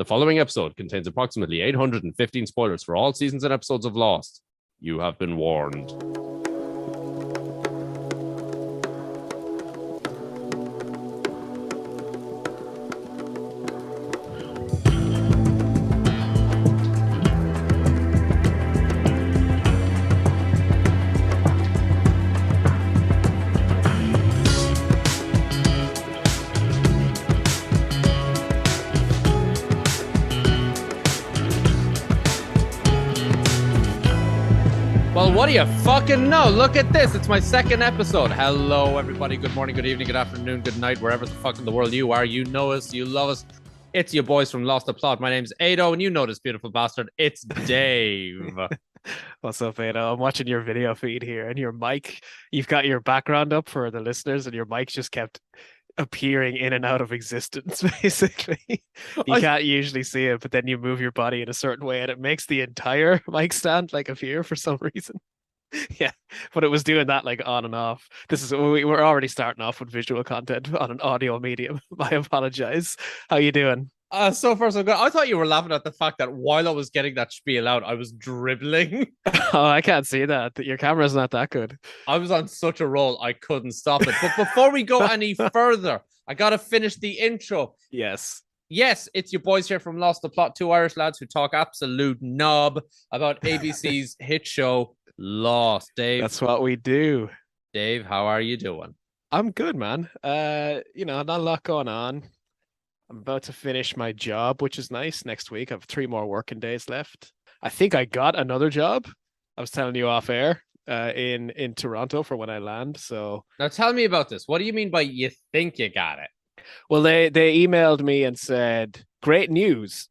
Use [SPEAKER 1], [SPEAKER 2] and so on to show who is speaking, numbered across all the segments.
[SPEAKER 1] The following episode contains approximately 815 spoilers for all seasons and episodes of Lost. You have been warned. Well, what do you fucking know? Look at this. It's my second episode. Hello, everybody. Good morning, good evening, good afternoon, good night, wherever the fuck in the world you are. You know us. You love us. It's your boys from Lost the Plot. My name's Ado, and you know this beautiful bastard. It's Dave.
[SPEAKER 2] What's up, Ado? I'm watching your video feed here, and your mic, you've got your background up for the listeners, and your mic just kept appearing in and out of existence, basically. You can't usually see it, but then you move your body in a certain way, and it makes the entire mic stand like appear for some reason. Yeah, but it was doing that like on and off. We're already starting off with visual content on an audio medium. I apologize. How you doing?
[SPEAKER 1] So far, so good. I thought you were laughing at the fact that while I was getting that spiel out, I was dribbling.
[SPEAKER 2] Oh, I can't see that. Your camera's not that good.
[SPEAKER 1] I was on such a roll, I couldn't stop it. But before we go any further, I got to finish the intro.
[SPEAKER 2] Yes,
[SPEAKER 1] it's your boys here from Lost the Plot, two Irish lads who talk absolute knob about ABC's hit show, Lost. Dave.
[SPEAKER 2] That's what we do.
[SPEAKER 1] Dave, how are you doing?
[SPEAKER 2] I'm good, man. Not a lot going on. I'm about to finish my job, which is nice. Next week, I have 3 more working days left. I think I got another job. I was telling you off air in Toronto for when I land. So
[SPEAKER 1] now tell me about this. What do you mean by you think you got it?
[SPEAKER 2] Well, they emailed me and said, "Great news!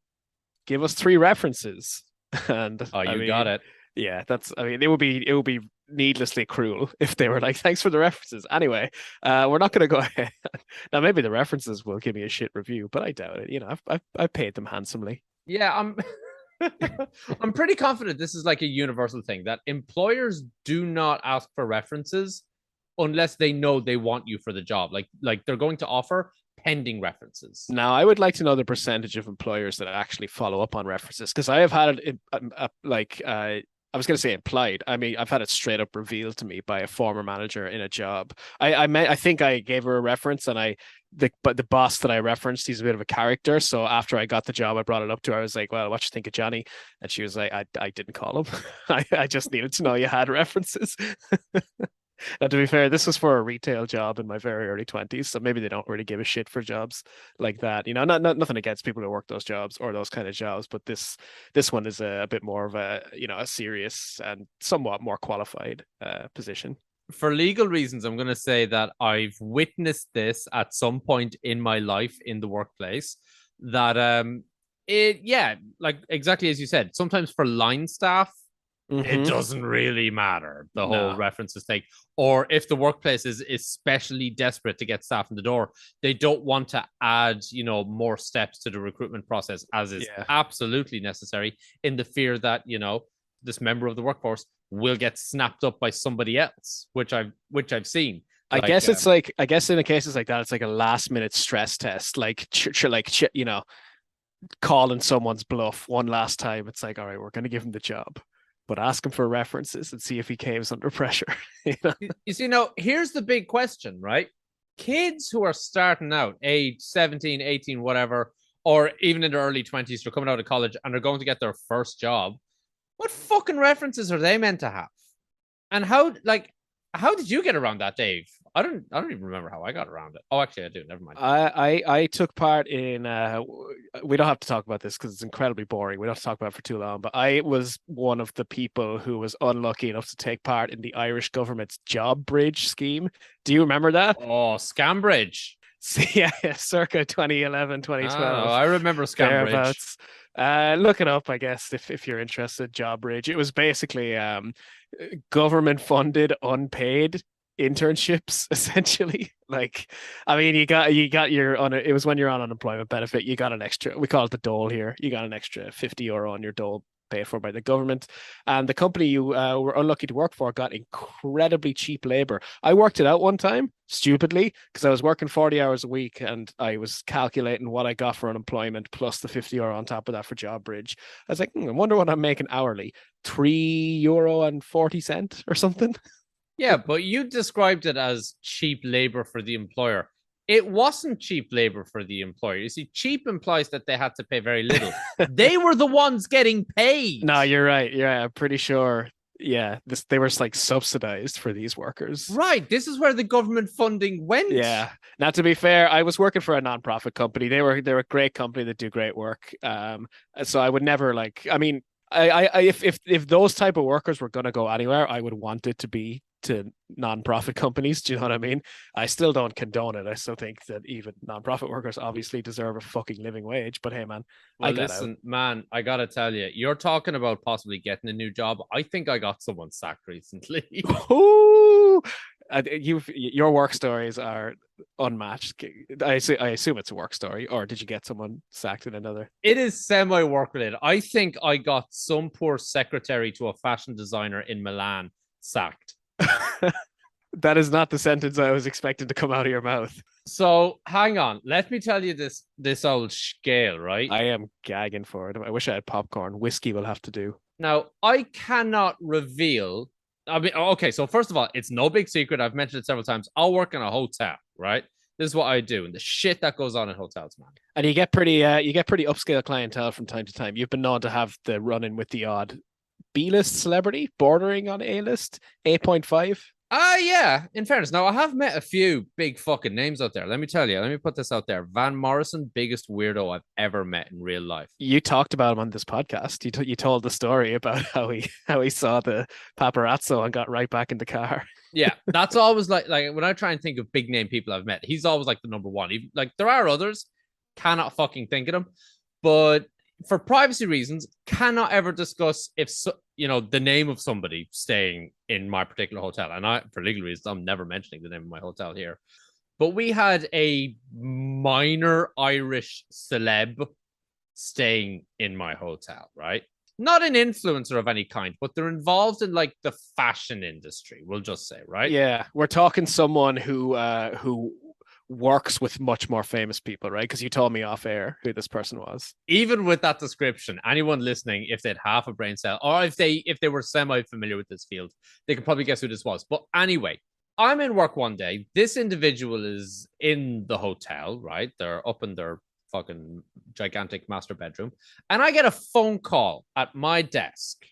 [SPEAKER 2] Give us 3 references." And
[SPEAKER 1] got it.
[SPEAKER 2] Yeah, it would be needlessly cruel if they were like, "Thanks for the references." Anyway, we're not going to go ahead. Now, maybe the references will give me a shit review, but I doubt it. I've paid them handsomely.
[SPEAKER 1] Yeah, I'm pretty confident this is like a universal thing that employers do not ask for references unless they know they want you for the job. Like they're going to offer pending references.
[SPEAKER 2] Now, I would like to know the percentage of employers that actually follow up on references, because I have had it I was going to say implied. I mean, I've had it straight up revealed to me by a former manager in a job. I think I gave her a reference, and but the boss that I referenced, he's a bit of a character. So after I got the job, I brought it up to her. I was like, "Well, what you think of Johnny?" And she was like, "I didn't call him. I just needed to know you had references." Now, to be fair, this was for a retail job in my very early 20s, so maybe they don't really give a shit for jobs like that. Nothing against people who work those jobs or those kind of jobs, but this one is a bit more of a serious and somewhat more qualified position.
[SPEAKER 1] For legal reasons, I'm going to say that I've witnessed this at some point in my life in the workplace. That like exactly as you said, sometimes for line staff, it doesn't really matter, the whole references thing. Or if the workplace is especially desperate to get staff in the door, they don't want to add, more steps to the recruitment process, as is absolutely necessary, in the fear that, this member of the workforce will get snapped up by somebody else, which I've seen.
[SPEAKER 2] I guess in the cases like that, it's like a last minute stress test, calling someone's bluff one last time. It's like, all right, we're going to give him the job, but ask him for references and see if he caves under pressure.
[SPEAKER 1] You see, here's the big question, right? Kids who are starting out, age 17, 18, whatever, or even in their early 20s, they're coming out of college and they're going to get their first job. What fucking references are they meant to have? And how did you get around that, Dave? I don't even remember how I got around it. Oh, actually, I do. Never mind.
[SPEAKER 2] I took part in. We don't have to talk about this because it's incredibly boring. We don't have to talk about it for too long. But I was one of the people who was unlucky enough to take part in the Irish government's JobBridge scheme. Do you remember that?
[SPEAKER 1] Oh, Scambridge.
[SPEAKER 2] Yeah, circa 2011, 2012.
[SPEAKER 1] I remember Scambridge.
[SPEAKER 2] Look it up, I guess, if you're interested. JobBridge. It was basically government funded, unpaid internships, essentially. You got it was when you're on unemployment benefit, you got an extra, we call it the dole here, you got an extra €50 on your dole paid for by the government. And the company you were unlucky to work for got incredibly cheap labor. I worked it out one time, stupidly, because I was working 40 hours a week and I was calculating what I got for unemployment plus the €50 on top of that for JobBridge. I was like, I wonder what I'm making hourly. €3.40 or something.
[SPEAKER 1] Yeah, but you described it as cheap labor for the employer. It wasn't cheap labor for the employer. You see, cheap implies that they had to pay very little. They were the ones getting paid.
[SPEAKER 2] No, you're right. Yeah, I'm pretty sure. Yeah, they were like subsidized for these workers.
[SPEAKER 1] Right. This is where the government funding went.
[SPEAKER 2] Yeah. Now, to be fair, I was working for a nonprofit company. They're a great company that do great work. So I would never like. I mean, if those type of workers were gonna go anywhere, I would want it to be to non-profit companies. Do you know what I mean? I still don't condone it. I still think that even non-profit workers obviously deserve a fucking living wage. But hey, man,
[SPEAKER 1] well, listen, man, I gotta tell you, you're talking about possibly getting a new job. I think I got someone sacked recently.
[SPEAKER 2] Ooh, your work stories are unmatched. I assume it's a work story, or did you get someone sacked in another?
[SPEAKER 1] It is semi-work related. I think I got some poor secretary to a fashion designer in Milan sacked.
[SPEAKER 2] That is not the sentence I was expecting to come out of your mouth.
[SPEAKER 1] So hang on, let me tell you this old scale, right?
[SPEAKER 2] I am gagging for it. I wish I had popcorn. Whiskey will have to do.
[SPEAKER 1] Now, I cannot reveal. I mean, okay, so first of all, it's no big secret. I've mentioned it several times. I'll work in a hotel, right? This is what I do, and the shit that goes on in hotels, man.
[SPEAKER 2] And you get pretty upscale clientele from time to time. You've been known to have the run-in with the odd B-list celebrity, bordering on A-list, 8.5.
[SPEAKER 1] Yeah, in fairness. Now, I have met a few big fucking names out there. Let me tell you. Let me put this out there. Van Morrison, biggest weirdo I've ever met in real life.
[SPEAKER 2] You talked about him on this podcast. You told the story about how he saw the paparazzo and got right back in the car.
[SPEAKER 1] Yeah, that's always like when I try and think of big name people I've met, he's always like the number one. Like there are others, cannot fucking think of them, but for privacy reasons, cannot ever discuss the name of somebody staying in my particular hotel. And for legal reasons, I'm never mentioning the name of my hotel here. But we had a minor Irish celeb staying in my hotel, right? Not an influencer of any kind, but they're involved in like the fashion industry, we'll just say, right?
[SPEAKER 2] Yeah, we're talking someone who works with much more famous people, right? Because you told me off air who this person was.
[SPEAKER 1] Even with that description, anyone listening, if they had half a brain cell, or if they were semi-familiar with this field, they could probably guess who this was. But anyway, I'm in work one day. This individual is in the hotel, right? They're up in their fucking gigantic master bedroom. And I get a phone call at my desk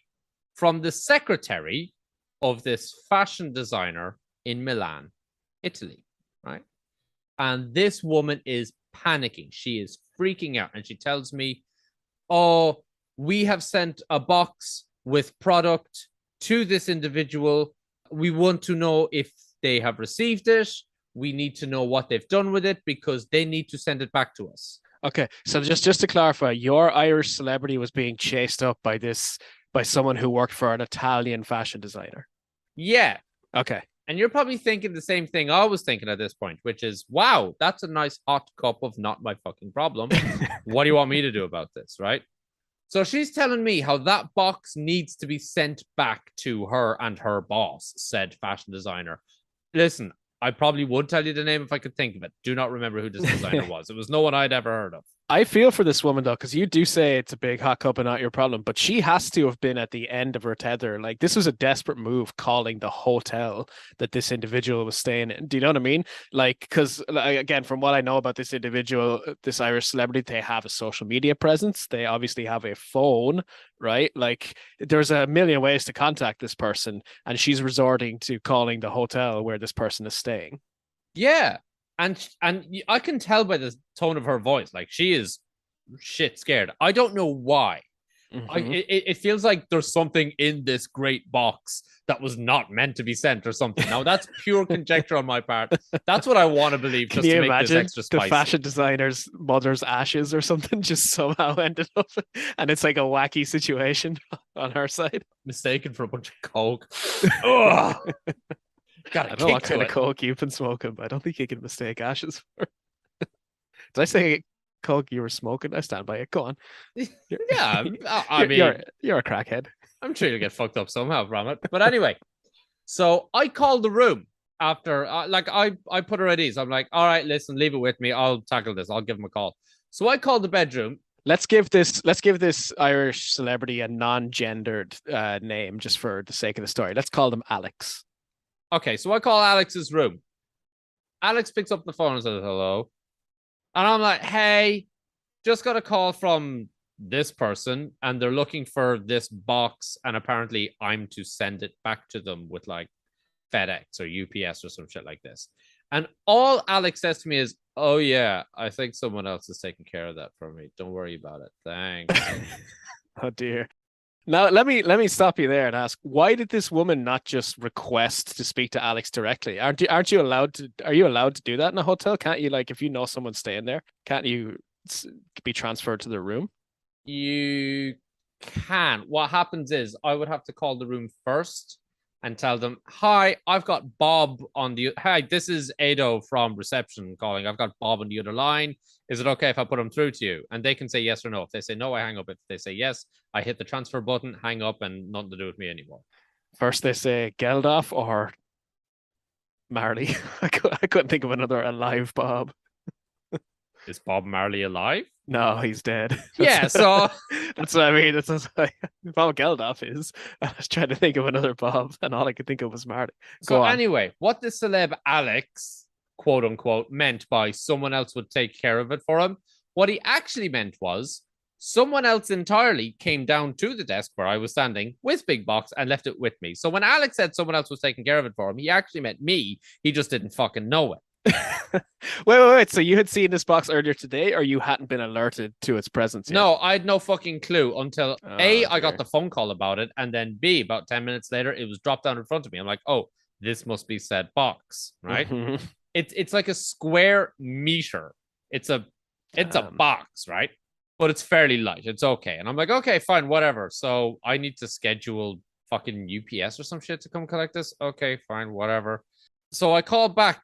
[SPEAKER 1] from the secretary of this fashion designer in Milan, Italy, right? And this woman is panicking. She is freaking out. And she tells me, oh, we have sent a box with product to this individual. We want to know if they have received it. We need to know what they've done with it because they need to send it back to us.
[SPEAKER 2] Okay. So just to clarify, your Irish celebrity was being chased up by someone who worked for an Italian fashion designer.
[SPEAKER 1] Yeah.
[SPEAKER 2] Okay.
[SPEAKER 1] And you're probably thinking the same thing I was thinking at this point, which is, wow, that's a nice hot cup of not my fucking problem. What do you want me to do about this, right? So she's telling me how that box needs to be sent back to her and her boss, said fashion designer. Listen, I probably would tell you the name if I could think of it. Do not remember who this designer was. It was no one I'd ever heard of.
[SPEAKER 2] I feel for this woman, though, because you do say it's a big hot cup and not your problem, but she has to have been at the end of her tether. Like, this was a desperate move calling the hotel that this individual was staying in. Do you know what I mean? Like, because, again, from what I know about this individual, this Irish celebrity, they have a social media presence. They obviously have a phone, right? Like, there's a million ways to contact this person, and she's resorting to calling the hotel where this person is staying.
[SPEAKER 1] Yeah. And I can tell by the tone of her voice, like she is shit scared. I don't know why. Mm-hmm. It feels like there's something in this great box that was not meant to be sent or something. Now, that's pure conjecture on my part. That's what I want to believe.
[SPEAKER 2] Can just you to make this extra spicy. The fashion designer's mother's ashes or something just somehow ended up, and it's like a wacky situation on her side.
[SPEAKER 1] Mistaken for a bunch of coke. Oh.
[SPEAKER 2] I don't know what kind of coke you've been smoking, but I don't think you can mistake ashes for. Did I say coke you were smoking. I stand by it. Go on.
[SPEAKER 1] Yeah, I mean,
[SPEAKER 2] you're a crackhead.
[SPEAKER 1] I'm sure you'll get fucked up somehow from it. But anyway, so I called the room after, I put her at ease. I'm like, all right, listen, leave it with me. I'll tackle this. I'll give him a call. So I called the bedroom.
[SPEAKER 2] Let's give this Irish celebrity a non-gendered name just for the sake of the story. Let's call them Alex.
[SPEAKER 1] Okay, so I call Alex's room. Alex picks up the phone and says hello. And I'm like, hey, just got a call from this person and they're looking for this box. And apparently I'm to send it back to them with like FedEx or UPS or some shit like this. And all Alex says to me is, oh, yeah, I think someone else is taking care of that for me. Don't worry about it. Thanks.
[SPEAKER 2] Oh, dear. Now, let me stop you there and ask, why did this woman not just request to speak to Alex directly? Aren't you allowed to? Are you allowed to do that in a hotel? Can't you, like, if you know someone's staying there, can't you be transferred to the room?
[SPEAKER 1] You can. What happens is I would have to call the room first and tell them, hi, I've got Bob on the, hi, this is Ado from reception calling. I've got Bob on the other line. Is it okay if I put him through to you? And they can say yes or no. If they say no, I hang up. If they say yes, I hit the transfer button, hang up, and nothing to do with me anymore.
[SPEAKER 2] First they say Geldof or Marley. I couldn't think of another alive Bob.
[SPEAKER 1] Is Bob Marley alive?
[SPEAKER 2] No, he's dead.
[SPEAKER 1] So
[SPEAKER 2] that's what I mean. That's like Bob Geldof is. I was trying to think of another Bob, and all I could think of was Marley.
[SPEAKER 1] So anyway, what the celeb Alex, quote unquote, meant by someone else would take care of it for him, what he actually meant was someone else entirely came down to the desk where I was standing with Big Box and left it with me. So when Alex said someone else was taking care of it for him, he actually meant me. He just didn't fucking know it.
[SPEAKER 2] Wait. So you had seen this box earlier today, or you hadn't been alerted to its presence yet?
[SPEAKER 1] No, I had no fucking clue until I got the phone call about it, and then B, about 10 minutes later, it was dropped down in front of me. I'm like, oh, this must be said box, right? Mm-hmm. It's like a square meter. It's a box, right? But it's fairly light. It's okay. And I'm like, okay, fine, whatever. So I need to schedule fucking UPS or some shit to come collect this. Okay, fine, whatever. So I called back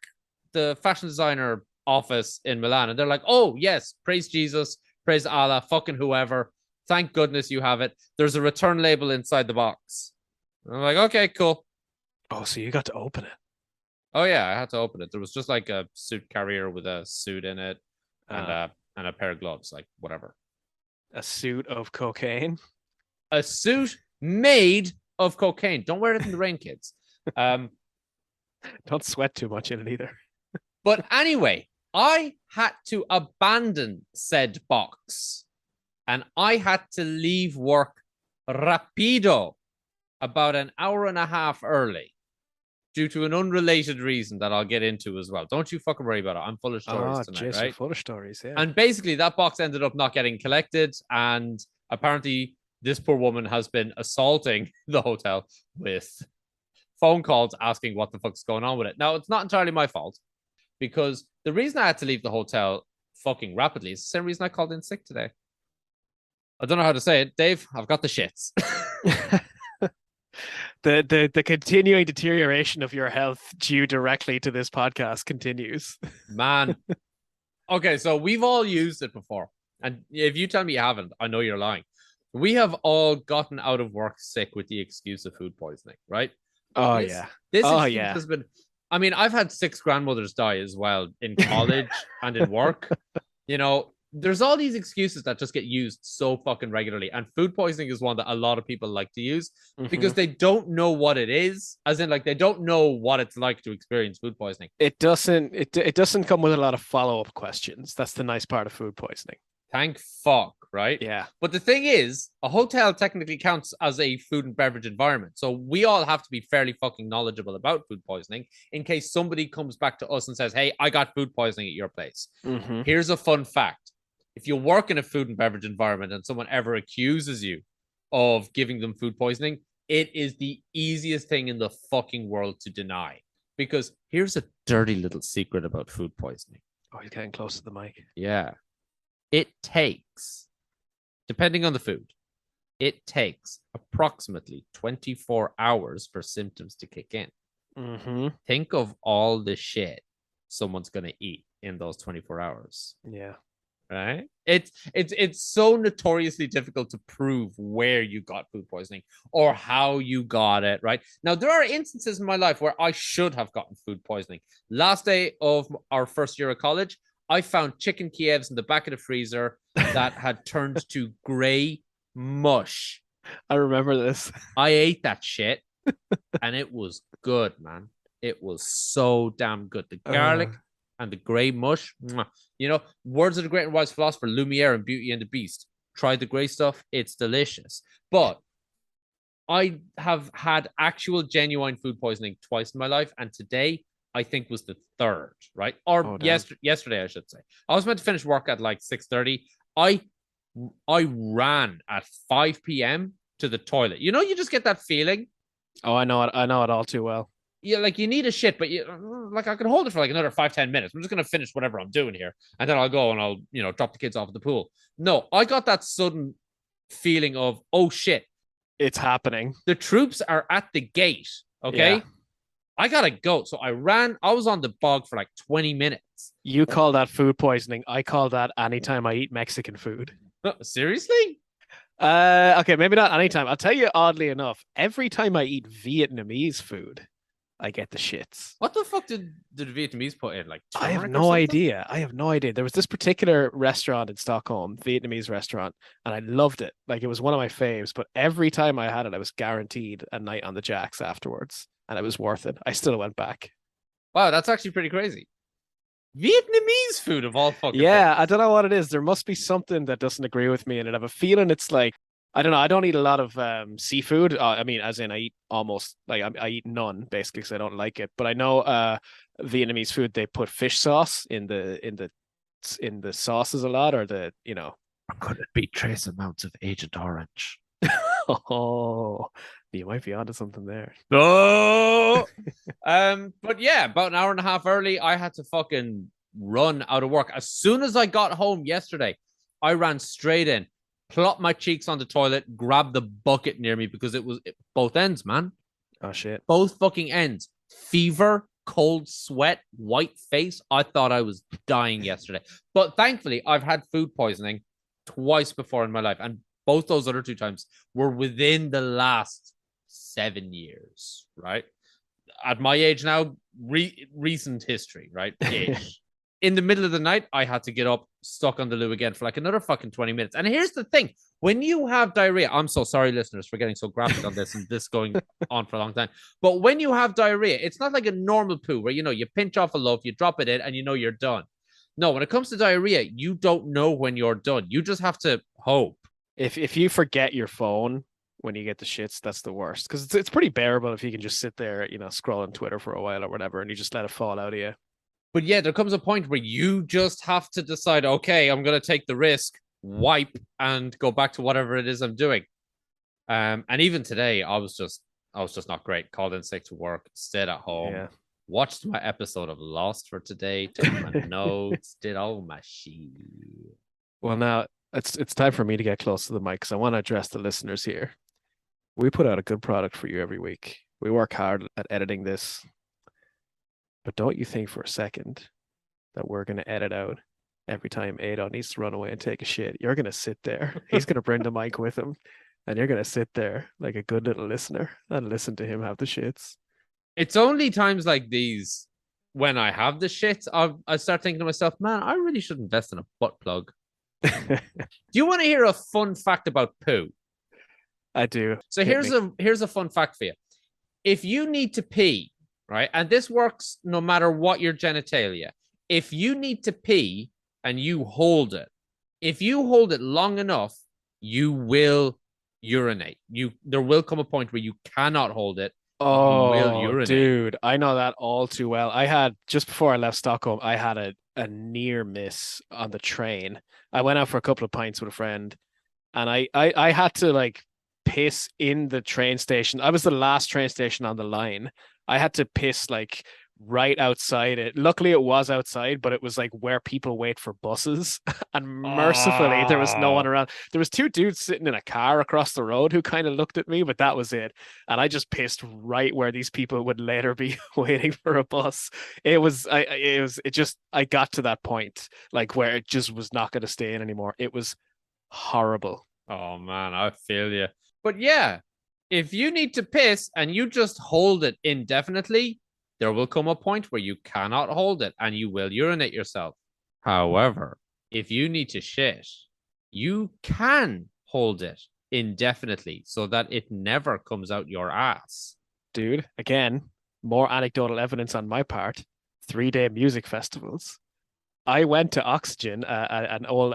[SPEAKER 1] the fashion designer office in Milan, and they're like, oh, yes, praise Jesus, praise Allah, fucking whoever. Thank goodness you have it. There's a return label inside the box. And I'm like, okay, cool.
[SPEAKER 2] Oh, so you got to open it.
[SPEAKER 1] Oh, yeah, I had to open it. There was just like a suit carrier with a suit in it and a pair of gloves, like whatever.
[SPEAKER 2] A suit of cocaine?
[SPEAKER 1] A suit made of cocaine. Don't wear it in the rain, kids.
[SPEAKER 2] Don't sweat too much in it either.
[SPEAKER 1] But anyway, I had to abandon said box and I had to leave work rapido about an hour and a half early due to an unrelated reason that I'll get into as well. Don't you fucking worry about it. I'm full of stories tonight,
[SPEAKER 2] Jason,
[SPEAKER 1] right?
[SPEAKER 2] Full of stories, yeah.
[SPEAKER 1] And basically that box ended up not getting collected, and apparently this poor woman has been assaulting the hotel with phone calls asking what the fuck's going on with it. Now, it's not entirely my fault, because the reason I had to leave the hotel fucking rapidly is the same reason I called in sick today. I don't know how to say it. Dave, I've got the shits.
[SPEAKER 2] The continuing deterioration of your health due directly to this podcast continues.
[SPEAKER 1] Man. Okay, so we've all used it before. And if you tell me you haven't, I know you're lying. We have all gotten out of work sick with the excuse of food poisoning, right?
[SPEAKER 2] Oh, yeah.
[SPEAKER 1] This has been... I mean, I've had 6 grandmothers die as well in college and in work. You know, there's all these excuses that just get used so fucking regularly. And food poisoning is one that a lot of people like to use because they don't know what it is. As in, like, they don't know what it's like to experience food poisoning.
[SPEAKER 2] It doesn't come with a lot of follow-up questions. That's the nice part of food poisoning.
[SPEAKER 1] Thank fuck, right?
[SPEAKER 2] Yeah.
[SPEAKER 1] But the thing is, a hotel technically counts as a food and beverage environment. So we all have to be fairly fucking knowledgeable about food poisoning in case somebody comes back to us and says, hey, I got food poisoning at your place. Here's a fun fact. If you work in a food and beverage environment and someone ever accuses you of giving them food poisoning, it is the easiest thing in the fucking world to deny. Because here's a dirty little secret about food poisoning.
[SPEAKER 2] Oh, he's getting close to the mic.
[SPEAKER 1] Yeah. It takes, depending on the food, it takes approximately 24 hours for symptoms to kick in. Think of all the shit someone's going to eat in those 24 hours.
[SPEAKER 2] Yeah.
[SPEAKER 1] right? It's so notoriously difficult to prove where you got food poisoning or how you got it, right? Now, there are instances in my life where I should have gotten food poisoning. Last day of our first year of college, I found chicken Kievs in the back of the freezer that had turned to gray mush.
[SPEAKER 2] I remember this.
[SPEAKER 1] I ate that shit and it was good, man. It was so damn good. The garlic and the gray mush. You know, words of the great and wise philosopher Lumiere in Beauty and the Beast. Try the gray stuff. It's delicious. But I have had actual genuine food poisoning twice in my life. And today, I think, was the third, right? Or yesterday, I should say. I was meant to finish work at like 6:30. I ran at 5 p.m. to the toilet. You know, you just get that feeling.
[SPEAKER 2] Oh, I know it. I know it all too well.
[SPEAKER 1] Yeah, like you need a shit, but like I can hold it for like another 5-10 minutes. I'm just gonna finish whatever I'm doing here, and then I'll go and I'll drop the kids off at the pool. No, I got that sudden feeling of, oh shit,
[SPEAKER 2] it's happening.
[SPEAKER 1] The troops are at the gate. Okay, I gotta go. So I ran. I was on the bog for like 20 minutes.
[SPEAKER 2] You call that food poisoning? I call that anytime I eat Mexican food.
[SPEAKER 1] Seriously?
[SPEAKER 2] Okay, maybe not anytime. I'll tell you, oddly enough, every time I eat Vietnamese food, I get the shits.
[SPEAKER 1] What the fuck did the Vietnamese put in? Like,
[SPEAKER 2] I have no idea. There was this particular restaurant in Stockholm, Vietnamese restaurant, and I loved it. Like, it was one of my faves, but every time I had it, I was guaranteed a night on the jacks afterwards, and it was worth it. I still went back.
[SPEAKER 1] Wow, that's actually pretty crazy. Vietnamese food of all fucking things.
[SPEAKER 2] I don't know what it is. There must be something that doesn't agree with me, and I have a feeling it's like, I don't know. I don't eat a lot of seafood. I mean, as in I eat almost like I eat none basically because I don't like it. But I know Vietnamese food, they put fish sauce in the sauces a lot, or
[SPEAKER 1] could it be trace amounts of Agent Orange?
[SPEAKER 2] Oh, you might be onto something there.
[SPEAKER 1] Oh, but yeah, about an hour and a half early, I had to fucking run out of work. As soon as I got home yesterday, I ran straight in, plopped my cheeks on the toilet, grabbed the bucket near me because it was both ends, man.
[SPEAKER 2] Oh shit.
[SPEAKER 1] Both fucking ends. Fever, cold sweat, white face. I thought I was dying yesterday. But thankfully, I've had food poisoning twice before in my life. And both those other two times were within the last 7 years, right? At my age now, recent history, right? In the middle of the night, I had to get up, stuck on the loo again for like another fucking 20 minutes. And here's the thing. When you have diarrhea, I'm so sorry, listeners, for getting so graphic on this and this going on for a long time. But when you have diarrhea, it's not like a normal poo where, you pinch off a loaf, you drop it in, and you're done. No, when it comes to diarrhea, you don't know when you're done. You just have to hope.
[SPEAKER 2] If you forget your phone when you get the shits, that's the worst. Because it's pretty bearable if you can just sit there, scrolling Twitter for a while or whatever, and you just let it fall out of you.
[SPEAKER 1] But yeah, there comes a point where you just have to decide, okay, I'm going to take the risk, wipe, and go back to whatever it is I'm doing. And even today, I was just not great. Called in sick to work, stayed at home, watched my episode of Lost for today, took my notes, did all my shit.
[SPEAKER 2] Well, now it's time for me to get close to the mic because I want to address the listeners here. We put out a good product for you every week. We work hard at editing this. But don't you think for a second that we're going to edit out every time Ado needs to run away and take a shit? You're going to sit there. He's going to bring the mic with him. And you're going to sit there like a good little listener and listen to him have the shits.
[SPEAKER 1] It's only times like these when I have the shits, I start thinking to myself, man, I really should invest in a butt plug. Do you want to hear a fun fact about poo?
[SPEAKER 2] I do.
[SPEAKER 1] So here's a fun fact for you. If you need to pee, right? And this works no matter what your genitalia. If you need to pee and you hold it, if you hold it long enough, you will urinate. There will come a point where you cannot hold it.
[SPEAKER 2] Oh, dude, I know that all too well. I had, just before I left Stockholm, I had a near miss on the train. I went out for a couple of pints with a friend, and I had to like piss in the train station. I was the last train station on the line. I had to piss like right outside it. Luckily, it was outside, but it was like where people wait for buses. And mercifully, there was no one
[SPEAKER 1] Oh,
[SPEAKER 2] around. There was two dudes sitting in a car across the road who kind of looked at me, but that was it. And I just pissed right where these people would later be waiting for a bus. I got to that point, like where it just was not going to stay in anymore. It was horrible.
[SPEAKER 1] oh man, I feel you. But yeah, if you need to piss and you just hold it indefinitely, there will come a point where you cannot hold it and you will urinate yourself. However, if you need to shit, you can hold it indefinitely so that it never comes out your ass.
[SPEAKER 2] Dude, again, more anecdotal evidence on my part. 3-day music festivals. I went to Oxygen, an old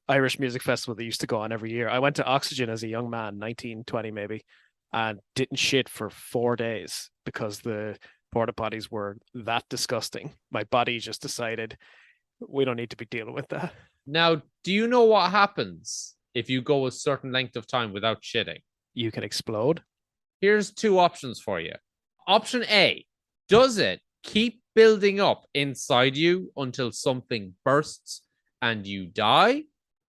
[SPEAKER 2] Irish music festival that used to go on every year. I went to Oxygen as a young man, 19, 20 maybe, and didn't shit for 4 days because the porta potties were that disgusting. My body just decided we don't need to be dealing with that.
[SPEAKER 1] Now, do you know what happens if you go a certain length of time without shitting?
[SPEAKER 2] You can explode.
[SPEAKER 1] Here's two options for you. Option A, does it keep building up inside you until something bursts and you die?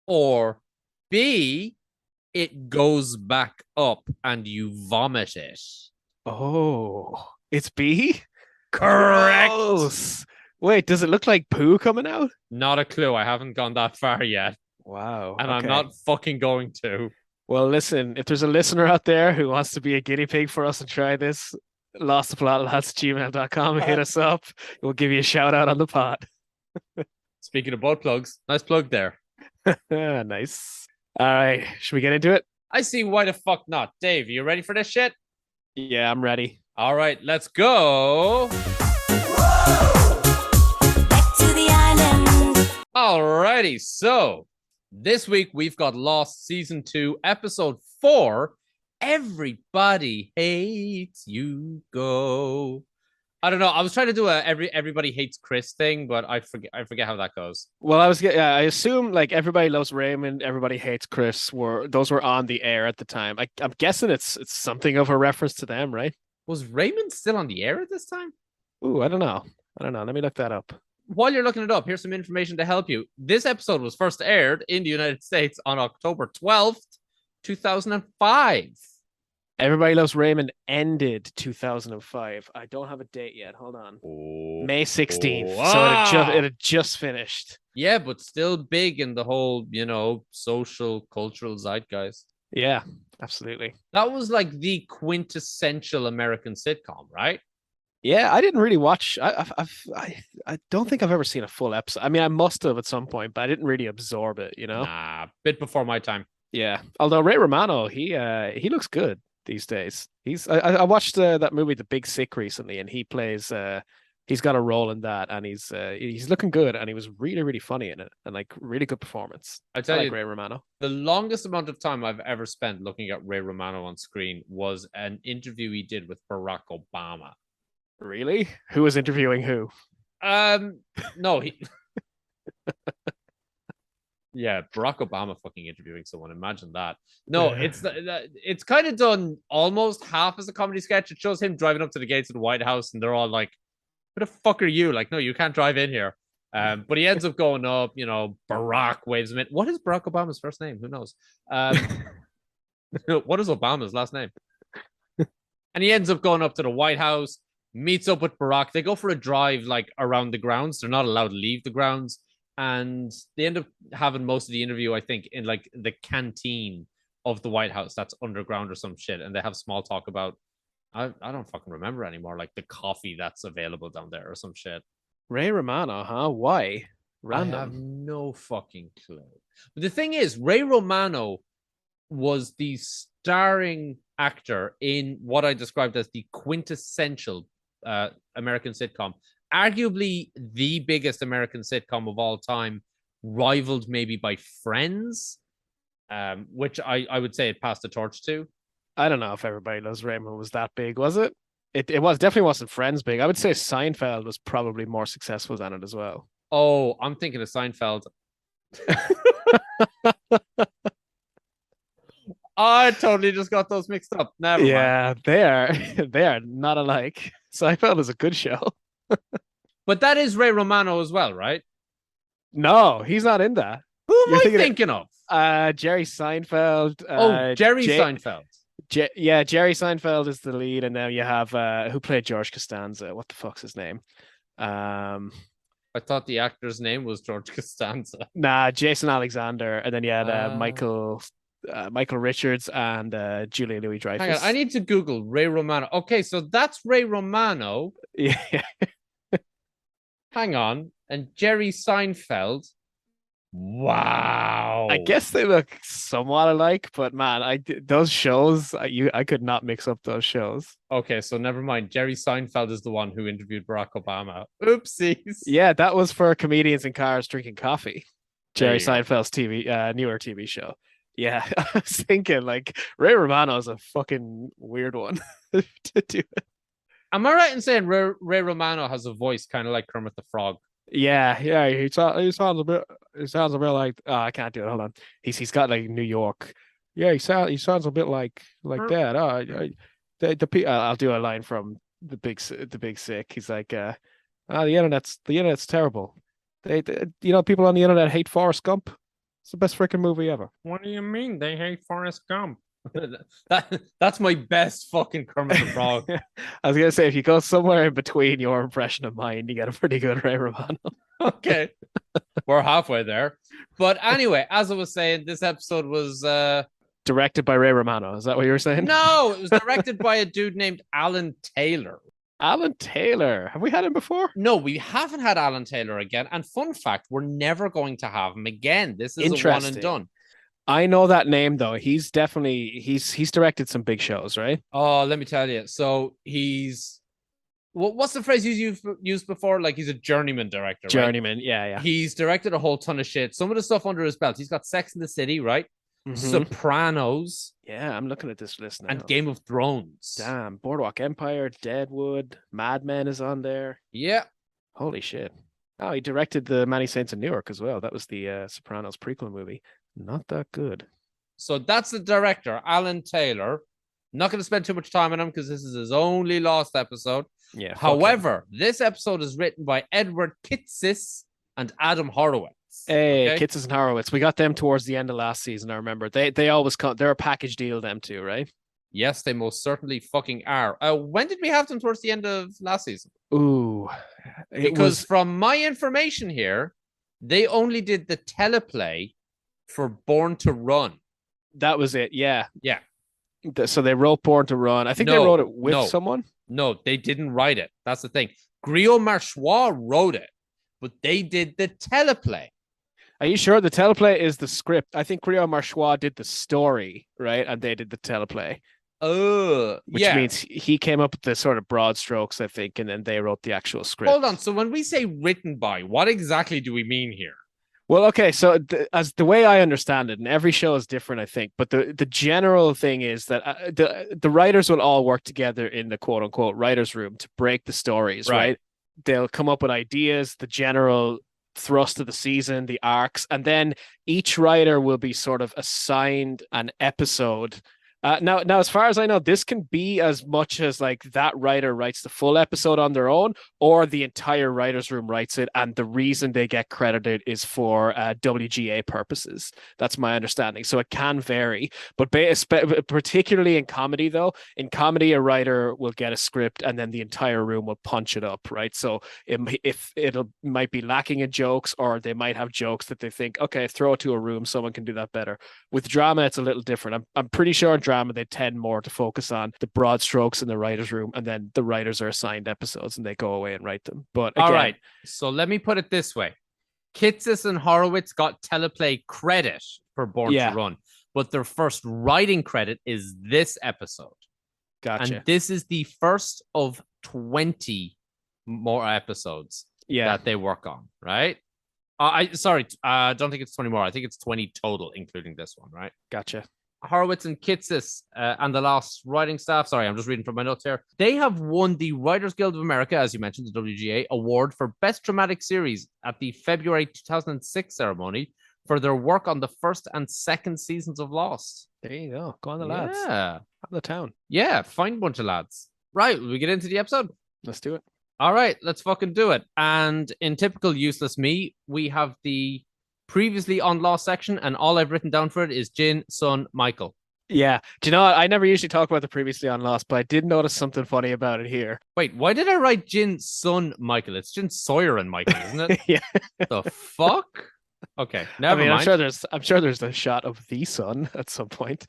[SPEAKER 1] Or B, it goes back up and you vomit it?
[SPEAKER 2] Oh, it's B?
[SPEAKER 1] Correct.
[SPEAKER 2] Gross. Wait, does it look like poo coming out?
[SPEAKER 1] Not a clue. I haven't gone that far yet.
[SPEAKER 2] Wow.
[SPEAKER 1] And
[SPEAKER 2] okay.
[SPEAKER 1] I'm not fucking going to.
[SPEAKER 2] Well, listen, if there's a listener out there who wants to be a guinea pig for us and try this, losttheplotlads@gmail.com, hit us up. We'll give you a shout out on the pod.
[SPEAKER 1] Speaking of butt plugs, nice plug there.
[SPEAKER 2] Nice. All right, should we get into it?
[SPEAKER 1] I see why the fuck not. Dave, you ready for this shit?
[SPEAKER 2] Yeah, I'm ready.
[SPEAKER 1] All right, let's go. Alrighty, so this week we've got Lost Season 2, Episode 4. Everybody Hates Hugo. I don't know. I was trying to do a everybody hates Chris thing, but I forget how that goes.
[SPEAKER 2] Well, I assume like Everybody Loves Raymond, Everybody Hates Chris were on the air at the time. I'm guessing it's something of a reference to them, right?
[SPEAKER 1] Was Raymond still on the air at this time?
[SPEAKER 2] Ooh, I don't know. Let me look that up.
[SPEAKER 1] While you're looking it up, here's some information to help you. This episode was first aired in the United States on October 12th, 2005.
[SPEAKER 2] Everybody Loves Raymond ended 2005. I don't have a date yet. Hold on. May 16th. So it had just finished.
[SPEAKER 1] Yeah, but still big in the whole, social, cultural zeitgeist.
[SPEAKER 2] Yeah, absolutely.
[SPEAKER 1] That was like the quintessential American sitcom, right?
[SPEAKER 2] Yeah, I didn't really watch. I don't think I've ever seen a full episode. I mean, I must have at some point, but I didn't really absorb it.
[SPEAKER 1] Nah, bit before my time.
[SPEAKER 2] Yeah. Although Ray Romano, he looks good these days. I watched that movie, The Big Sick, recently, and he plays. He's got a role in that, and he's looking good, and he was really, really funny in it, and like really good performance.
[SPEAKER 1] I tell you,
[SPEAKER 2] Ray Romano.
[SPEAKER 1] The longest amount of time I've ever spent looking at Ray Romano on screen was an interview he did with Barack Obama.
[SPEAKER 2] Really? Who was interviewing who?
[SPEAKER 1] No, he. Yeah, Barack Obama fucking interviewing someone. Imagine that. No, it's kind of done almost half as a comedy sketch. It shows him driving up to the gates of the White House, and they're all like, "Who the fuck are you?" Like, no, you can't drive in here. But he ends up going up. Barack waves him in. What is Barack Obama's first name? Who knows? What is Obama's last name? And he ends up going up to the White House, meets up with Barack. They go for a drive like around the grounds. They're not allowed to leave the grounds. And they end up having most of the interview, I think, in like the canteen of the White House that's underground or some shit. And they have small talk about, I don't fucking remember anymore, like the coffee that's available down there or some shit.
[SPEAKER 2] Ray Romano, huh? Why? Random.
[SPEAKER 1] I have no fucking clue. But the thing is, Ray Romano was the starring actor in what I described as the quintessential American sitcom. Arguably the biggest American sitcom of all time, rivaled maybe by Friends, which I would say it passed the torch to.
[SPEAKER 2] I don't know if Everybody Loves Raymond was that big, was it? It was definitely wasn't Friends big. I would say Seinfeld was probably more successful than it as well.
[SPEAKER 1] Oh, I'm thinking of Seinfeld. I totally just got those mixed up. Never mind.
[SPEAKER 2] They are not alike. Seinfeld is a good show.
[SPEAKER 1] But that is Ray Romano as well, right?
[SPEAKER 2] No, he's not in that.
[SPEAKER 1] Who am I thinking of?
[SPEAKER 2] Jerry Seinfeld.
[SPEAKER 1] Jerry Seinfeld.
[SPEAKER 2] Jerry Seinfeld is the lead, and then you have who played George Costanza. What the fuck's his name?
[SPEAKER 1] I thought the actor's name was George Costanza.
[SPEAKER 2] Nah, Jason Alexander, and then you had Michael Richards and Julia Louis-Dreyfus.
[SPEAKER 1] Hang on, I need to Google Ray Romano. Okay, so that's Ray Romano.
[SPEAKER 2] Yeah.
[SPEAKER 1] Hang on, and Jerry Seinfeld. Wow.
[SPEAKER 2] I guess they look somewhat alike, but man, those shows, I could not mix up those shows.
[SPEAKER 1] Okay, so never mind. Jerry Seinfeld is the one who interviewed Barack Obama. Oopsies.
[SPEAKER 2] Yeah, that was for Comedians in Cars Drinking Coffee. Jerry Seinfeld's newer TV show. Yeah, I was thinking like Ray Romano is a fucking weird one to do it.
[SPEAKER 1] Am I right in saying Ray Romano has a voice kind of like Kermit the Frog?
[SPEAKER 2] Yeah. He sounds a bit like I can't do it. Hold on. He's got like New York. Yeah, he sounds a bit like that. I'll do a line from the Big Sick. He's like, the internet's terrible. They people on the internet hate Forrest Gump. It's the best freaking movie ever.
[SPEAKER 1] What do you mean they hate Forrest Gump? That's my best fucking Kermit the Frog.
[SPEAKER 2] I was gonna say if you go somewhere in between your impression of mine, you get a pretty good Ray Romano.
[SPEAKER 1] Okay, we're halfway there. But anyway, as I was saying, this episode was
[SPEAKER 2] directed by Ray Romano. Is that what you were saying?
[SPEAKER 1] No, it was directed by a dude named Alan Taylor.
[SPEAKER 2] Alan Taylor. Have we had him before?
[SPEAKER 1] No, we haven't had Alan Taylor again. And fun fact, we're never going to have him again. This is a one and done.
[SPEAKER 2] I know that name though. He's directed some big shows, right?
[SPEAKER 1] Oh, let me tell you. So he's what's the phrase you used before? Like he's a journeyman director.
[SPEAKER 2] Journeyman,
[SPEAKER 1] right?
[SPEAKER 2] Yeah.
[SPEAKER 1] He's directed a whole ton of shit. Some of the stuff under his belt. He's got Sex and the City, right?
[SPEAKER 2] Mm-hmm.
[SPEAKER 1] Sopranos.
[SPEAKER 2] Yeah, I'm looking at this list now.
[SPEAKER 1] And Game of Thrones.
[SPEAKER 2] Damn, Boardwalk Empire, Deadwood, Mad Men is on there.
[SPEAKER 1] Yeah.
[SPEAKER 2] Holy shit. Oh, he directed the Many Saints in Newark as well. That was the Sopranos prequel movie. Not that good.
[SPEAKER 1] So that's the director, Alan Taylor. Not going to spend too much time on him because this is his only Lost episode.
[SPEAKER 2] Yeah.
[SPEAKER 1] However, this episode is written by Edward Kitsis and Adam Horowitz.
[SPEAKER 2] Hey, okay? Kitsis and Horowitz. We got them towards the end of last season. I remember they always come. They're a package deal, them too, right?
[SPEAKER 1] Yes, they most certainly fucking are. When did we have them towards the end of last season?
[SPEAKER 2] Ooh,
[SPEAKER 1] because from my information here, they only did the teleplay for Born to Run.
[SPEAKER 2] That was it. Yeah.
[SPEAKER 1] Yeah.
[SPEAKER 2] So they wrote Born to Run. I think they wrote it with someone.
[SPEAKER 1] No, they didn't write it. That's the thing. Griot Marchois wrote it, but they did the teleplay.
[SPEAKER 2] Are you sure the teleplay is the script? I think Griot Marchois did the story, right? And they did the teleplay. Which means he came up with the sort of broad strokes, I think, and then they wrote the actual script.
[SPEAKER 1] Hold on. So when we say written by, what exactly do we mean here?
[SPEAKER 2] Well, okay, so as the way I understand it, and every show is different, I think, but the general thing is that the writers will all work together in the quote unquote writer's room to break the stories, right? They'll come up with ideas, the general thrust of the season, the arcs, and then each writer will be sort of assigned an episode. Now, as far as I know, this can be as much as like that writer writes the full episode on their own, or the entire writer's room writes it, and the reason they get credited is for WGA purposes. That's my understanding. So it can vary, but particularly in comedy, though, in comedy, a writer will get a script, and then the entire room will punch it up, right? So if it might be lacking in jokes, or they might have jokes that they think, okay, throw it to a room, someone can do that better. With drama, it's a little different. I'm pretty sure in drama they tend more to focus on the broad strokes in the writer's room, and then the writers are assigned episodes and they go away and write them. But again,
[SPEAKER 1] all right, so let me put it this way: Kitsis and Horowitz got teleplay credit for Born to Run, but their first writing credit is this episode.
[SPEAKER 2] Gotcha.
[SPEAKER 1] And this is the first of 20 more episodes that they work on, right? I don't think it's 20 more. I think it's 20 total, including this one, right?
[SPEAKER 2] Gotcha.
[SPEAKER 1] Horowitz and Kitsis and the Lost writing staff. Sorry, I'm just reading from my notes here. They have won the Writers Guild of America, as you mentioned, the WGA award for Best Dramatic Series at the February 2006 ceremony for their work on the first and second seasons of Lost.
[SPEAKER 2] There you go. Go on the lads.
[SPEAKER 1] Yeah.
[SPEAKER 2] Out of the town.
[SPEAKER 1] Yeah, fine bunch of lads. Right, will we get into the episode?
[SPEAKER 2] Let's do it.
[SPEAKER 1] All right, let's fucking do it. And in typical useless me, we have the previously on Lost section, and all I've written down for it is Jin, Sun, Michael.
[SPEAKER 2] Yeah. Do you know what? I never usually talk about the previously on Lost, but I did notice something funny about it here.
[SPEAKER 1] Wait, why did I write Jin, Sun, Michael? It's Jin, Sawyer, and Michael, isn't it?
[SPEAKER 2] Yeah.
[SPEAKER 1] The fuck? Okay, never mind.
[SPEAKER 2] I'm sure there's a shot of the sun at some point.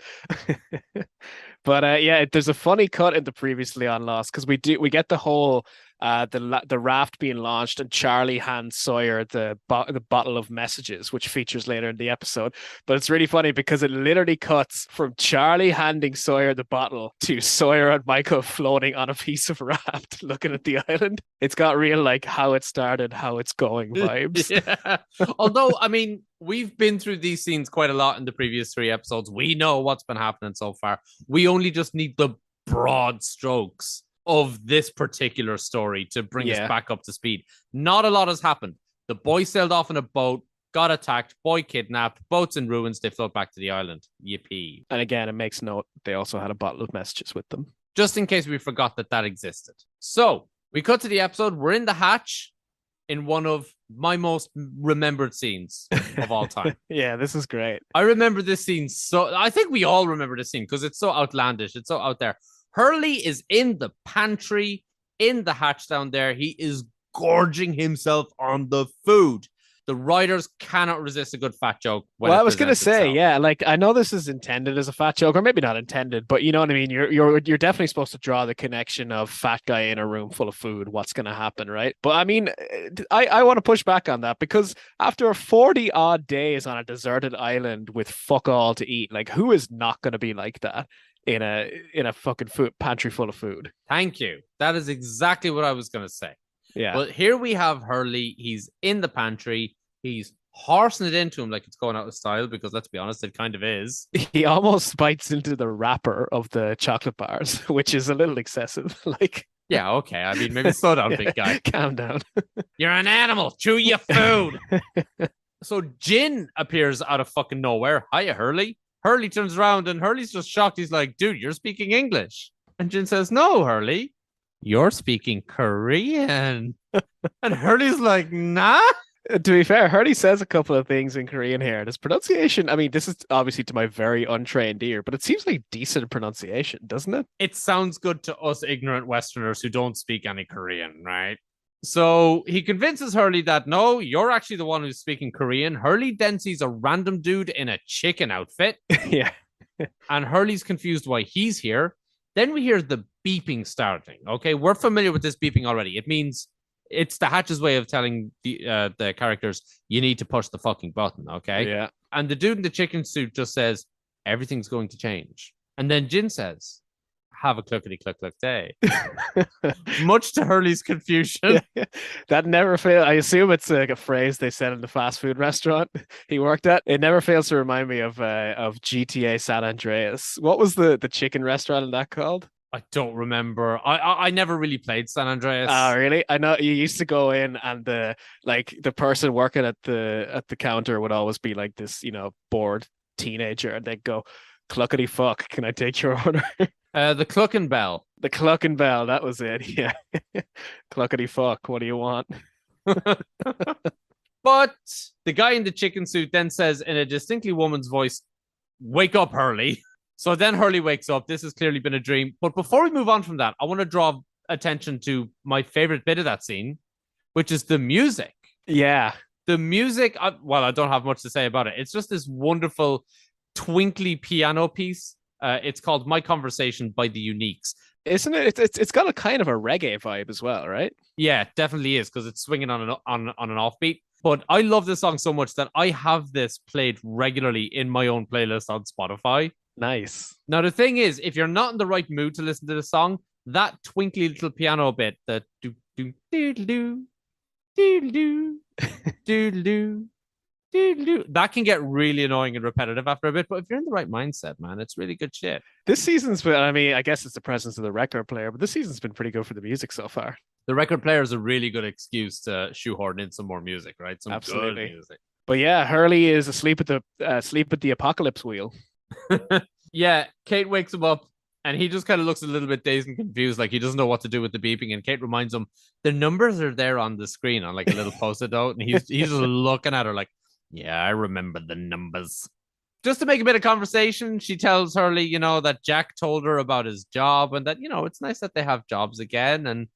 [SPEAKER 2] But yeah, there's a funny cut in the previously on Lost because we get the whole the raft being launched and Charlie hands Sawyer the bottle of messages, which features later in the episode. But it's really funny because it literally cuts from Charlie handing Sawyer the bottle to Sawyer and Michael floating on a piece of raft looking at the island. It's got real like how it started, how it's going vibes.
[SPEAKER 1] Yeah. Although, I mean, we've been through these scenes quite a lot in the previous 3 episodes. We know what's been happening so far. We only just need the broad strokes of this particular story to bring us back up to speed. Not a lot has happened. The boy sailed off in a boat, got attacked, boy kidnapped, boat's in ruins, they float back to the island. Yippee.
[SPEAKER 2] And again, it makes note they also had a bottle of messages with them.
[SPEAKER 1] Just in case we forgot that existed. So, we cut to the episode. We're in the hatch in one of my most remembered scenes of all time.
[SPEAKER 2] Yeah, this is great.
[SPEAKER 1] I remember this scene so... I think we all remember this scene because it's so outlandish. It's so out there. Hurley is in the pantry, in the hatch down there. He is gorging himself on the food. The writers cannot resist a good fat joke.
[SPEAKER 2] Well, I was going to say, yeah, like I know this is intended as a fat joke, or maybe not intended, but you know what I mean? You're definitely supposed to draw the connection of fat guy in a room full of food. What's going to happen, right? But I mean, I want to push back on that because after 40 odd days on a deserted island with fuck all to eat, like who is not going to be like that? In a fucking food pantry full of food.
[SPEAKER 1] Thank you. That is exactly what I was going to say.
[SPEAKER 2] Yeah.
[SPEAKER 1] But here we have Hurley. He's in the pantry. He's horsing it into him like it's going out of style because let's be honest, it kind of is.
[SPEAKER 2] He almost bites into the wrapper of the chocolate bars, which is a little excessive. Like,
[SPEAKER 1] yeah, okay. I mean, maybe slow down, big guy.
[SPEAKER 2] Calm down.
[SPEAKER 1] You're an animal. Chew your food. So Jin appears out of fucking nowhere. Hiya, Hurley. Hurley turns around and Hurley's just shocked. He's like, dude, you're speaking English. And Jin says, no, Hurley, you're speaking Korean. And Hurley's like, nah.
[SPEAKER 2] To be fair, Hurley says a couple of things in Korean here. His pronunciation, I mean, this is obviously to my very untrained ear, but it seems like decent pronunciation, doesn't it?
[SPEAKER 1] It sounds good to us ignorant Westerners who don't speak any Korean, right? So he convinces Hurley that, no, you're actually the one who's speaking Korean. Hurley then sees a random dude in a chicken outfit.
[SPEAKER 2] Yeah.
[SPEAKER 1] And Hurley's confused why he's here. Then we hear the beeping starting. Okay, we're familiar with this beeping already. It means it's the hatch's way of telling the characters, you need to push the fucking button, okay?
[SPEAKER 2] Yeah.
[SPEAKER 1] And the dude in the chicken suit just says, everything's going to change. And then Jin says, have a cluckety-cluck day. Much to Hurley's confusion.
[SPEAKER 2] Yeah. That never fails. I assume it's like a phrase they said in the fast food restaurant he worked at. It never fails to remind me of GTA San Andreas. What was the chicken restaurant in that called?
[SPEAKER 1] I don't remember. I never really played San Andreas.
[SPEAKER 2] Oh, really? I know you used to go in and the person working at the counter would always be like this, bored teenager, and they'd go, cluckety fuck, can I take your order?
[SPEAKER 1] The Cluckin' Bell.
[SPEAKER 2] The Cluckin' Bell, that was it. Yeah. Cluckety fuck, what do you want?
[SPEAKER 1] But the guy in the chicken suit then says in a distinctly woman's voice, wake up, Hurley. So then Hurley wakes up. This has clearly been a dream. But before we move on from that, I want to draw attention to my favorite bit of that scene, which is the music.
[SPEAKER 2] Yeah.
[SPEAKER 1] The music, I don't have much to say about it. It's just this wonderful twinkly piano piece. It's called My Conversation by the Uniques.
[SPEAKER 2] Isn't it? It's got a kind of a reggae vibe as well, right?
[SPEAKER 1] Yeah, it definitely is because it's swinging on an offbeat. But I love this song so much that I have this played regularly in my own playlist on Spotify.
[SPEAKER 2] Nice.
[SPEAKER 1] Now, the thing is, if you're not in the right mood to listen to the song, that twinkly little piano bit, the do do do do do do do do do, that can get really annoying and repetitive after a bit. But if you're in the right mindset, man, it's really good shit.
[SPEAKER 2] This season's been, I mean, I guess it's the presence of the record player, but this season's been pretty good for the music so far.
[SPEAKER 1] The record player is a really good excuse to shoehorn in some more music, right? Some
[SPEAKER 2] Absolutely.
[SPEAKER 1] Good music.
[SPEAKER 2] But yeah, Hurley is asleep at the apocalypse wheel.
[SPEAKER 1] Yeah, Kate wakes him up. And he just kind of looks a little bit dazed and confused, like he doesn't know what to do with the beeping. And Kate reminds him the numbers are there on the screen on like a little post-it note, and he's just looking at her like, yeah, I remember the numbers. Just to make a bit of conversation, she tells Hurley, that Jack told her about his job and that, it's nice that they have jobs again. And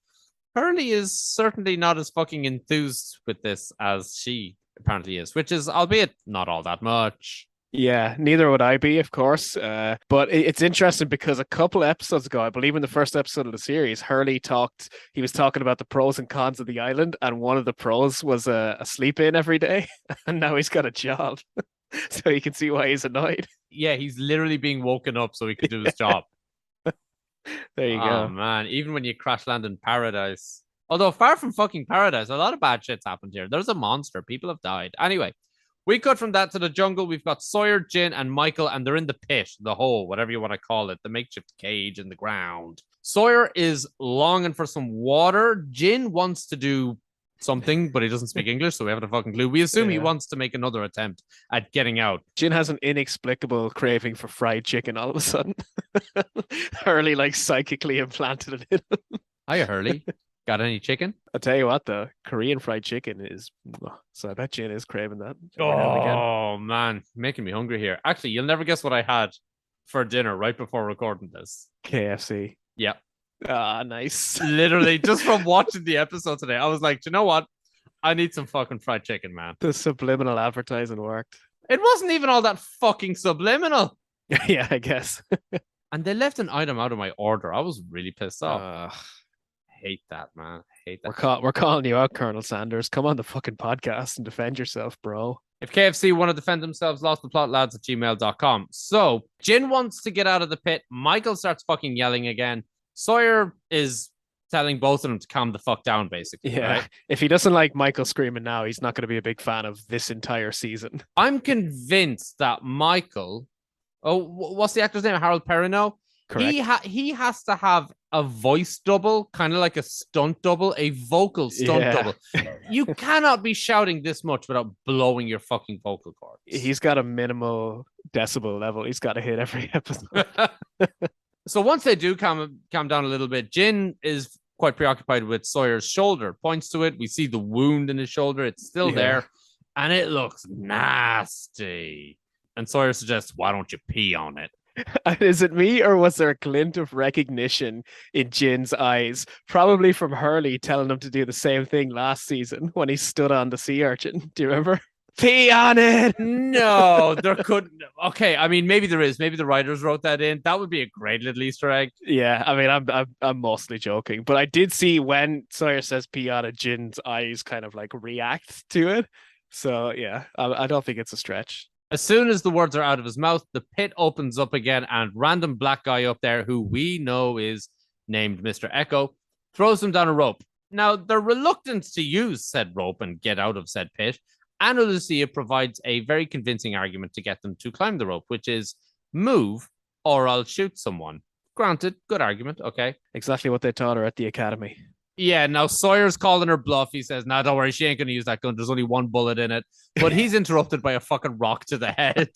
[SPEAKER 1] Hurley is certainly not as fucking enthused with this as she apparently is, which is, albeit not all that much.
[SPEAKER 2] Yeah, neither would I be, of course. But it's interesting because a couple episodes ago, I believe in the first episode of the series, he was talking about the pros and cons of the island, and one of the pros was a sleep in every day, and now he's got a job. So you can see why he's annoyed.
[SPEAKER 1] Yeah, he's literally being woken up so he could do his job.
[SPEAKER 2] There you go.
[SPEAKER 1] Oh, man. Even when you crash land in paradise. Although far from fucking paradise, a lot of bad shit's happened here. There's a monster. People have died. Anyway, we cut from that to the jungle. We've got Sawyer, Jin, and Michael, and they're in the pit, the hole, whatever you want to call it, the makeshift cage in the ground. Sawyer is longing for some water. Jin wants to do something, but he doesn't speak English, so we haven't a fucking clue. We assume he wants to make another attempt at getting out.
[SPEAKER 2] Jin has an inexplicable craving for fried chicken all of a sudden. Hurley like psychically implanted it in him.
[SPEAKER 1] Hiya, Hurley. Got any chicken?
[SPEAKER 2] I'll tell you what, the Korean fried chicken is, so I bet Jin is craving that.
[SPEAKER 1] Oh, man. Making me hungry here. Actually, you'll never guess what I had for dinner right before recording this.
[SPEAKER 2] KFC.
[SPEAKER 1] Yep.
[SPEAKER 2] Ah, nice.
[SPEAKER 1] Literally, just from watching the episode today, I was like, do you know what? I need some fucking fried chicken, man.
[SPEAKER 2] The subliminal advertising worked.
[SPEAKER 1] It wasn't even all that fucking subliminal.
[SPEAKER 2] Yeah, I guess.
[SPEAKER 1] And they left an item out of my order. I was really pissed off. Hate that, man. Hate that.
[SPEAKER 2] We're calling you out, Colonel Sanders. Come on the fucking podcast and defend yourself, bro.
[SPEAKER 1] If KFC want to defend themselves, losttheplotlads@gmail.com. So Jin wants to get out of the pit. Michael starts fucking yelling again. Sawyer is telling both of them to calm the fuck down, basically.
[SPEAKER 2] Yeah. Right? If he doesn't like Michael screaming now, he's not going to be a big fan of this entire season.
[SPEAKER 1] I'm convinced that Michael, what's the actor's name? Harold Perrineau? Correct. He has to have a voice double, kind of like a stunt double, a vocal stunt double. You cannot be shouting this much without blowing your fucking vocal cords.
[SPEAKER 2] He's got a minimal decibel level. He's got to hit every episode.
[SPEAKER 1] So once they do calm down a little bit, Jin is quite preoccupied with Sawyer's shoulder, points to it. We see the wound in his shoulder. It's still there, and it looks nasty. And Sawyer suggests, why don't you pee on it?
[SPEAKER 2] Is it me, or was there a glint of recognition in Jin's eyes? Probably from Hurley telling him to do the same thing last season when he stood on the sea urchin. Do you remember? Pee on it!
[SPEAKER 1] No, there couldn't. Okay, I mean, maybe there is. Maybe the writers wrote that in. That would be a great little Easter egg.
[SPEAKER 2] Yeah, I mean, I'm mostly joking, but I did see when Sawyer says pee on it, Jin's eyes kind of like react to it. So yeah, I don't think it's a stretch.
[SPEAKER 1] As soon as the words are out of his mouth, the pit opens up again, and random black guy up there, who we know is named Mr. Echo, throws him down a rope. Now, they're reluctant to use said rope and get out of said pit. Ana Lucia provides a very convincing argument to get them to climb the rope, which is move or I'll shoot someone. Granted, good argument, okay.
[SPEAKER 2] Exactly what they taught her at the academy.
[SPEAKER 1] Yeah, now Sawyer's calling her bluff. He says, nah, don't worry, she ain't going to use that gun. There's only one bullet in it. But he's interrupted by a fucking rock to the head.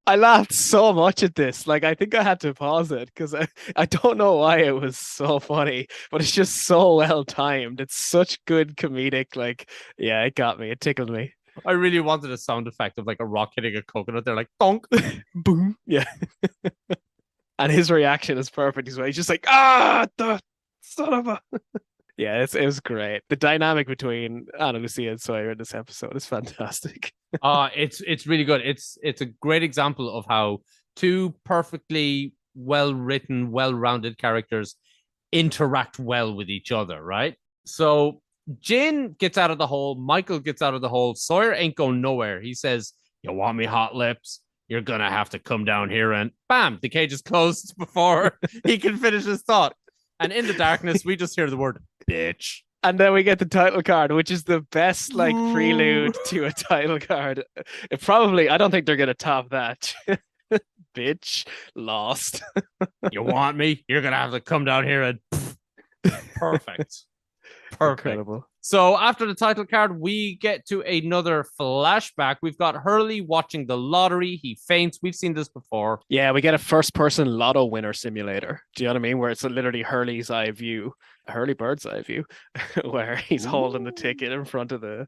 [SPEAKER 2] I laughed so much at this. Like, I think I had to pause it because I don't know why it was so funny, but it's just so well timed. It's such good comedic, like, yeah, it got me. It tickled me.
[SPEAKER 1] I really wanted a sound effect of like a rock hitting a coconut. They're like, donk,
[SPEAKER 2] boom. Yeah. And his reaction is perfect as well. He's just like, the son of a... Yeah, it was great. The dynamic between Ana Lucia and Sawyer in this episode is fantastic.
[SPEAKER 1] It's really good. It's a great example of how two perfectly well-written, well-rounded characters interact well with each other, right? So Jin gets out of the hole, Michael gets out of the hole, Sawyer ain't going nowhere. He says, you want me hot lips? You're gonna have to come down here, and bam, the cage is closed before he can finish his thought. And in the darkness, we just hear the word bitch.
[SPEAKER 2] And then we get the title card, which is the best like prelude to a title card. It probably, I don't think they're going to top that. Bitch, lost.
[SPEAKER 1] You want me? You're going to have to come down here and... Perfect. Perfect.
[SPEAKER 2] Incredible.
[SPEAKER 1] So after the title card, we get to another flashback. We've got Hurley watching the lottery. He faints. We've seen this before.
[SPEAKER 2] Yeah, we get a first-person lotto winner simulator. Do you know what I mean? Where it's literally Hurley's eye view, Hurley Bird's eye view, where he's holding the ticket in front of the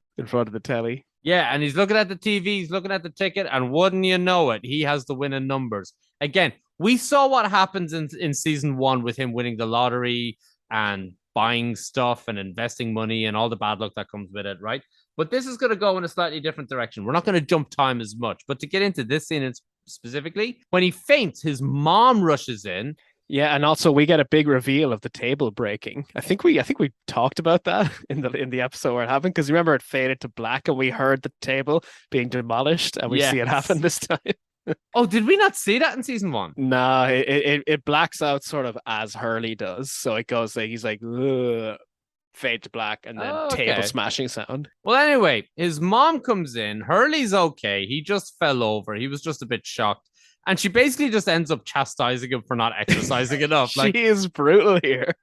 [SPEAKER 2] telly.
[SPEAKER 1] Yeah, and he's looking at the TV, he's looking at the ticket, and wouldn't you know it, he has the winning numbers. Again, we saw what happens in season 1 with him winning the lottery and buying stuff and investing money and all the bad luck that comes with it, right? But this is going to go in a slightly different direction. We're not going to jump time as much, but to get into this scene specifically, when he faints, his mom rushes in.
[SPEAKER 2] Yeah, and also we get a big reveal of the table breaking. I think we talked about that in the episode where it happened, because remember it faded to black and we heard the table being demolished, and we see it happen this time.
[SPEAKER 1] Oh, did we not see that in season 1?
[SPEAKER 2] No, it blacks out sort of as Hurley does. So it goes like he's like fade to black and then table smashing sound.
[SPEAKER 1] Well, anyway, his mom comes in. Hurley's okay. He just fell over. He was just a bit shocked. And she basically just ends up chastising him for not exercising enough.
[SPEAKER 2] She is brutal here.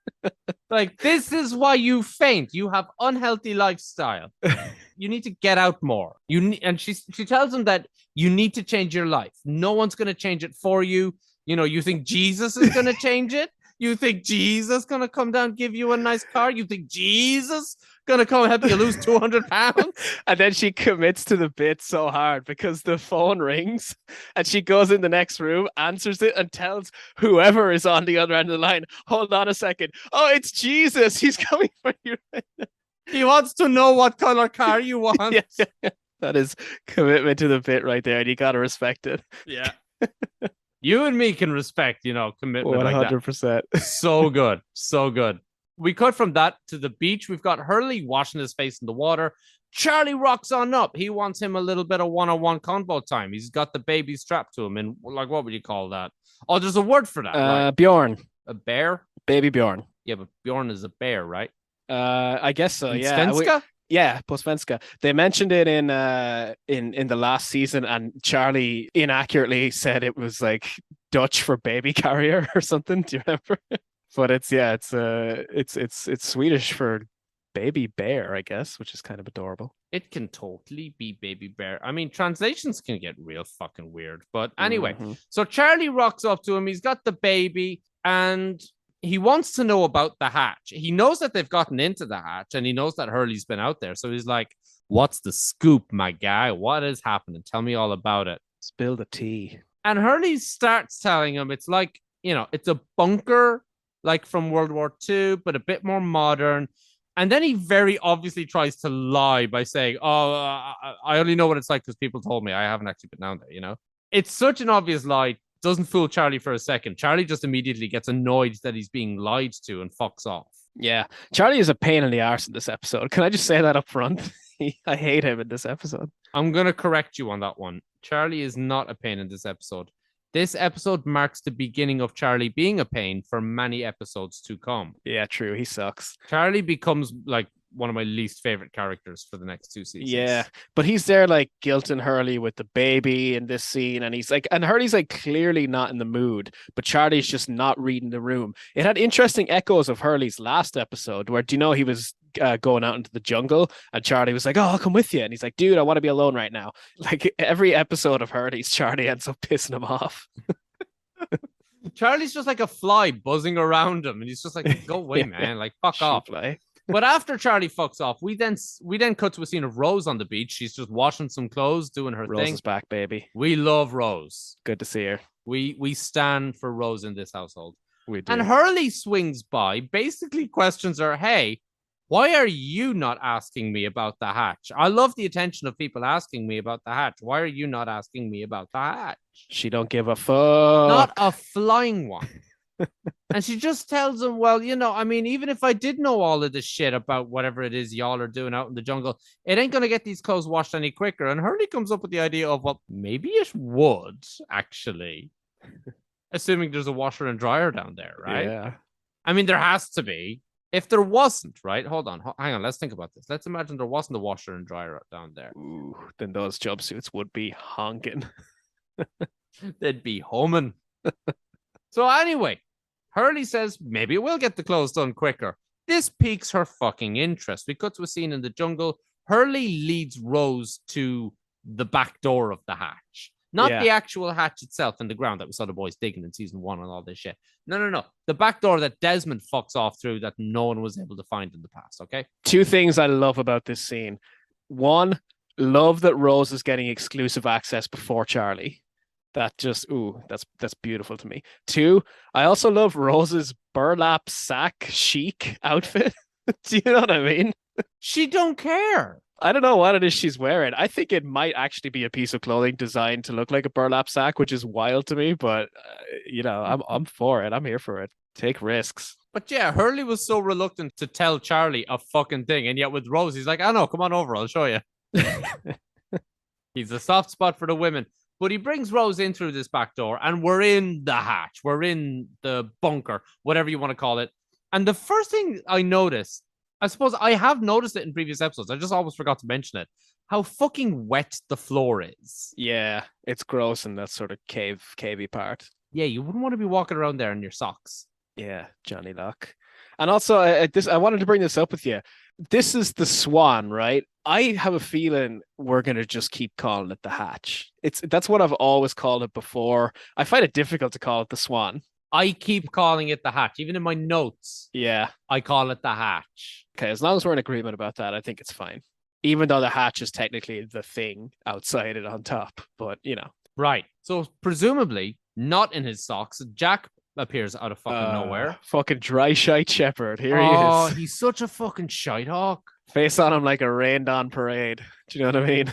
[SPEAKER 1] Like, this is why you faint. You have unhealthy lifestyle. You need to get out more. And she tells him that you need to change your life. No one's going to change it for you. You know, you think Jesus is going to change it? You think Jesus going to come down and give you a nice car? You think Jesus going to come help you lose 200 pounds?
[SPEAKER 2] And then she commits to the bit so hard because the phone rings and she goes in the next room, answers it, and tells whoever is on the other end of the line, hold on a second. Oh, it's Jesus. He's coming for you.
[SPEAKER 1] He wants to know what color car you want.
[SPEAKER 2] Yeah. That is commitment to the bit right there, and you got to respect it.
[SPEAKER 1] Yeah. You and me can respect, commitment
[SPEAKER 2] 100%.
[SPEAKER 1] like that. So good. So good. We cut from that to the beach. We've got Hurley washing his face in the water. Charlie rocks on up. He wants him a little bit of one-on-one convo time. He's got the baby strapped to him. And like, what would you call that? Oh, there's a word for that, right?
[SPEAKER 2] Bjorn.
[SPEAKER 1] A bear?
[SPEAKER 2] Baby Bjorn.
[SPEAKER 1] Yeah, but Bjorn is a bear, right?
[SPEAKER 2] I guess so, yeah.
[SPEAKER 1] Svenska?
[SPEAKER 2] Yeah, på svenska. They mentioned it in the last season, and Charlie inaccurately said it was like Dutch for baby carrier or something. Do you remember? But it's Swedish for baby bear, I guess, which is kind of adorable.
[SPEAKER 1] It can totally be baby bear. I mean, translations can get real fucking weird. But anyway, So Charlie rocks up to him. He's got the baby, and he wants to know about the hatch. He knows that they've gotten into the hatch, and he knows that Hurley's been out there. So he's like, what's the scoop, my guy? What is happening? Tell me all about it.
[SPEAKER 2] Spill the tea.
[SPEAKER 1] And Hurley starts telling him it's like, it's a bunker like from World War II, but a bit more modern. And then he very obviously tries to lie by saying, I only know what it's like because people told me. I haven't actually been down there, It's such an obvious lie. Doesn't fool Charlie for a second. Charlie just immediately gets annoyed that he's being lied to and fucks off.
[SPEAKER 2] Yeah. Charlie is a pain in the arse in this episode. Can I just say that up front? I hate him in this episode.
[SPEAKER 1] I'm going to correct you on that one. Charlie is not a pain in this episode. This episode marks the beginning of Charlie being a pain for many episodes to come.
[SPEAKER 2] Yeah, true. He sucks.
[SPEAKER 1] Charlie becomes like one of my least favorite characters for the next 2 seasons.
[SPEAKER 2] Yeah, but he's there like guilting Hurley with the baby in this scene, and he's like, and Hurley's like clearly not in the mood, but Charlie's just not reading the room. It had interesting echoes of Hurley's last episode where, he was going out into the jungle, and Charlie was like, oh, I'll come with you, and he's like, dude, I want to be alone right now. Like every episode of Hurley's, Charlie ends up pissing him off.
[SPEAKER 1] Charlie's just like a fly buzzing around him, and he's just like, go away, man, like fuck off.
[SPEAKER 2] Fly.
[SPEAKER 1] But after Charlie fucks off, we then cut to a scene of Rose on the beach. She's just washing some clothes, doing her thing.
[SPEAKER 2] Rose is back, baby.
[SPEAKER 1] We love Rose.
[SPEAKER 2] Good to see her.
[SPEAKER 1] We stand for Rose in this household.
[SPEAKER 2] We do.
[SPEAKER 1] And Hurley swings by, basically questions her, hey, why are you not asking me about the hatch? I love the attention of people asking me about the hatch. Why are you not asking me about the hatch?
[SPEAKER 2] She don't give a fuck.
[SPEAKER 1] Not a flying one. And she just tells him, well, even if I did know all of this shit about whatever it is y'all are doing out in the jungle, it ain't going to get these clothes washed any quicker. And Hurley comes up with the idea of, well, maybe it would, actually. Assuming there's a washer and dryer down there, right?
[SPEAKER 2] Yeah.
[SPEAKER 1] I mean, there has to be. If there wasn't, right? Hold on. Hang on. Let's think about this. Let's imagine there wasn't a washer and dryer down there.
[SPEAKER 2] Ooh, then those jumpsuits would be honking.
[SPEAKER 1] They'd be humming. So anyway, Hurley says maybe it will get the clothes done quicker. This piques her fucking interest. We cut to a scene in the jungle. Hurley leads Rose to the back door of the hatch. Not the actual hatch itself in the ground that we saw the boys digging in season 1 and all this shit. No. The back door that Desmond fucks off through that no one was able to find in the past, okay?
[SPEAKER 2] 2 things I love about this scene. 1, love that Rose is getting exclusive access before Charlie. That just, that's beautiful to me. 2, I also love Rose's burlap sack chic outfit. Do you know what I mean?
[SPEAKER 1] She don't care.
[SPEAKER 2] I don't know what it is she's wearing. I think it might actually be a piece of clothing designed to look like a burlap sack, which is wild to me. But I'm for it. I'm here for it. Take risks.
[SPEAKER 1] But yeah, Hurley was so reluctant to tell Charlie a fucking thing, and yet with Rose, he's like, "Oh no, come on over, I'll show you." He's a soft spot for the women. But he brings Rose in through this back door, and we're in the hatch. We're in the bunker, whatever you want to call it. And the first thing I noticed, I suppose I have noticed it in previous episodes, I just always forgot to mention it, how fucking wet the floor is.
[SPEAKER 2] Yeah, it's gross in that sort of cavey part.
[SPEAKER 1] Yeah, you wouldn't want to be walking around there in your socks.
[SPEAKER 2] Yeah, Johnny Locke. And also, I wanted to bring this up with you. This is the Swan, right? I have a feeling we're going to just keep calling it the Hatch. That's what I've always called it before. I find it difficult to call it the Swan.
[SPEAKER 1] I keep calling it the Hatch. Even in my notes,
[SPEAKER 2] yeah,
[SPEAKER 1] I call it the Hatch.
[SPEAKER 2] Okay, as long as we're in agreement about that, I think it's fine. Even though the hatch is technically the thing outside it on top, but
[SPEAKER 1] Right. So presumably not in his socks. Jack appears out of fucking nowhere.
[SPEAKER 2] Fucking dry shite shepherd. Here he is.
[SPEAKER 1] Oh, he's such a fucking shite hawk.
[SPEAKER 2] Face on him like a rained on parade. Do you know what I mean?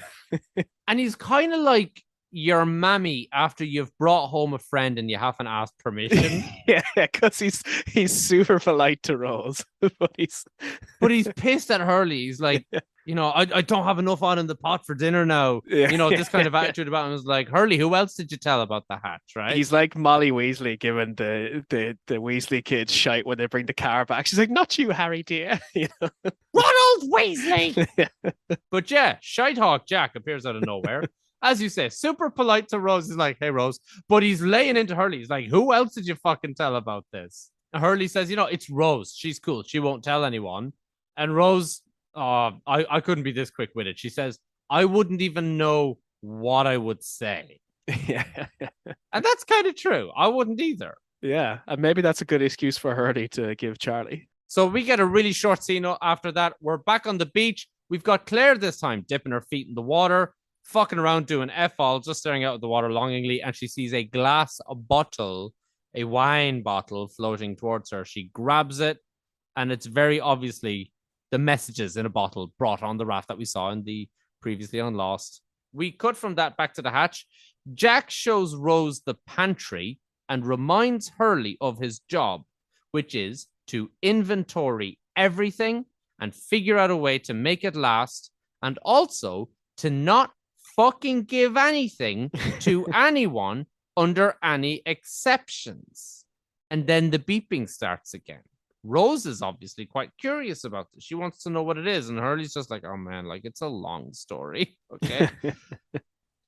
[SPEAKER 1] And he's kind of like your mammy after you've brought home a friend and you haven't asked permission.
[SPEAKER 2] yeah, because he's super polite to Rose, but
[SPEAKER 1] he's pissed at Hurley. He's like, I don't have enough on in the pot for dinner now. Yeah, this kind of attitude about him is like, Hurley, who else did you tell about the hatch, right?
[SPEAKER 2] He's like Molly Weasley giving the Weasley kids shite when they bring the car back. She's like, not you, Harry, dear.
[SPEAKER 1] Ronald Weasley! But yeah, shite hawk Jack appears out of nowhere. As you say, super polite to Rose. He's like, hey, Rose. But he's laying into Hurley. He's like, who else did you fucking tell about this? And Hurley says, it's Rose. She's cool. She won't tell anyone. And Rose, I couldn't be this quick with it. She says, I wouldn't even know what I would say.
[SPEAKER 2] Yeah.
[SPEAKER 1] And that's kind of true. I wouldn't either.
[SPEAKER 2] Yeah. And maybe that's a good excuse for Hurley to give Charlie.
[SPEAKER 1] So we get a really short scene after that. We're back on the beach. We've got Claire this time dipping her feet in the water, fucking around doing F-all, just staring out at the water longingly, and she sees a wine bottle floating towards her. She grabs it, and it's very obviously the messages in a bottle brought on the raft that we saw in the previously on Lost. We cut from that back to the hatch. Jack shows Rose the pantry and reminds Hurley of his job, which is to inventory everything and figure out a way to make it last, and also to not fucking give anything to anyone under any exceptions. And then the beeping starts again. Rose is obviously quite curious about this. She wants to know what it is. And Hurley's just like, oh man, like it's a long story. Okay.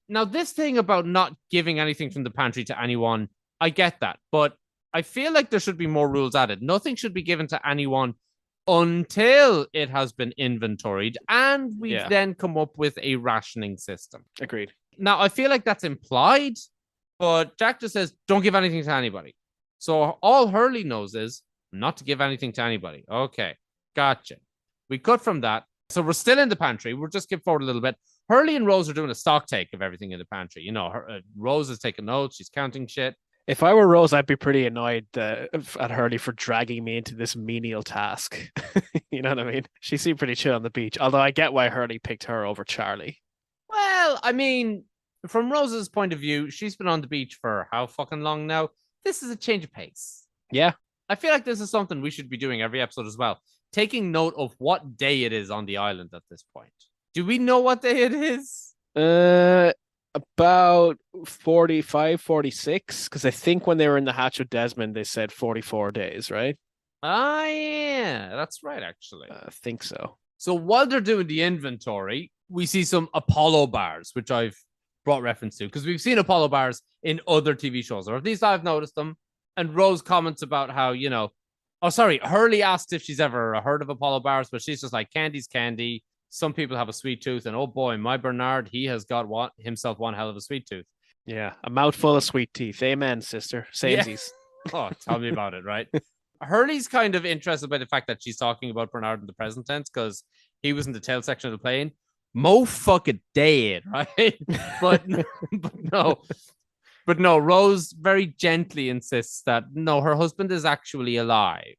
[SPEAKER 1] Now, this thing about not giving anything from the pantry to anyone, I get that. But I feel like there should be more rules added. Nothing should be given to anyone until it has been inventoried, and we've then come up with a rationing system.
[SPEAKER 2] Agreed.
[SPEAKER 1] Now, I feel like that's implied, but Jack just says, don't give anything to anybody. So all Hurley knows is not to give anything to anybody. Okay, gotcha. We cut from that. So we're still in the pantry. We'll just skip forward a little bit. Hurley and Rose are doing a stock take of everything in the pantry. Rose is taking notes. She's counting shit.
[SPEAKER 2] If I were Rose, I'd be pretty annoyed at Hurley for dragging me into this menial task. You know what I mean? She seemed pretty chill on the beach, although I get why Hurley picked her over Charlie.
[SPEAKER 1] Well, I mean, from Rose's point of view, she's been on the beach for how fucking long now? This is a change of pace.
[SPEAKER 2] Yeah.
[SPEAKER 1] I feel like this is something we should be doing every episode as well. Taking note of what day it is on the island at this point. Do we know what day it is?
[SPEAKER 2] About 45, 46, because I think when they were in the hatch with Desmond, they said 44 days, right?
[SPEAKER 1] Ah, yeah, that's right, actually.
[SPEAKER 2] I think so.
[SPEAKER 1] So while they're doing the inventory, we see some Apollo bars, which I've brought reference to, because we've seen Apollo bars in other TV shows, or at least I've noticed them. And Rose comments about how, Oh, sorry. Hurley asked if she's ever heard of Apollo bars, but she's just like, candy's candy. Some people have a sweet tooth, and oh boy, my Bernard, he has got himself one hell of a sweet tooth.
[SPEAKER 2] Yeah, a mouthful of sweet teeth. Amen, sister. Samesies.
[SPEAKER 1] Yeah. Oh, tell me about it, right? Hurley's kind of interested by the fact that she's talking about Bernard in the present tense because he was in the tail section of the plane. Mo fucking dead, right? but no. But no, Rose very gently insists that no, her husband is actually alive.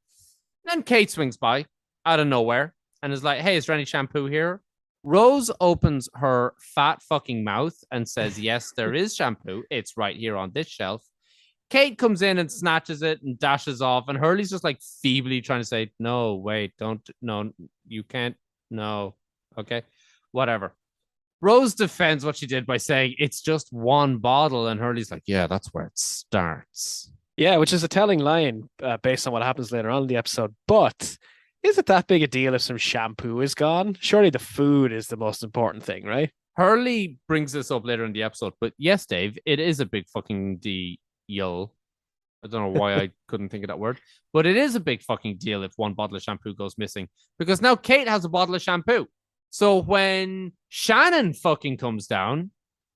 [SPEAKER 1] Then Kate swings by out of nowhere and is like, hey, is there any shampoo here? Rose opens her fat fucking mouth and says, yes, there is shampoo. It's right here on this shelf. Kate comes in and snatches it and dashes off. And Hurley's just like feebly trying to say, no, wait, don't, no, you can't, no. Okay, whatever. Rose defends what she did by saying it's just one bottle. And Hurley's like, yeah, that's where it starts.
[SPEAKER 2] Yeah, which is a telling line based on what happens later on in the episode. But is it that big a deal if some shampoo is gone? Surely the food is the most important thing, right?
[SPEAKER 1] Hurley brings this up later in the episode. But yes, Dave, it is a big fucking deal. I don't know why I couldn't think of that word. But it is a big fucking deal if one bottle of shampoo goes missing. Because now Kate has a bottle of shampoo. So when Shannon fucking comes down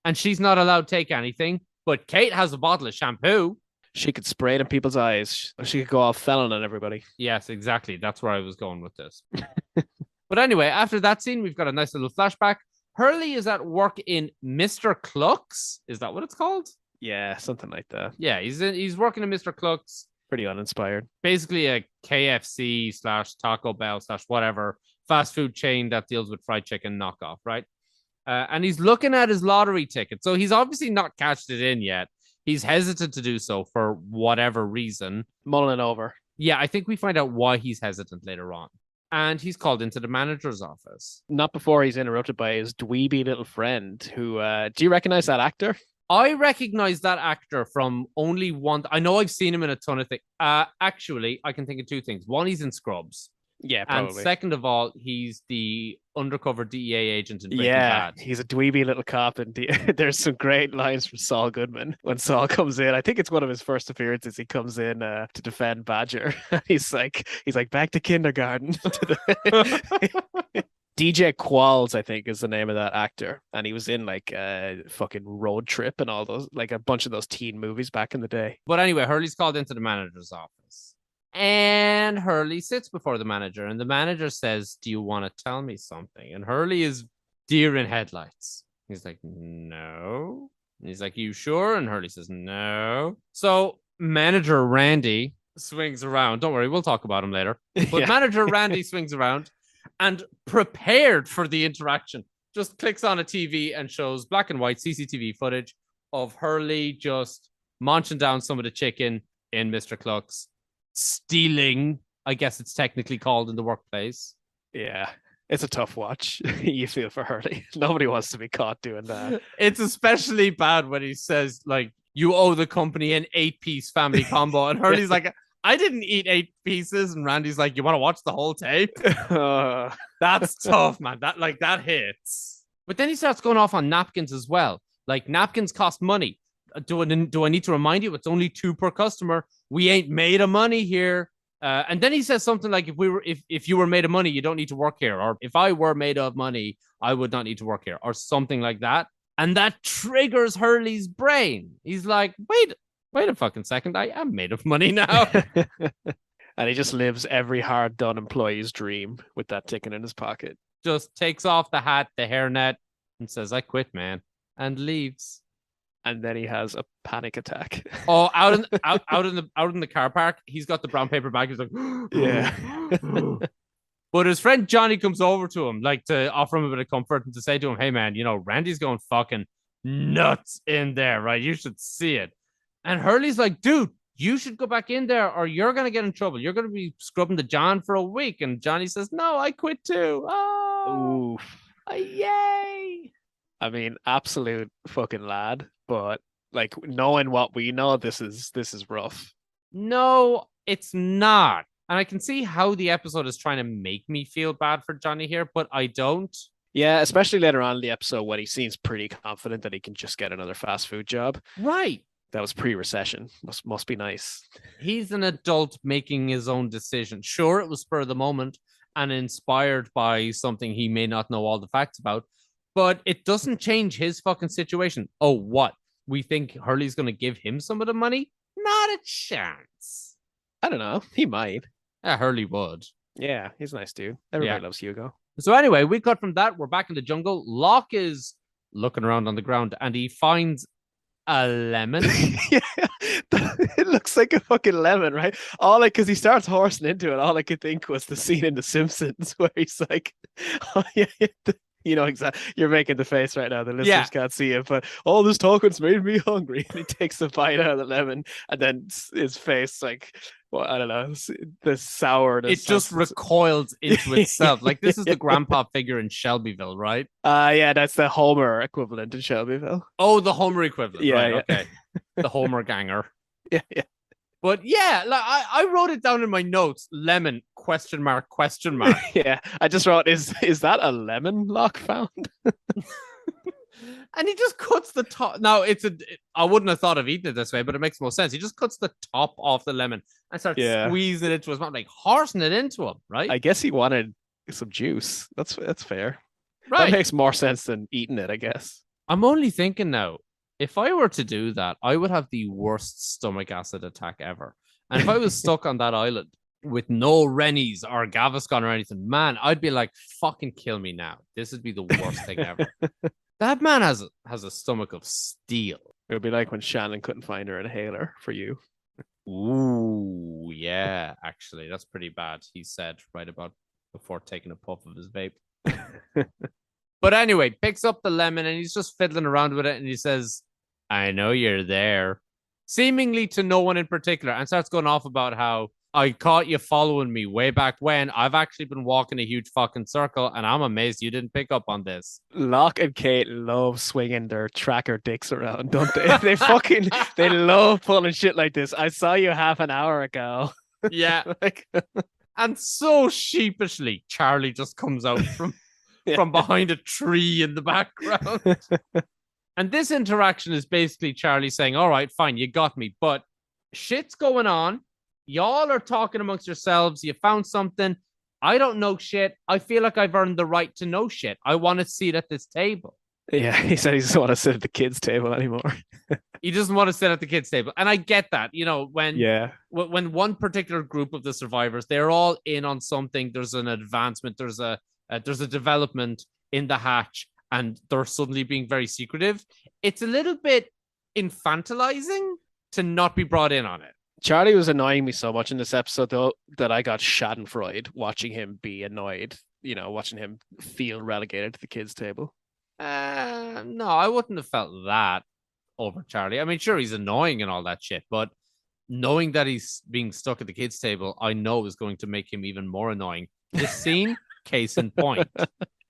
[SPEAKER 1] and she's not allowed to take anything, but Kate has a bottle of shampoo.
[SPEAKER 2] She could spray it in people's eyes. She could go all felon on everybody.
[SPEAKER 1] Yes, exactly. That's where I was going with this. But anyway, after that scene, we've got a nice little flashback. Hurley is at work in Mr. Cluck's. Is that what it's called?
[SPEAKER 2] Yeah, something like that.
[SPEAKER 1] Yeah, he's working in Mr. Cluck's.
[SPEAKER 2] Pretty uninspired.
[SPEAKER 1] Basically a KFC / Taco Bell / whatever fast food chain that deals with fried chicken knockoff, right? And he's looking at his lottery ticket. So he's obviously not cashed it in yet. He's hesitant to do so for whatever reason.
[SPEAKER 2] Mulling it over.
[SPEAKER 1] Yeah, I think we find out why he's hesitant later on. And he's called into the manager's office.
[SPEAKER 2] Not before he's interrupted by his dweeby little friend who, do you recognize that actor?
[SPEAKER 1] I recognize that actor from only one. I know I've seen him in a ton of things. Actually, I can think of two things. One, he's in Scrubs.
[SPEAKER 2] Yeah, probably.
[SPEAKER 1] And second of all, he's the undercover DEA agent in Breaking Bad.
[SPEAKER 2] He's a dweeby little cop, and there's some great lines from Saul Goodman when Saul comes in. I think it's one of his first appearances. He comes in to defend Badger. he's like back to kindergarten. DJ Qualls, I think, is the name of that actor, and he was in like a fucking Road Trip and all those, like a bunch of those teen movies back in the day.
[SPEAKER 1] But anyway, Hurley's called into the manager's office. And Hurley sits before the manager, and the manager says, do you want to tell me something? And Hurley is deer in headlights. He's like, no. And he's like, you sure? And Hurley says, no. So manager Randy swings around. Don't worry, we'll talk about him later. But manager Randy swings around and, prepared for the interaction, just clicks on a TV and shows black and white CCTV footage of Hurley just munching down some of the chicken in Mr. Cluck's. Stealing, I guess it's technically called in the workplace.
[SPEAKER 2] Yeah, it's a tough watch. You feel for Hurley. Nobody wants to be caught doing that.
[SPEAKER 1] It's especially bad when he says, like, you owe the company an 8-piece family combo. And Hurley's like, I didn't eat 8 pieces. And Randy's like, you want to watch the whole tape? That's tough, man. That hits. But then he starts going off on napkins as well. Like, napkins cost money. Do I need to remind you? It's only 2 per customer. We ain't made of money here. And then he says something like, if you were made of money, you don't need to work here. Or if I were made of money, I would not need to work here. Or something like that. And that triggers Hurley's brain. He's like, wait a fucking second. I am made of money now.
[SPEAKER 2] And he just lives every hard done employee's dream with that ticket in his pocket.
[SPEAKER 1] Just takes off the hat, the hairnet, and says, I quit, man. And leaves.
[SPEAKER 2] And then he has a panic attack.
[SPEAKER 1] Oh, out in the car park, he's got the brown paper bag. He's like,
[SPEAKER 2] yeah.
[SPEAKER 1] But his friend Johnny comes over to him, like to offer him a bit of comfort and to say to him, hey man, Randy's going fucking nuts in there, right? You should see it. And Hurley's like, dude, you should go back in there or you're gonna get in trouble. You're gonna be scrubbing the John for a week. And Johnny says, no, I quit too. Oh, yay.
[SPEAKER 2] I mean, absolute fucking lad. But like, knowing what we know, this is rough.
[SPEAKER 1] No, it's not. And I can see how the episode is trying to make me feel bad for Johnny here, but I don't.
[SPEAKER 2] Yeah, especially later on in the episode when he seems pretty confident that he can just get another fast food job.
[SPEAKER 1] Right.
[SPEAKER 2] That was pre-recession. Must be nice.
[SPEAKER 1] He's an adult making his own decision. Sure, it was spur of the moment and inspired by something he may not know all the facts about, but it doesn't change his fucking situation. Oh, what? We think Hurley's going to give him some of the money? Not a chance.
[SPEAKER 2] I don't know. He might.
[SPEAKER 1] Yeah, Hurley would.
[SPEAKER 2] Yeah, he's a nice dude. Everybody loves Hugo.
[SPEAKER 1] So anyway, we cut from that. We're back in the jungle. Locke is looking around on the ground and he finds a lemon.
[SPEAKER 2] Yeah, it looks like a fucking lemon, right? Because he starts horsing into it. All I could think was the scene in The Simpsons where he's like, oh, yeah, you know exactly. You're making the face right now. The listeners can't see it, but all this talking's made me hungry. And he takes a bite out of the lemon, and then his face, like, well, I don't know, the sourness.
[SPEAKER 1] It just recoils into itself. Like this is the grandpa figure in Shelbyville, right?
[SPEAKER 2] Yeah, that's the Homer equivalent in Shelbyville.
[SPEAKER 1] Oh, the Homer equivalent.
[SPEAKER 2] Yeah,
[SPEAKER 1] right, okay. The Homer ganger.
[SPEAKER 2] Yeah.
[SPEAKER 1] But yeah, like I wrote it down in my notes. Lemon ?
[SPEAKER 2] Yeah, I just wrote, is that a lemon Locke found?
[SPEAKER 1] And he just cuts the top. Now I wouldn't have thought of eating it this way, but it makes more sense. He just cuts the top off the lemon and starts squeezing it into his mouth, like horsing it into him. Right?
[SPEAKER 2] I guess he wanted some juice. That's fair.
[SPEAKER 1] Right.
[SPEAKER 2] That makes more sense than eating it, I guess.
[SPEAKER 1] I'm only thinking now, if I were to do that, I would have the worst stomach acid attack ever. And if I was stuck on that island with no Rennies or Gaviscon or anything, man, I'd be like, fucking kill me now. This would be the worst thing ever. That man has a stomach of steel.
[SPEAKER 2] It would be like when Shannon couldn't find her inhaler for you.
[SPEAKER 1] Ooh, yeah, actually, that's pretty bad. He said right about before taking a puff of his vape. But anyway, picks up the lemon and he's just fiddling around with it. And he says, I know you're there. Seemingly to no one in particular. And starts going off about how I caught you following me way back when. I've actually been walking a huge fucking circle and I'm amazed you didn't pick up on this.
[SPEAKER 2] Locke and Kate love swinging their tracker dicks around, don't they? They love pulling shit like this. I saw you half an hour ago.
[SPEAKER 1] Yeah. And so sheepishly, Charlie just comes out from behind a tree in the background. And this interaction is basically Charlie saying, all right, fine, you got me, but shit's going on. Y'all are talking amongst yourselves. You found something. I don't know shit. I feel like I've earned the right to know shit. I want to sit at this table.
[SPEAKER 2] Yeah, he said he doesn't want to sit at the kids' table anymore.
[SPEAKER 1] He doesn't want to sit at the kids' table. And I get that. You know, when one particular group of the survivors, they're all in on something. There's an advancement. There's a development in the hatch. And they're suddenly being very secretive. It's a little bit infantilizing to not be brought in on it.
[SPEAKER 2] Charlie was annoying me so much in this episode, though, that I got schadenfreude watching him be annoyed, you know, watching him feel relegated to the kids' table.
[SPEAKER 1] No, I wouldn't have felt that over Charlie. I mean, sure, he's annoying and all that shit, but knowing that he's being stuck at the kids' table, I know is going to make him even more annoying. This scene, case in point.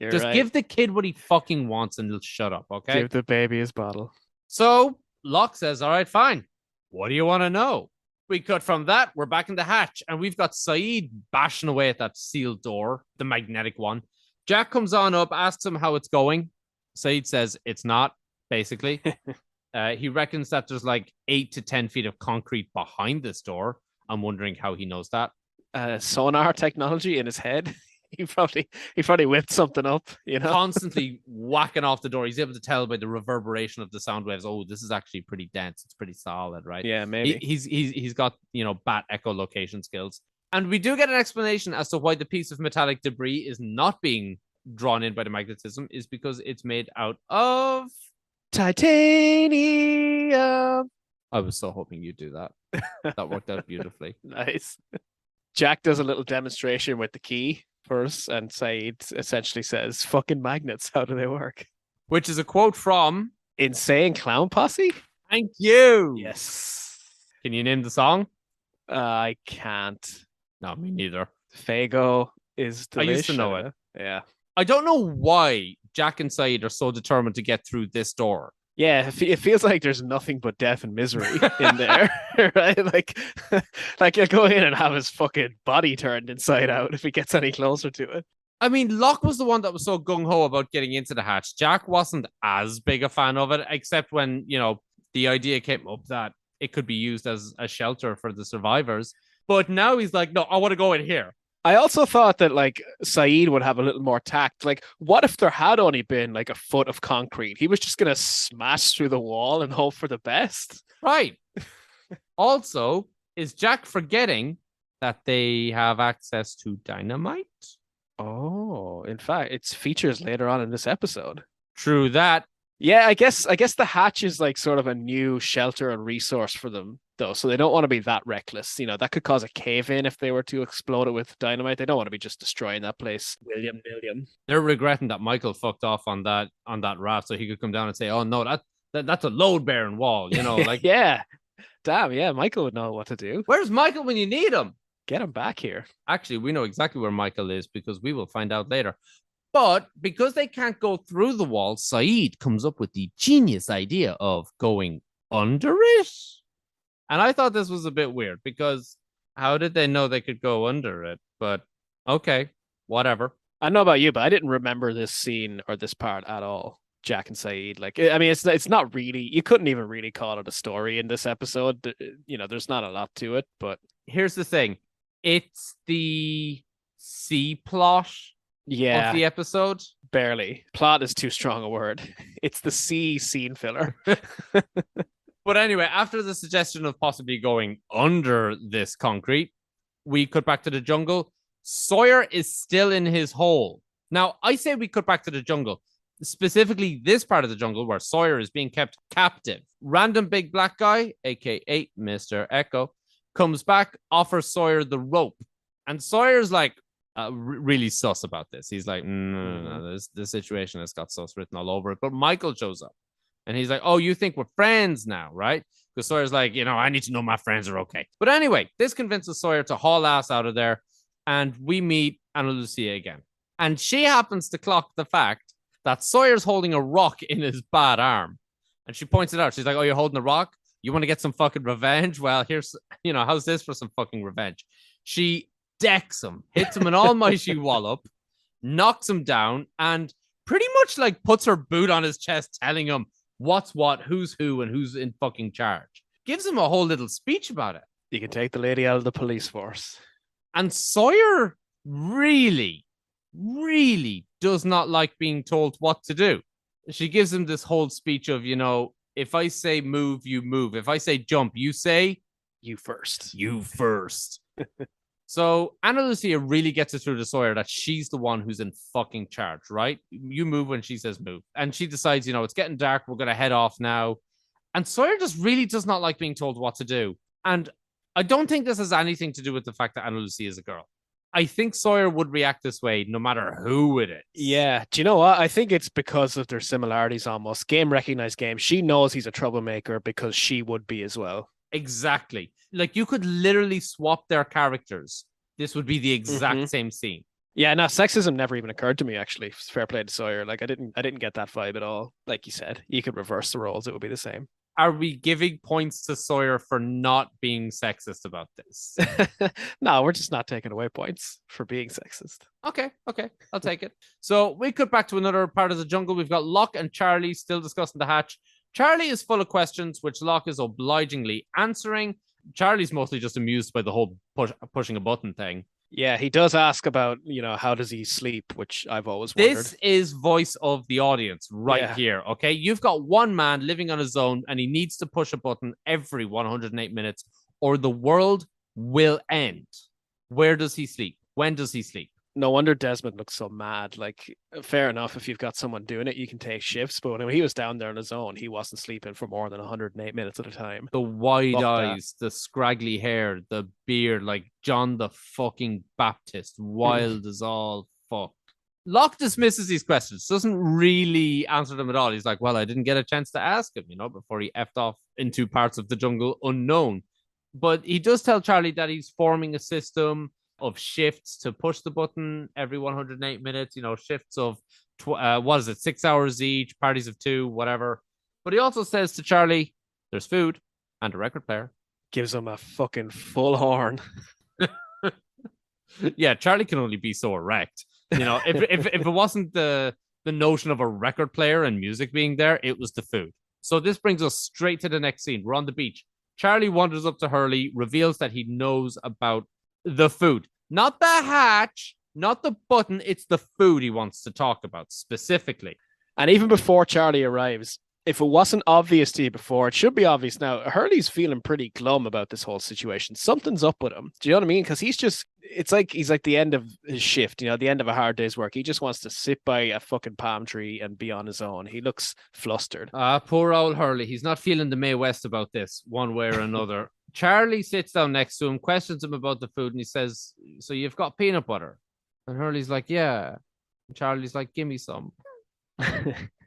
[SPEAKER 1] Just give the kid what he fucking wants and he'll shut up, okay?
[SPEAKER 2] Give the baby his bottle.
[SPEAKER 1] So Locke says, all right, fine. What do you want to know? We cut from that. We're back in the hatch and we've got Saeed bashing away at that sealed door, the magnetic one. Jack comes on up, asks him how it's going. Saeed says it's not, basically. He reckons that there's like 8 to 10 feet of concrete behind this door. I'm wondering how he knows that.
[SPEAKER 2] Sonar technology in his head. He probably whipped something up, you know.
[SPEAKER 1] Constantly whacking off the door. He's able to tell by the reverberation of the sound waves. Oh, this is actually pretty dense. It's pretty solid, right?
[SPEAKER 2] Yeah, maybe.
[SPEAKER 1] He's got, you know, bat echolocation skills. And we do get an explanation as to why the piece of metallic debris is not being drawn in by the magnetism is because it's made out of
[SPEAKER 2] titanium.
[SPEAKER 1] I was so hoping you'd do that. That worked out beautifully.
[SPEAKER 2] Nice. Jack does a little demonstration with the key first, and Saeed essentially says, fucking magnets, how do they work?
[SPEAKER 1] Which is a quote from
[SPEAKER 2] Insane Clown Posse.
[SPEAKER 1] Thank you.
[SPEAKER 2] Yes.
[SPEAKER 1] Can you name the song?
[SPEAKER 2] I can't.
[SPEAKER 1] No, me neither.
[SPEAKER 2] Fago is delicious.
[SPEAKER 1] I used to know it.
[SPEAKER 2] Yeah.
[SPEAKER 1] I don't know why Jack and Saeed are so determined to get through this door.
[SPEAKER 2] Yeah, it feels like there's nothing but death and misery in there, right? Like he'll go in and have his fucking body turned inside out if he gets any closer to it.
[SPEAKER 1] I mean, Locke was the one that was so gung-ho about getting into the hatch. Jack wasn't as big a fan of it, except when, you know, the idea came up that it could be used as a shelter for the survivors. But now he's like, no, I want to go in here.
[SPEAKER 2] I also thought that like Saeed would have a little more tact. Like, what if there had only been like a foot of concrete? He was just gonna smash through the wall and hope for the best.
[SPEAKER 1] Right. Also, is Jack forgetting that they have access to dynamite?
[SPEAKER 2] Oh, in fact, it's features later on in this episode.
[SPEAKER 1] True that.
[SPEAKER 2] Yeah, I guess the hatch is like sort of a new shelter and resource for them, though. So they don't want to be that reckless. You know, that could cause a cave in if they were to explode it with dynamite. They don't want to be just destroying that place. William.
[SPEAKER 1] They're regretting that Michael fucked off on that raft so he could come down and say, oh no, that's a load bearing wall, you know, like
[SPEAKER 2] yeah. Damn, yeah, Michael would know what to do.
[SPEAKER 1] Where's Michael when you need him?
[SPEAKER 2] Get him back here.
[SPEAKER 1] Actually, we know exactly where Michael is because we will find out later. But because they can't go through the wall, Saeed comes up with the genius idea of going under it. And I thought this was a bit weird because how did they know they could go under it? But okay, whatever.
[SPEAKER 2] I don't know about you, but I didn't remember this scene or this part at all. Jack and Saeed, like, I mean, it's not really, you couldn't even really call it a story in this episode. You know, there's not a lot to it, but
[SPEAKER 1] here's the thing. It's the C plot of the episode.
[SPEAKER 2] Barely. Plot is too strong a word. It's the C scene filler.
[SPEAKER 1] But anyway, after the suggestion of possibly going under this concrete, we cut back to the jungle. Sawyer is still in his hole. Now, I say we cut back to the jungle, specifically this part of the jungle where Sawyer is being kept captive. Random big black guy, aka Mr. Echo, comes back, offers Sawyer the rope. And Sawyer's like, really sus about this. He's like, no. This situation has got sus written all over it. But Michael shows up and he's like, oh, you think we're friends now, right? Because Sawyer's like, you know, I need to know my friends are okay. But anyway, this convinces Sawyer to haul ass out of there. And we meet Ana Lucia again. And she happens to clock the fact that Sawyer's holding a rock in his bad arm. And she points it out. She's like, oh, you're holding a rock? You want to get some fucking revenge? Well, here's, you know, how's this for some fucking revenge? She decks him, hits him an almighty wallop, knocks him down, and pretty much like puts her boot on his chest, telling him what's what, who's who, and who's in fucking charge. Gives him a whole little speech about it.
[SPEAKER 2] You can take the lady out of the police force.
[SPEAKER 1] And Sawyer really, really does not like being told what to do. She gives him this whole speech of, you know, if I say move, you move. If I say jump, you say
[SPEAKER 2] you first.
[SPEAKER 1] You first. So Ana Lucia really gets it through to Sawyer that she's the one who's in fucking charge, right? You move when she says move. And she decides, you know, it's getting dark. We're going to head off now. And Sawyer just really does not like being told what to do. And I don't think this has anything to do with the fact that Ana Lucia is a girl. I think Sawyer would react this way no matter who it is.
[SPEAKER 2] Yeah. Do you know what? I think it's because of their similarities almost. Game recognized game. She knows he's a troublemaker because she would be as well.
[SPEAKER 1] Exactly. Like you could literally swap their characters. This would be the exact same scene.
[SPEAKER 2] Yeah, no, sexism never even occurred to me, actually. Fair play to Sawyer. Like I didn't get that vibe at all. Like you said, you could reverse the roles, it would be the same.
[SPEAKER 1] Are we giving points to Sawyer for not being sexist about this?
[SPEAKER 2] No, we're just not taking away points for being sexist.
[SPEAKER 1] Okay, I'll take it. So we cut back to another part of the jungle. We've got Locke and Charlie still discussing the hatch. Charlie is full of questions, which Locke is obligingly answering. Charlie's mostly just amused by the whole pushing a button thing.
[SPEAKER 2] Yeah, he does ask about, you know, how does he sleep, which I've always wondered.
[SPEAKER 1] This is voice of the audience right here, okay? You've got one man living on his own and he needs to push a button every 108 minutes or the world will end. Where does he sleep? When does he sleep?
[SPEAKER 2] No wonder Desmond looks so mad. Like, fair enough, if you've got someone doing it, you can take shifts. But when he was down there on his own, he wasn't sleeping for more than 108 minutes at a time.
[SPEAKER 1] The wide eyes, the scraggly hair, the beard, like John the fucking Baptist, wild as all fuck. Locke dismisses these questions, doesn't really answer them at all. He's like, well, I didn't get a chance to ask him, you know, before he effed off into parts of the jungle unknown. But he does tell Charlie that he's forming a system of shifts to push the button every 108 minutes, you know, shifts of 6 hours each, parties of 2, whatever. But he also says to Charlie, there's food and a record player.
[SPEAKER 2] Gives him a fucking full horn.
[SPEAKER 1] Yeah, Charlie can only be so erect. You know, if it wasn't the notion of a record player and music being there, it was the food. So this brings us straight to the next scene. We're on the beach. Charlie wanders up to Hurley, reveals that he knows about the food. Not the hatch, not the button. It's the food he wants to talk about specifically.
[SPEAKER 2] And even before Charlie arrives, if it wasn't obvious to you before, it should be obvious now. Hurley's feeling pretty glum about this whole situation. Something's up with him. Do you know what I mean? Because he's like the end of his shift, the end of a hard day's work. He just wants to sit by a fucking palm tree and be on his own. He looks flustered.
[SPEAKER 1] Poor old Hurley. He's not feeling the Mae West about this one way or another. Charlie sits down next to him, questions him about the food, and he says, "So you've got peanut butter?" And Hurley's like, "Yeah." And Charlie's like, "Give me some."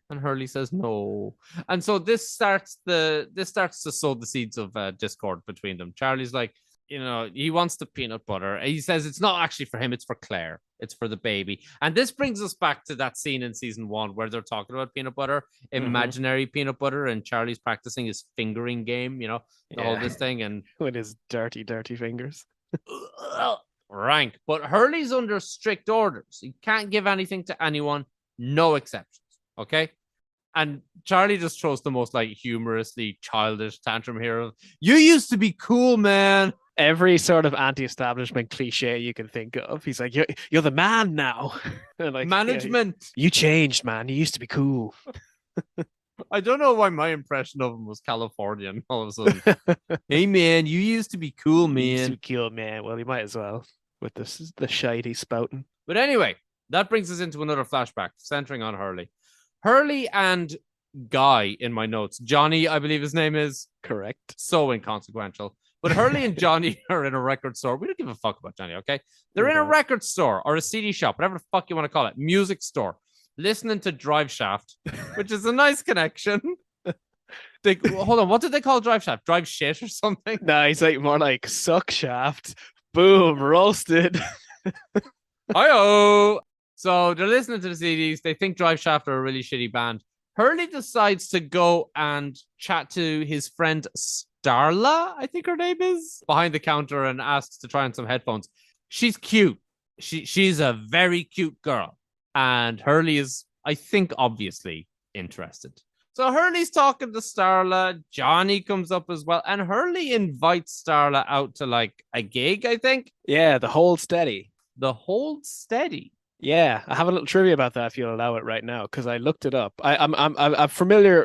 [SPEAKER 1] And Hurley says no. And so this starts to sow the seeds of discord between them. Charlie's like, he wants the peanut butter. He says it's not actually for him, it's for Claire. It's for the baby. And this brings us back to that scene in season 1 where they're talking about peanut butter, imaginary peanut butter, and Charlie's practicing his fingering game, all this thing. And
[SPEAKER 2] with his dirty, dirty fingers.
[SPEAKER 1] Rank. But Hurley's under strict orders. He can't give anything to anyone, no exceptions. Okay. And Charlie just throws the most humorously childish tantrum here of, "You used to be cool, man."
[SPEAKER 2] Every sort of anti-establishment cliche you can think of. He's like, you're the man now.
[SPEAKER 1] Management.
[SPEAKER 2] Yeah, you changed, man. You used to be cool.
[SPEAKER 1] I don't know why my impression of him was Californian all of a sudden. "Hey, man, you used to be cool, man."
[SPEAKER 2] You used to be cool, man. Well, you might as well with the shite he's spouting.
[SPEAKER 1] But anyway, that brings us into another flashback centering on Hurley. Hurley and Guy, in my notes, Johnny, I believe his name is.
[SPEAKER 2] Correct.
[SPEAKER 1] So inconsequential. But Hurley and Johnny are in a record store. We don't give a fuck about Johnny, okay? They're in a record store or a CD shop, whatever the fuck you want to call it, music store, listening to Drive Shaft, which is a nice connection. Hold on, what did they call Drive Shaft? Drive Shit or something?
[SPEAKER 2] No, he's more like Suck Shaft. Boom, roasted.
[SPEAKER 1] Hi-oh. So they're listening to the CDs. They think Drive Shaft are a really shitty band. Hurley decides to go and chat to his friend Starla, I think her name is, behind the counter, and asks to try on some headphones. She's cute. She's a very cute girl. And Hurley is, I think, obviously interested. So Hurley's talking to Starla. Johnny comes up as well. And Hurley invites Starla out to a gig, I think.
[SPEAKER 2] Yeah, the Hold Steady.
[SPEAKER 1] The Hold Steady.
[SPEAKER 2] Yeah, I have a little trivia about that if you'll allow it right now, because I looked it up. I'm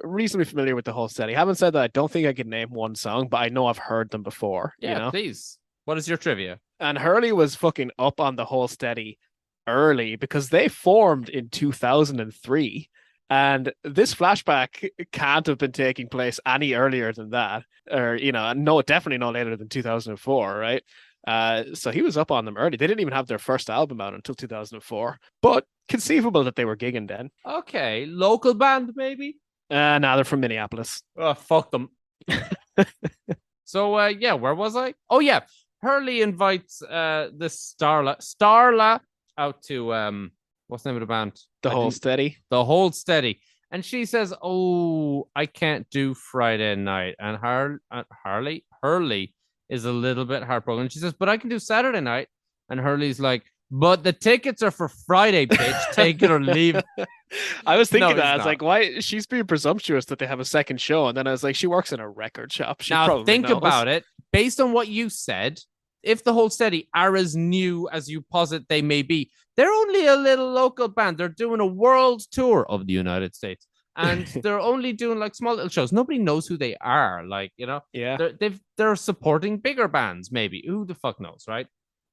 [SPEAKER 2] reasonably familiar with the Hold Steady. Having said that, I don't think I could name one song, but I know I've heard them before.
[SPEAKER 1] Yeah, please. What is your trivia?
[SPEAKER 2] And Hurley was fucking up on the Hold Steady early because they formed in 2003. And this flashback can't have been taking place any earlier than that. Or, no, definitely not later than 2004, right? So he was up on them early. They didn't even have their first album out until 2004, but conceivable that they were gigging then.
[SPEAKER 1] Okay, local band maybe?
[SPEAKER 2] No, they're from Minneapolis.
[SPEAKER 1] Oh, fuck them. So, where was I? Oh, yeah. Hurley invites this Starla out to, what's the name of the band?
[SPEAKER 2] The Hold Steady.
[SPEAKER 1] The Hold Steady. And she says, "Oh, I can't do Friday night." And Hurley is a little bit heartbroken. She says, "But I can do Saturday night." And Hurley's like, "But the tickets are for Friday, bitch. Take it or leave it."
[SPEAKER 2] I was thinking that. I was like, why? She's being presumptuous that they have a second show. And then I was like, she works in a record shop. She
[SPEAKER 1] now think
[SPEAKER 2] knows.
[SPEAKER 1] about it. Based on what you said, if the Hold Steady are as new as you posit they may be, they're only a little local band. They're doing a world tour of the United States. And they're only doing small little shows. Nobody knows who they are.
[SPEAKER 2] Yeah.
[SPEAKER 1] They're supporting bigger bands, maybe. Who the fuck knows, right?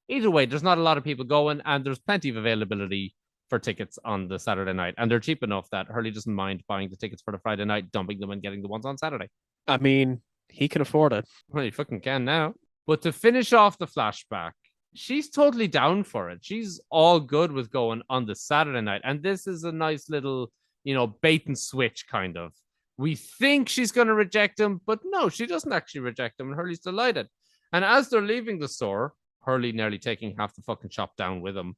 [SPEAKER 1] Either way, there's not a lot of people going, and there's plenty of availability for tickets on the Saturday night. And they're cheap enough that Hurley doesn't mind buying the tickets for the Friday night, dumping them and getting the ones on Saturday.
[SPEAKER 2] I mean, he can afford it.
[SPEAKER 1] Well, he fucking can now. But to finish off the flashback, she's totally down for it. She's all good with going on the Saturday night. And this is a nice little, bait and switch kind of. We think she's going to reject him, but no, she doesn't actually reject him. And Hurley's delighted. And as they're leaving the store, Hurley nearly taking half the fucking shop down with him,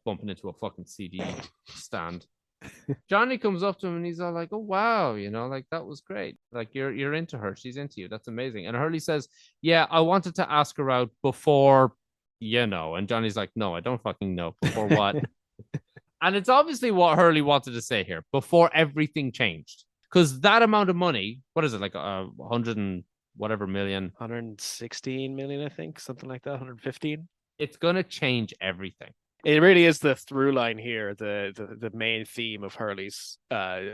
[SPEAKER 1] bumping into a fucking CD stand. Johnny comes up to him and he's all like, "Oh, wow, that was great. You're into her. She's into you. That's amazing." And Hurley says, "Yeah, I wanted to ask her out before, And Johnny's like, "No, I don't fucking know. Before what?" And it's obviously what Hurley wanted to say here, before everything changed. Because that amount of money, what is it, like 100 and whatever million?
[SPEAKER 2] 116 million, I think, something like that, 115.
[SPEAKER 1] It's going to change everything.
[SPEAKER 2] It really is the through line here. The main theme of Hurley's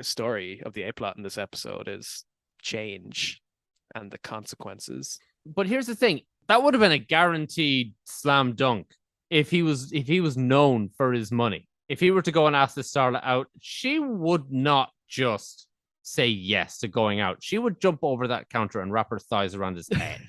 [SPEAKER 2] story of the A plot in this episode is change and the consequences.
[SPEAKER 1] But here's the thing. That would have been a guaranteed slam dunk if he was known for his money. If he were to go and ask this starlet out, she would not just say yes to going out. She would jump over that counter and wrap her thighs around his head.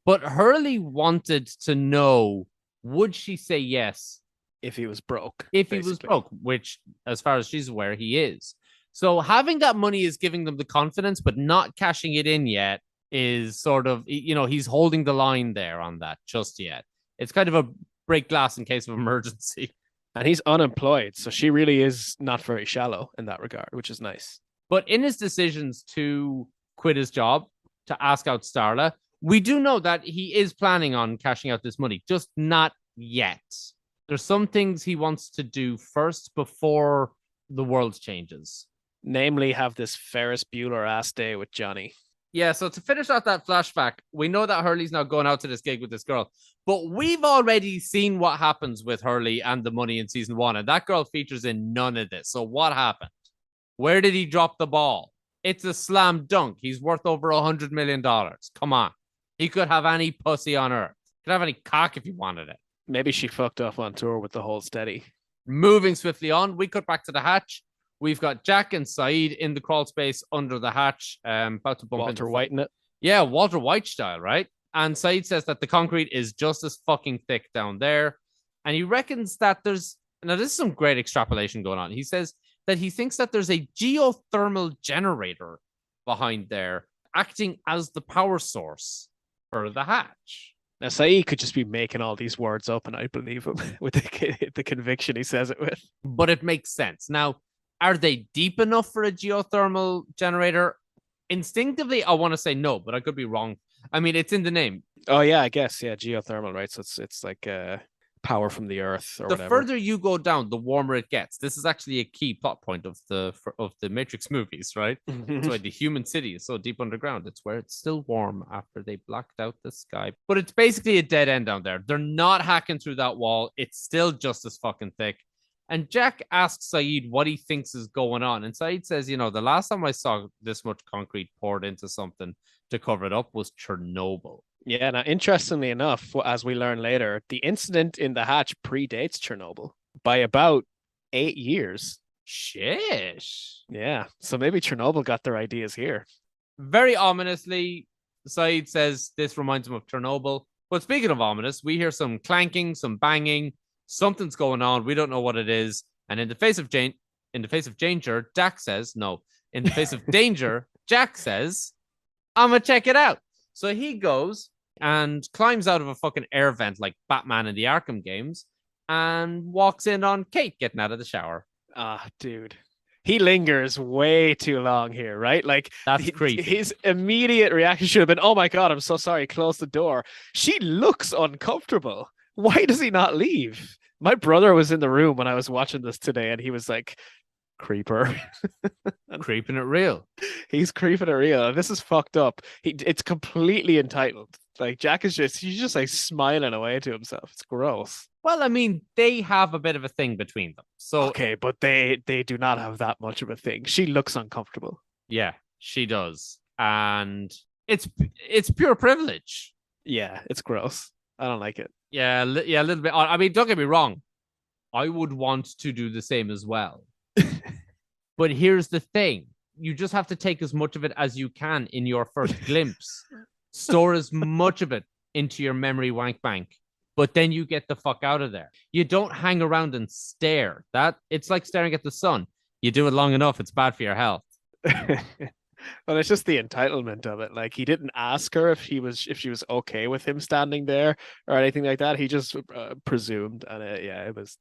[SPEAKER 1] But Hurley wanted to know, would she say yes
[SPEAKER 2] if he was broke?
[SPEAKER 1] If basically. He was broke, which, as far as she's aware, he is. So having that money is giving them the confidence, but not cashing it in yet is sort of, he's holding the line there on that just yet. It's kind of a break glass in case of emergency.
[SPEAKER 2] And he's unemployed, so she really is not very shallow in that regard, which is nice.
[SPEAKER 1] But in his decisions to quit his job, to ask out Starla, we do know that he is planning on cashing out this money, just not yet. There's some things he wants to do first before the world changes.
[SPEAKER 2] Namely, have this Ferris Bueller ass day with Johnny.
[SPEAKER 1] Yeah, so to finish out that flashback, we know that Hurley's now going out to this gig with this girl, but we've already seen what happens with Hurley and the money in season 1, and that girl features in none of this. So what happened? Where did he drop the ball? It's a slam dunk. He's worth over $100 million. Come on. He could have any pussy on earth. He could have any cock if he wanted it.
[SPEAKER 2] Maybe she fucked off on tour with the Hold Steady.
[SPEAKER 1] Moving swiftly on, we cut back to the hatch. We've got Jack and Saeed in the crawl space under the hatch. About to bump
[SPEAKER 2] Walter White in it.
[SPEAKER 1] Yeah, Walter White style, right? And Saeed says that the concrete is just as fucking thick down there. And he reckons that there's... Now, this is some great extrapolation going on. He says that he thinks that there's a geothermal generator behind there acting as the power source for the hatch.
[SPEAKER 2] Now, Saeed could just be making all these words up, and I believe him with the conviction he says it with.
[SPEAKER 1] But it makes sense. Now, are they deep enough for a geothermal generator? Instinctively, I want to say no, but I could be wrong. I mean, it's in the name.
[SPEAKER 2] Oh, yeah, I guess. Yeah, geothermal, right? So it's like power from the earth or whatever.
[SPEAKER 1] The further you go down, the warmer it gets. This is actually a key plot point of the Matrix movies, right? That's why the human city is so deep underground. It's where it's still warm after they blacked out the sky. But it's basically a dead end down there. They're not hacking through that wall. It's still just as fucking thick. And Jack asks Saeed what he thinks is going on. And Saeed says, the last time I saw this much concrete poured into something to cover it up was Chernobyl.
[SPEAKER 2] Yeah, now, interestingly enough, as we learn later, the incident in the hatch predates Chernobyl by about 8 years.
[SPEAKER 1] Shit.
[SPEAKER 2] Yeah, so maybe Chernobyl got their ideas here.
[SPEAKER 1] Very ominously, Saeed says this reminds him of Chernobyl. But speaking of ominous, we hear some clanking, some banging. Something's going on. We don't know what it is. And in the face of danger, Jack says, no. In the face of danger, Jack says, I'm going to check it out. So he goes and climbs out of a fucking air vent like Batman in the Arkham games and walks in on Kate getting out of the shower.
[SPEAKER 2] Ah, dude. He lingers way too long here, right? Like,
[SPEAKER 1] that's creepy.
[SPEAKER 2] His immediate reaction should have been, oh my God, I'm so sorry, close the door. She looks uncomfortable. Why does he not leave? My brother was in the room when I was watching this today, and he was like, creeper.
[SPEAKER 1] Creeping it real.
[SPEAKER 2] He's creeping it real. This is fucked up. It's completely entitled. Like, Jack is he's just like smiling away to himself. It's gross.
[SPEAKER 1] Well, I mean, they have a bit of a thing between them. So
[SPEAKER 2] okay, but they do not have that much of a thing. She looks uncomfortable.
[SPEAKER 1] Yeah, she does. And it's pure privilege.
[SPEAKER 2] Yeah, it's gross. I don't like it.
[SPEAKER 1] Yeah, a little bit. I mean, don't get me wrong. I would want to do the same as well. But here's the thing. You just have to take as much of it as you can in your first glimpse. Store as much of it into your memory wank bank. But then you get the fuck out of there. You don't hang around and stare. It's like staring at the sun. You do it long enough, it's bad for your health.
[SPEAKER 2] Well, it's just the entitlement of it. Like, he didn't ask her if she was okay with him standing there or anything like that. He just presumed, and it was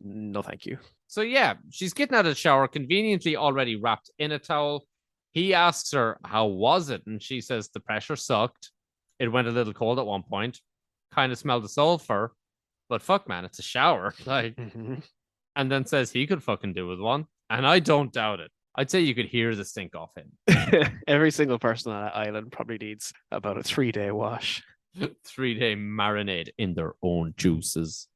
[SPEAKER 2] no, thank you.
[SPEAKER 1] So yeah, she's getting out of the shower, conveniently already wrapped in a towel. He asks her, "How was it?" And she says, "The pressure sucked. It went a little cold at one point. Kind of smelled of sulfur, but fuck, man, it's a shower." Like, and then says he could fucking do with one, and I don't doubt it. I'd say you could hear the stink off him.
[SPEAKER 2] Every single person on that island probably needs about a 3-day wash.
[SPEAKER 1] 3-day marinade in their own juices.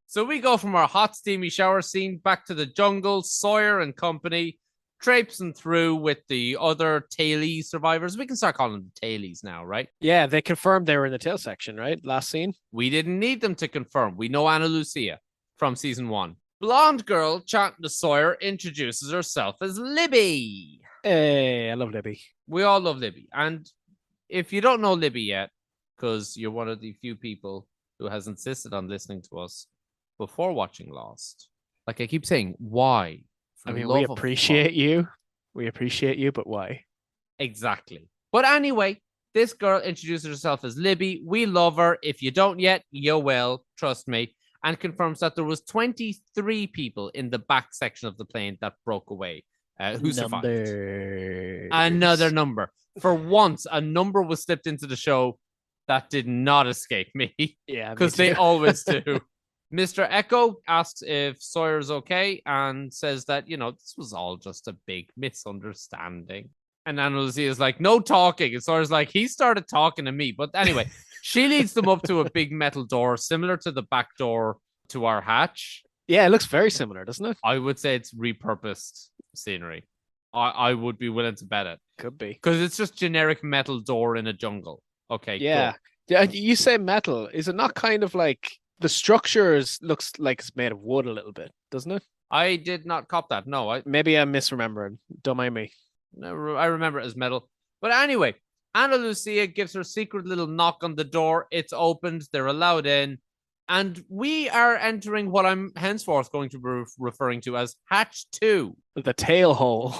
[SPEAKER 1] So we go from our hot, steamy shower scene back to the jungle, Sawyer and company, traipsing through with the other tailie survivors. We can start calling them tailies now, right?
[SPEAKER 2] Yeah, they confirmed they were in the tail section, right? Last scene.
[SPEAKER 1] We didn't need them to confirm. We know Ana Lucia from season 1. Blonde girl chatting to Sawyer introduces herself as Libby.
[SPEAKER 2] Hey, I love Libby.
[SPEAKER 1] We all love Libby. And if you don't know Libby yet, because you're one of the few people who has insisted on listening to us before watching Lost, like I keep saying, why?
[SPEAKER 2] I mean, we appreciate you. We appreciate you, but why?
[SPEAKER 1] Exactly. But anyway, this girl introduces herself as Libby. We love her. If you don't yet, you will. Trust me. And confirms that there was 23 people in the back section of the plane that broke away. Who survived? Another number. For once, a number was slipped into the show that did not escape me.
[SPEAKER 2] Yeah,
[SPEAKER 1] because they always do. Mr. Echo asks if Sawyer's okay and says that, this was all just a big misunderstanding. And Ana Lucia is like, no talking. And Sawyer's like, he started talking to me. But anyway, she leads them up to a big metal door, similar to the back door to our hatch.
[SPEAKER 2] Yeah, it looks very similar, doesn't it?
[SPEAKER 1] I would say it's repurposed scenery. I would be willing to bet it.
[SPEAKER 2] Could be.
[SPEAKER 1] Because it's just generic metal door in a jungle. Okay,
[SPEAKER 2] yeah.
[SPEAKER 1] Cool.
[SPEAKER 2] Yeah, you say metal. Is it not kind of like the structures looks like it's made of wood a little bit, doesn't it?
[SPEAKER 1] I did not cop that. No,
[SPEAKER 2] maybe I'm misremembering. Don't mind me.
[SPEAKER 1] I remember it as metal. But anyway, Ana Lucia gives her secret little knock on the door. It's opened. They're allowed in. And we are entering what I'm henceforth going to be referring to as Hatch 2.
[SPEAKER 2] The tail hole.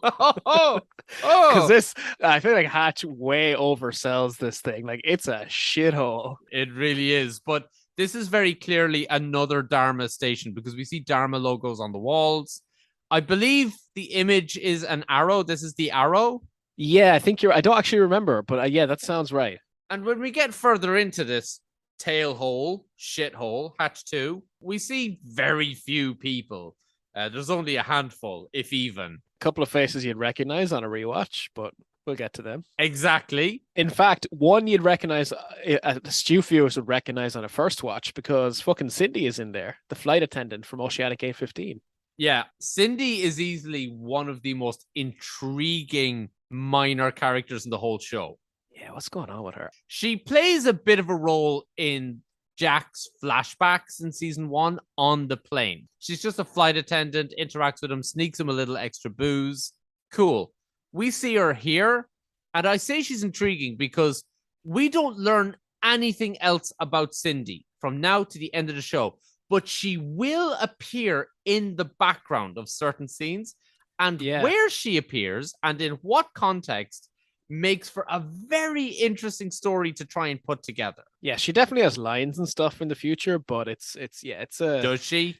[SPEAKER 1] Because
[SPEAKER 2] this, I feel like Hatch way oversells this thing. Like, it's a shithole.
[SPEAKER 1] It really is. But this is very clearly another Dharma station because we see Dharma logos on the walls. I believe the image is an arrow. This is the arrow.
[SPEAKER 2] Yeah, I think I don't actually remember, but yeah, that sounds right.
[SPEAKER 1] And when we get further into this tail hole, shithole, Hatch 2, we see very few people. There's only a handful, if even.
[SPEAKER 2] A couple of faces you'd recognize on a rewatch, but we'll get to them.
[SPEAKER 1] Exactly.
[SPEAKER 2] In fact, one you'd recognize, astute viewers would recognize on a first watch because fucking Cindy is in there, the flight attendant from Oceanic 815.
[SPEAKER 1] Yeah, Cindy is easily one of the most intriguing minor characters in the whole show.
[SPEAKER 2] Yeah, what's going on with her?
[SPEAKER 1] She plays a bit of a role in Jack's flashbacks in season 1 on the plane. She's just a flight attendant, interacts with him, sneaks him a little extra booze. Cool. We see her here, and I say she's intriguing because we don't learn anything else about Cindy from now to the end of the show, but she will appear in the background of certain scenes, and where she appears and in what context makes for a very interesting story to try and put together.
[SPEAKER 2] Yeah, she definitely has lines and stuff in the future, but it's a...
[SPEAKER 1] Does she?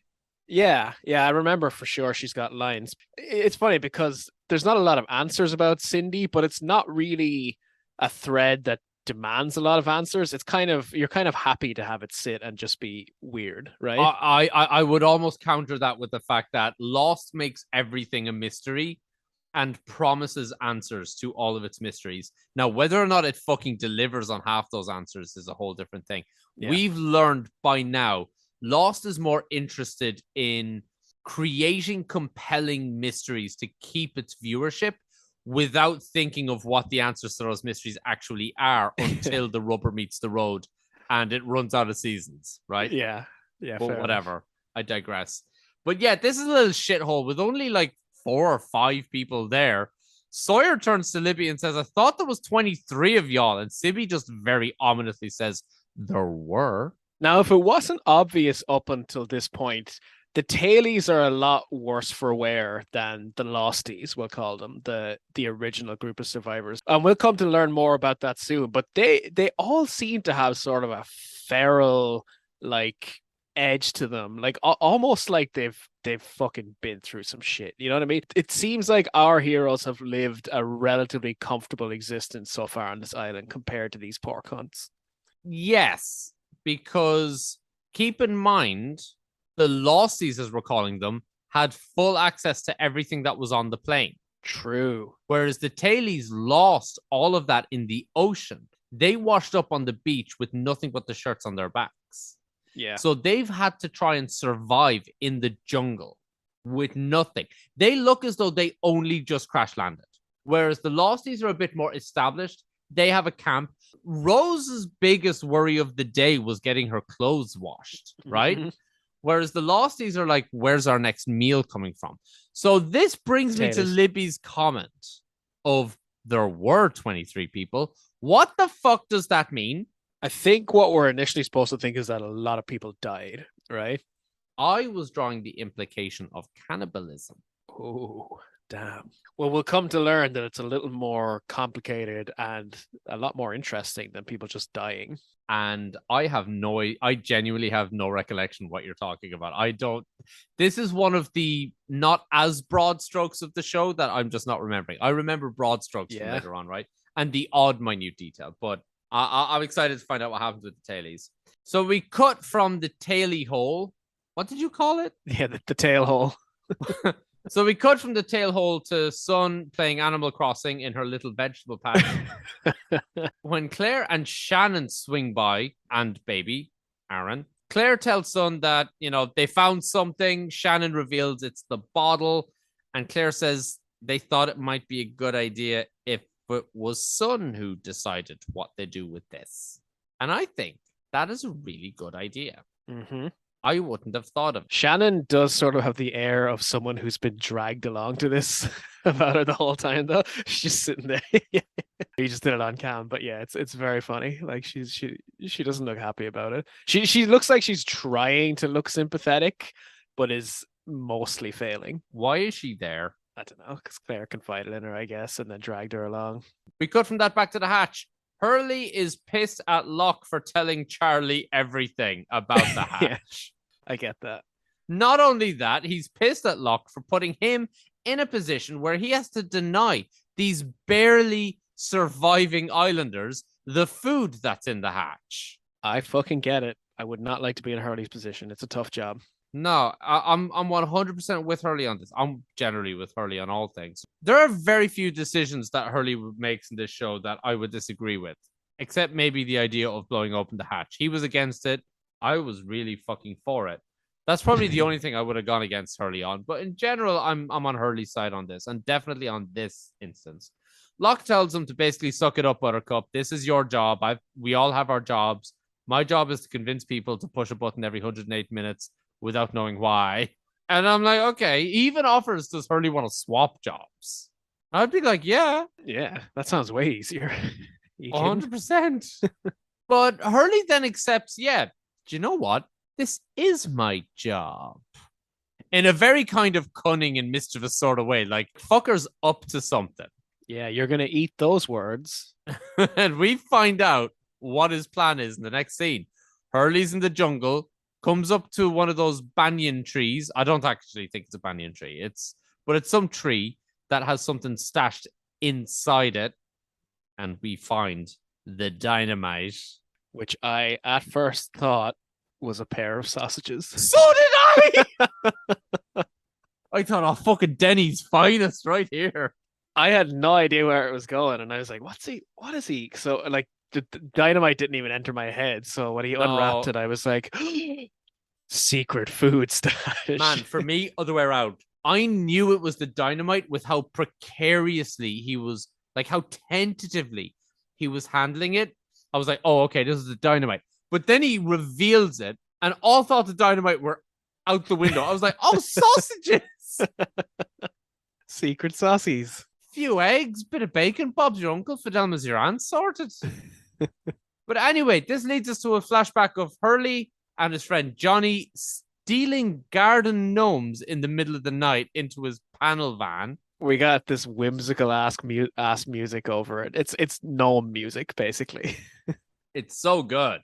[SPEAKER 2] Yeah, I remember for sure she's got lines. It's funny because there's not a lot of answers about Cindy, but it's not really a thread that demands a lot of answers. It's you're kind of happy to have it sit and just be weird, right?
[SPEAKER 1] I would almost counter that with the fact that Lost makes everything a mystery and promises answers to all of its mysteries. Now, whether or not it fucking delivers on half those answers is a whole different thing. Yeah. We've learned by now, Lost is more interested in creating compelling mysteries to keep its viewership without thinking of what the answers to those mysteries actually are until the rubber meets the road and it runs out of seasons, right?
[SPEAKER 2] Yeah.
[SPEAKER 1] But whatever. Enough. I digress. But yeah, this is a little shithole with only like 4 or 5 people there. Sawyer turns to Libby and says, I thought there was 23 of y'all. And Sibby just very ominously says, there were.
[SPEAKER 2] Now, if it wasn't obvious up until this point, the tailies are a lot worse for wear than the Losties, we'll call them, the original group of survivors. And we'll come to learn more about that soon. But they all seem to have sort of a feral, like, edge to them, like almost like they've fucking been through some shit. You know what I mean? It seems like our heroes have lived a relatively comfortable existence so far on this island compared to these poor cunts.
[SPEAKER 1] Yes, because keep in mind, the Losties, as we're calling them, had full access to everything that was on the plane.
[SPEAKER 2] True.
[SPEAKER 1] Whereas the tailies lost all of that in the ocean. They washed up on the beach with nothing but the shirts on their backs.
[SPEAKER 2] Yeah.
[SPEAKER 1] So they've had to try and survive in the jungle with nothing. They look as though they only just crash landed. Whereas the Losties are a bit more established. They have a camp. Rose's biggest worry of the day was getting her clothes washed, right? Mm-hmm. Whereas the Losties are like, where's our next meal coming from? So this brings me to Libby's comment of there were 23 people. What the fuck does that mean?
[SPEAKER 2] I think what we're initially supposed to think is that a lot of people died, right?
[SPEAKER 1] I was drawing the implication of cannibalism.
[SPEAKER 2] Oh, damn. Well, we'll come to learn that it's a little more complicated and a lot more interesting than people just dying.
[SPEAKER 1] And I genuinely have no recollection what you're talking about. This is one of the not as broad strokes of the show that I'm just not remembering. I remember broad strokes from later on, right? And the odd minute detail, but I'm excited to find out what happens with the tailies. So we cut from the taily hole. What did you call it?
[SPEAKER 2] Yeah, the tail hole.
[SPEAKER 1] So we cut from the tail hole to Sun playing Animal Crossing in her little vegetable patch. When Claire and Shannon swing by, and baby, Aaron, Claire tells Sun that, they found something. Shannon reveals it's the bottle. And Claire says they thought it might be a good idea if it was Sun who decided what they do with this. And I think that is a really good idea.
[SPEAKER 2] Mm-hmm.
[SPEAKER 1] I wouldn't have thought of it.
[SPEAKER 2] Shannon does sort of have the air of someone who's been dragged along to this about her the whole time, though. She's just sitting there. He just did it on cam, but yeah, it's very funny. Like she doesn't look happy about it. She looks like she's trying to look sympathetic, but is mostly failing.
[SPEAKER 1] Why is she there?
[SPEAKER 2] I don't know, because Claire confided in her, I guess, and then dragged her along.
[SPEAKER 1] We cut from that back to the hatch. Hurley is pissed at Locke for telling Charlie everything about the hatch.
[SPEAKER 2] Yeah, I get that.
[SPEAKER 1] Not only that, he's pissed at Locke for putting him in a position where he has to deny these barely surviving islanders the food that's in the hatch.
[SPEAKER 2] I fucking get it. I would not like to be in Hurley's position. It's a tough job.
[SPEAKER 1] No, I'm 100% with Hurley on this. I'm generally with Hurley on all things. There are very few decisions that Hurley makes in this show that I would disagree with, except maybe the idea of blowing open the hatch. He was against it. I was really fucking for it. That's probably the only thing I would have gone against Hurley on. But in general, I'm on Hurley's side on this, and definitely on this instance. Locke tells him to basically suck it up, Buttercup. This is your job. We all have our jobs. My job is to convince people to push a button every 108 minutes without knowing why. And I'm like, okay, he even offers, does Hurley want to swap jobs? I'd be like, yeah.
[SPEAKER 2] Yeah, that sounds way easier.
[SPEAKER 1] 100%. But Hurley then accepts, yeah, do you know what? This is my job. In a very kind of cunning and mischievous sort of way. Like, fucker's up to something.
[SPEAKER 2] Yeah, you're going to eat those words.
[SPEAKER 1] And we find out what his plan is in the next scene. Hurley's in the jungle, comes up to one of those banyan trees. I don't actually think it's a banyan tree. But it's some tree that has something stashed inside it. And we find the dynamite.
[SPEAKER 2] Which I, at first, thought was a pair of sausages.
[SPEAKER 1] So did I! I thought, oh, fucking Denny's finest right here.
[SPEAKER 2] I had no idea where it was going. And I was like, what is he? So, like, the dynamite didn't even enter my head. So when he unwrapped it, I was like, secret food stash.
[SPEAKER 1] Man, for me, other way around. I knew it was the dynamite with how precariously he was, like how tentatively he was handling it. I was like, oh, okay, this is the dynamite. But then he reveals it, and all thought the dynamite were out the window. I was like, oh, sausages!
[SPEAKER 2] Secret saucies.
[SPEAKER 1] Few eggs, bit of bacon, Bob's your uncle, Fidelma's your aunt, sorted. But anyway, this leads us to a flashback of Hurley and his friend Johnny stealing garden gnomes in the middle of the night into his panel van.
[SPEAKER 2] We got this whimsical ass music over it. It's gnome music, basically.
[SPEAKER 1] It's so good.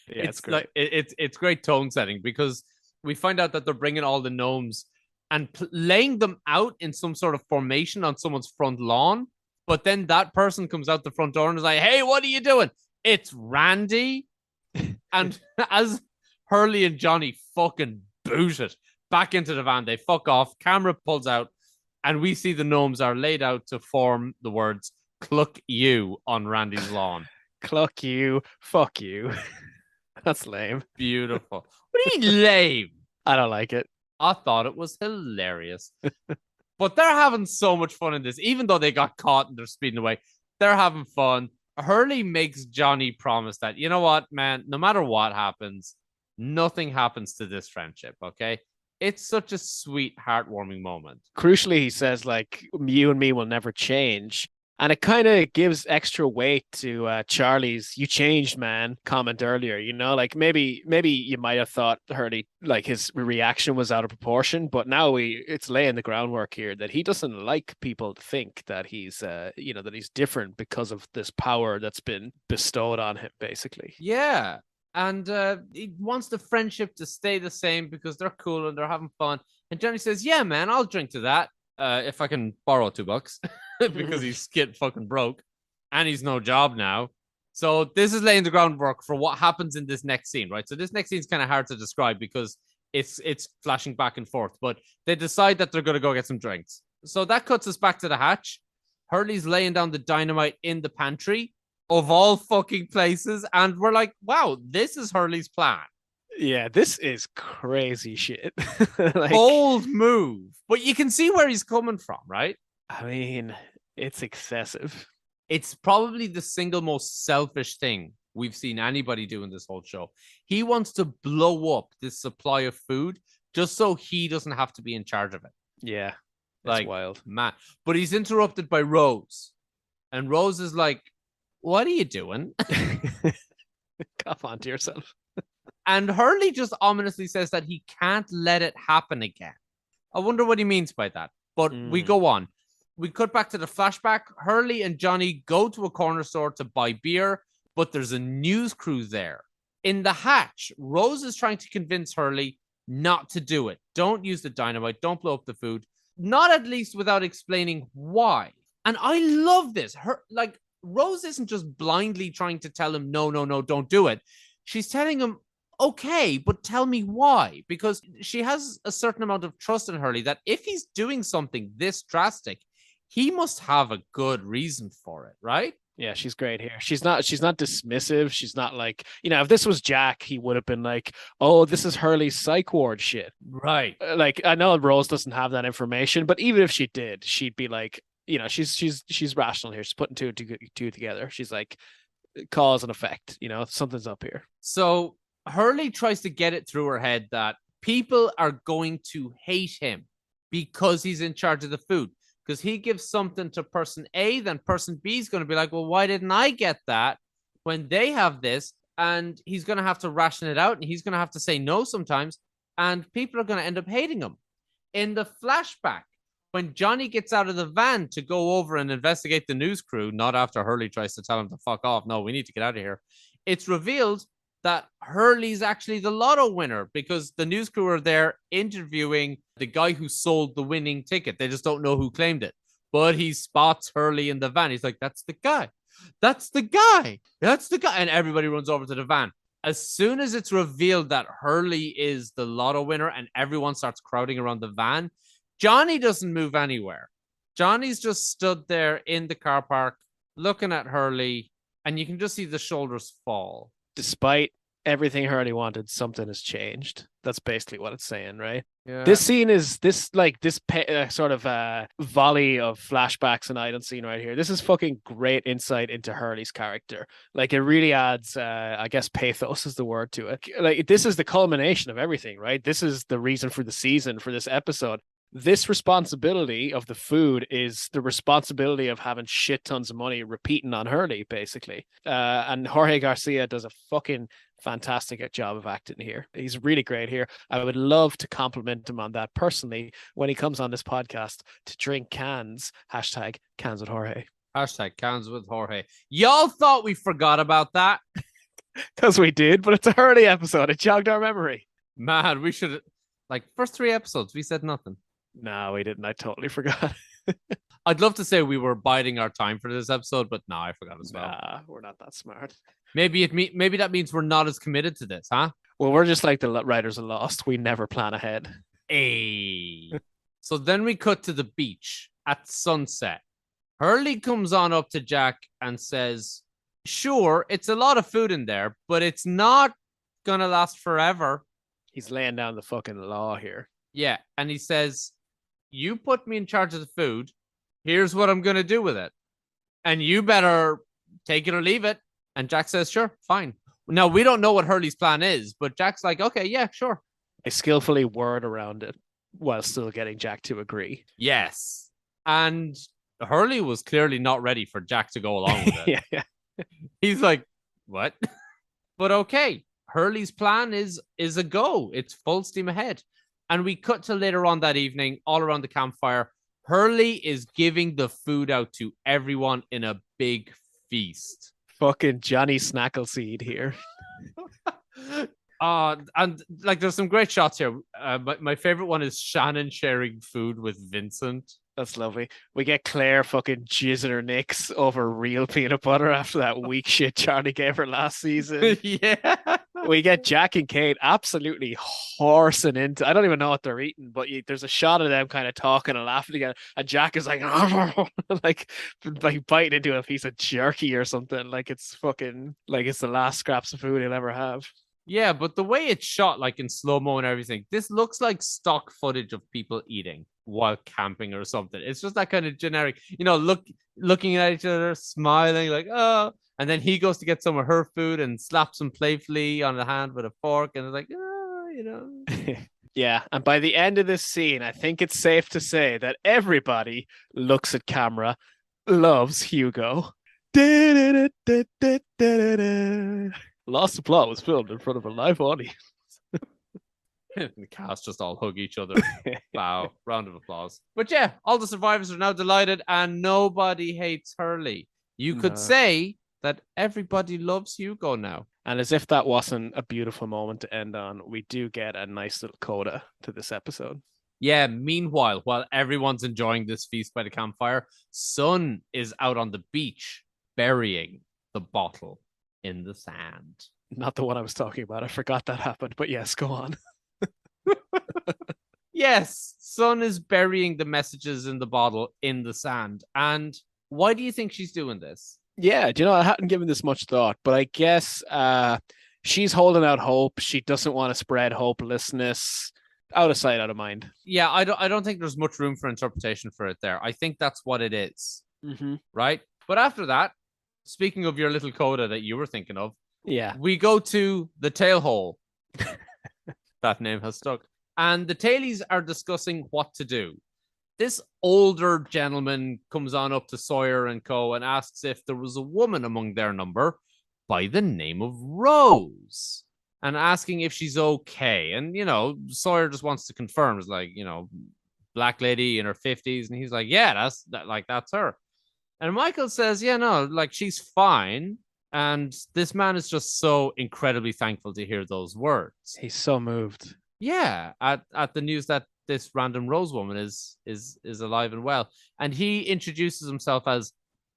[SPEAKER 2] Yeah,
[SPEAKER 1] it's great. Like it's great tone setting because we find out that they're bringing all the gnomes and laying them out in some sort of formation on someone's front lawn. But then that person comes out the front door and is like, hey, what are you doing? It's Randy. And as Hurley and Johnny fucking boot it, back into the van. They fuck off. Camera pulls out, and we see the gnomes are laid out to form the words "Cluck you" on Randy's lawn.
[SPEAKER 2] Cluck you, fuck you. That's lame.
[SPEAKER 1] Beautiful. What do you mean lame?
[SPEAKER 2] I don't like it.
[SPEAKER 1] I thought it was hilarious. But they're having so much fun in this, even though they got caught and they're speeding away. They're having fun. Hurley makes Johnny promise that, you know what, man, no matter what happens, nothing happens to this friendship, okay? It's such a sweet, heartwarming moment.
[SPEAKER 2] Crucially, he says, like, you and me will never change. And it kind of gives extra weight to Charlie's "you changed, man" comment earlier. You know, like maybe you might have thought Hurley, like, his reaction was out of proportion, but now it's laying the groundwork here that he doesn't like people to think that he's that he's different because of this power that's been bestowed on him, basically.
[SPEAKER 1] Yeah. And he wants the friendship to stay the same because they're cool and they're having fun. And Johnny says, "Yeah, man, I'll drink to that. If I can borrow $2 because he's skit fucking broke and he's no job now." So this is laying the groundwork for what happens in this next scene, right? So this next scene is kind of hard to describe because it's flashing back and forth, but they decide that they're going to go get some drinks. So that cuts us back to the hatch. Hurley's laying down the dynamite in the pantry of all fucking places. And we're like, wow, this is Hurley's plan.
[SPEAKER 2] Yeah, this is crazy shit.
[SPEAKER 1] Like, bold move, but you can see where he's coming from, right?
[SPEAKER 2] I mean, it's excessive.
[SPEAKER 1] It's probably the single most selfish thing we've seen anybody do in this whole show. He wants to blow up this supply of food just so he doesn't have to be in charge of it.
[SPEAKER 2] Yeah,
[SPEAKER 1] like
[SPEAKER 2] wild,
[SPEAKER 1] man. But he's interrupted by Rose, and Rose is like, "What are you doing?"
[SPEAKER 2] Come on to yourself.
[SPEAKER 1] And Hurley just ominously says that he can't let it happen again. I wonder what he means by that. But we go on. We cut back to the flashback. Hurley and Johnny go to a corner store to buy beer, but there's a news crew there. In the hatch, Rose is trying to convince Hurley not to do it. Don't use the dynamite. Don't blow up the food. Not at least without explaining why. And I love this. Rose isn't just blindly trying to tell him, no, don't do it. She's telling him, okay, but tell me why. Because she has a certain amount of trust in Hurley that if he's doing something this drastic, he must have a good reason for it, right?
[SPEAKER 2] Yeah, she's great here. She's not dismissive. She's not like, if this was Jack, he would have been like, oh, this is Hurley's psych ward shit.
[SPEAKER 1] Right.
[SPEAKER 2] Like, I know Rose doesn't have that information, but even if she did, she'd be like, she's rational here. She's putting two together. She's like, cause and effect, something's up here.
[SPEAKER 1] So Hurley tries to get it through her head that people are going to hate him because he's in charge of the food. Because he gives something to person A, then person B is going to be like, well, why didn't I get that when they have this? And he's going to have to ration it out, and he's going to have to say no sometimes, and people are going to end up hating him. In the flashback, when Johnny gets out of the van to go over and investigate the news crew, not after Hurley tries to tell him to fuck off, no, we need to get out of here, it's revealed that Hurley's actually the lotto winner because the news crew are there interviewing the guy who sold the winning ticket. They just don't know who claimed it. But he spots Hurley in the van. He's like, that's the guy. That's the guy. That's the guy. And everybody runs over to the van. As soon as it's revealed that Hurley is the lotto winner and everyone starts crowding around the van, Johnny doesn't move anywhere. Johnny's just stood there in the car park looking at Hurley, and you can just see the shoulders fall.
[SPEAKER 2] Despite everything Hurley wanted, something has changed. That's basically what it's saying, right?
[SPEAKER 1] Yeah.
[SPEAKER 2] This scene is sort of volley of flashbacks and item scene right here. This is fucking great insight into Hurley's character. Like, it really adds, I guess, pathos is the word to it. Like, this is the culmination of everything, right? This is the reason for the season, for this episode. This responsibility of the food is the responsibility of having shit tons of money repeating on Hurley, basically. And Jorge Garcia does a fucking fantastic job of acting here. He's really great here. I would love to compliment him on that personally when he comes on this podcast to drink cans. Hashtag cans with Jorge.
[SPEAKER 1] Hashtag cans with Jorge. Y'all thought we forgot about that?
[SPEAKER 2] Because we did, but it's a Hurley episode. It jogged our memory.
[SPEAKER 1] Man, we should, first 3 episodes, we said nothing.
[SPEAKER 2] No, we didn't. I totally forgot.
[SPEAKER 1] I'd love to say we were biding our time for this episode, but no, I forgot as well.
[SPEAKER 2] Nah, we're not that smart.
[SPEAKER 1] Maybe that means we're not as committed to this, huh?
[SPEAKER 2] Well, we're just like the writers of Lost. We never plan ahead.
[SPEAKER 1] Hey. So then we cut to the beach at sunset. Hurley comes on up to Jack and says, sure, it's a lot of food in there, but it's not gonna last forever.
[SPEAKER 2] He's laying down the fucking law here.
[SPEAKER 1] Yeah. And he says, you put me in charge of the food. Here's what I'm gonna do with it. And you better take it or leave it. And Jack says, sure, fine. Now, we don't know what Hurley's plan is, but Jack's like, okay, yeah, sure.
[SPEAKER 2] I skillfully word around it while still getting Jack to agree.
[SPEAKER 1] Yes. And Hurley was clearly not ready for Jack to go along with it.
[SPEAKER 2] Yeah.
[SPEAKER 1] He's like, what? But okay. Hurley's plan is a go. It's full steam ahead. And we cut to later on that evening, all around the campfire. Hurley is giving the food out to everyone in a big feast.
[SPEAKER 2] Fucking Johnny Snackleseed here.
[SPEAKER 1] And like there's some great shots here. My favorite one is Shannon sharing food with Vincent.
[SPEAKER 2] That's lovely. We get Claire fucking jizzing her nicks over real peanut butter after that weak shit Charlie gave her last season.
[SPEAKER 1] Yeah.
[SPEAKER 2] We get Jack and Kate absolutely horsing into. I don't even know what they're eating, but there's a shot of them kind of talking and laughing together, and Jack is like, like biting into a piece of jerky or something. Like it's fucking like it's the last scraps of food he'll ever have.
[SPEAKER 1] Yeah, but the way it's shot, like in slow-mo and everything, this looks like stock footage of people eating while camping or something. It's just that kind of generic, looking at each other, smiling, like, oh. And then he goes to get some of her food and slaps him playfully on the hand with a fork. And it's like, oh,
[SPEAKER 2] Yeah. And by the end of this scene, I think it's safe to say that everybody looks at camera, loves Hugo. Lost the Plot was filmed in front of a live audience.
[SPEAKER 1] The cast just all hug each other. Wow. Round of applause. But yeah, all the survivors are now delighted and nobody hates Hurley. You could say that everybody loves Hugo now.
[SPEAKER 2] And as if that wasn't a beautiful moment to end on, we do get a nice little coda to this episode.
[SPEAKER 1] Yeah, meanwhile, while everyone's enjoying this feast by the campfire, Sun is out on the beach burying the bottle in the sand.
[SPEAKER 2] Not the one I was talking about. I forgot that happened, but yes, go on.
[SPEAKER 1] Yes, Sun is burying the messages in the bottle in the sand. And why do you think she's doing this?
[SPEAKER 2] Yeah, do you know, I hadn't given this much thought, but I guess she's holding out hope. She doesn't want to spread hopelessness. Out of sight, out of mind.
[SPEAKER 1] Yeah, I don't think there's much room for interpretation for it there. I think that's what it is.
[SPEAKER 2] Mm-hmm.
[SPEAKER 1] Right? But after that, speaking of your little coda that you were thinking of,
[SPEAKER 2] yeah,
[SPEAKER 1] we go to the tail hole. That name has stuck. And the tailies are discussing what to do. This older gentleman comes on up to Sawyer and co. and asks if there was a woman among their number by the name of Rose, and asking if she's okay. And, Sawyer just wants to confirm. It's like, black lady in her 50s. And he's like, yeah, that's her. And Michael says, yeah, no, like she's fine. And this man is just so incredibly thankful to hear those words.
[SPEAKER 2] He's so moved.
[SPEAKER 1] Yeah, at the news that this random Rose woman is alive and well. And he introduces himself as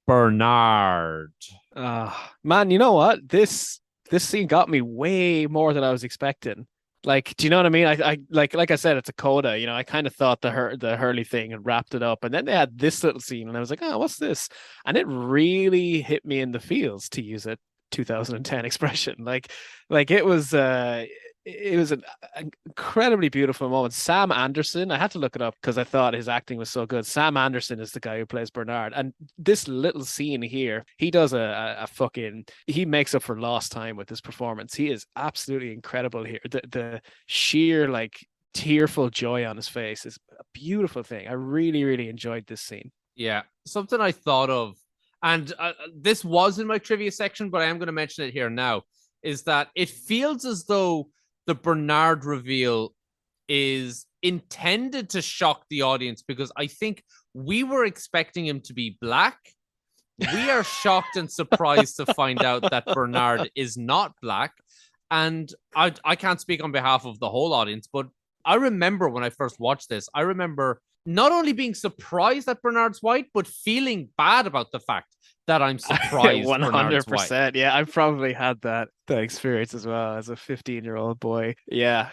[SPEAKER 1] Bernard.
[SPEAKER 2] Man, you know what? This scene got me way more than I was expecting. Like, do you know what I mean? I like I said, it's a coda. I kind of thought the Hurley thing had wrapped it up, and then they had this little scene, and I was like, oh, what's this? And it really hit me in the feels, to use a 2010 expression. Like it was an incredibly beautiful moment. Sam Anderson, I had to look it up because I thought his acting was so good. Sam Anderson is the guy who plays Bernard. And this little scene here, he does he makes up for lost time with this performance. He is absolutely incredible here. The sheer, tearful joy on his face is a beautiful thing. I really, really enjoyed this scene.
[SPEAKER 1] Yeah. Something I thought of, and this was in my trivia section, but I am going to mention it here now, is that it feels as though the Bernard reveal is intended to shock the audience, because I think we were expecting him to be black. We are shocked and surprised to find out that Bernard is not black. And I can't speak on behalf of the whole audience, but I remember when I first watched this, I remember not only being surprised that Bernard's white, but feeling bad about the fact that I'm surprised
[SPEAKER 2] 100%. Yeah, I've probably had that experience as well as a 15-year-old boy. Yeah,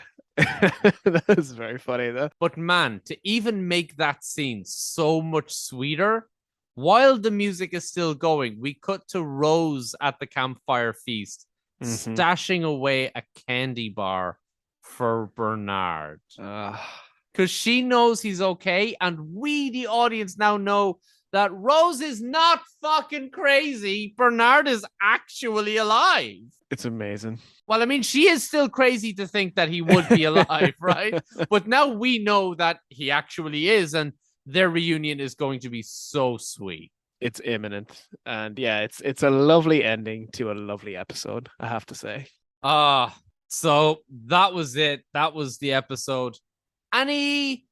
[SPEAKER 2] That is very funny, though.
[SPEAKER 1] But man, to even make that scene so much sweeter, while the music is still going, we cut to Rose at the campfire feast, stashing away a candy bar for Bernard. Because she knows he's okay, and we, the audience, now know that Rose is not fucking crazy. Bernard is actually alive.
[SPEAKER 2] It's amazing.
[SPEAKER 1] Well, I mean, she is still crazy to think that he would be alive, right? But now we know that he actually is, and their reunion is going to be so sweet.
[SPEAKER 2] It's imminent. And yeah, it's a lovely ending to a lovely episode, I have to say.
[SPEAKER 1] So that was it. That was the episode. Any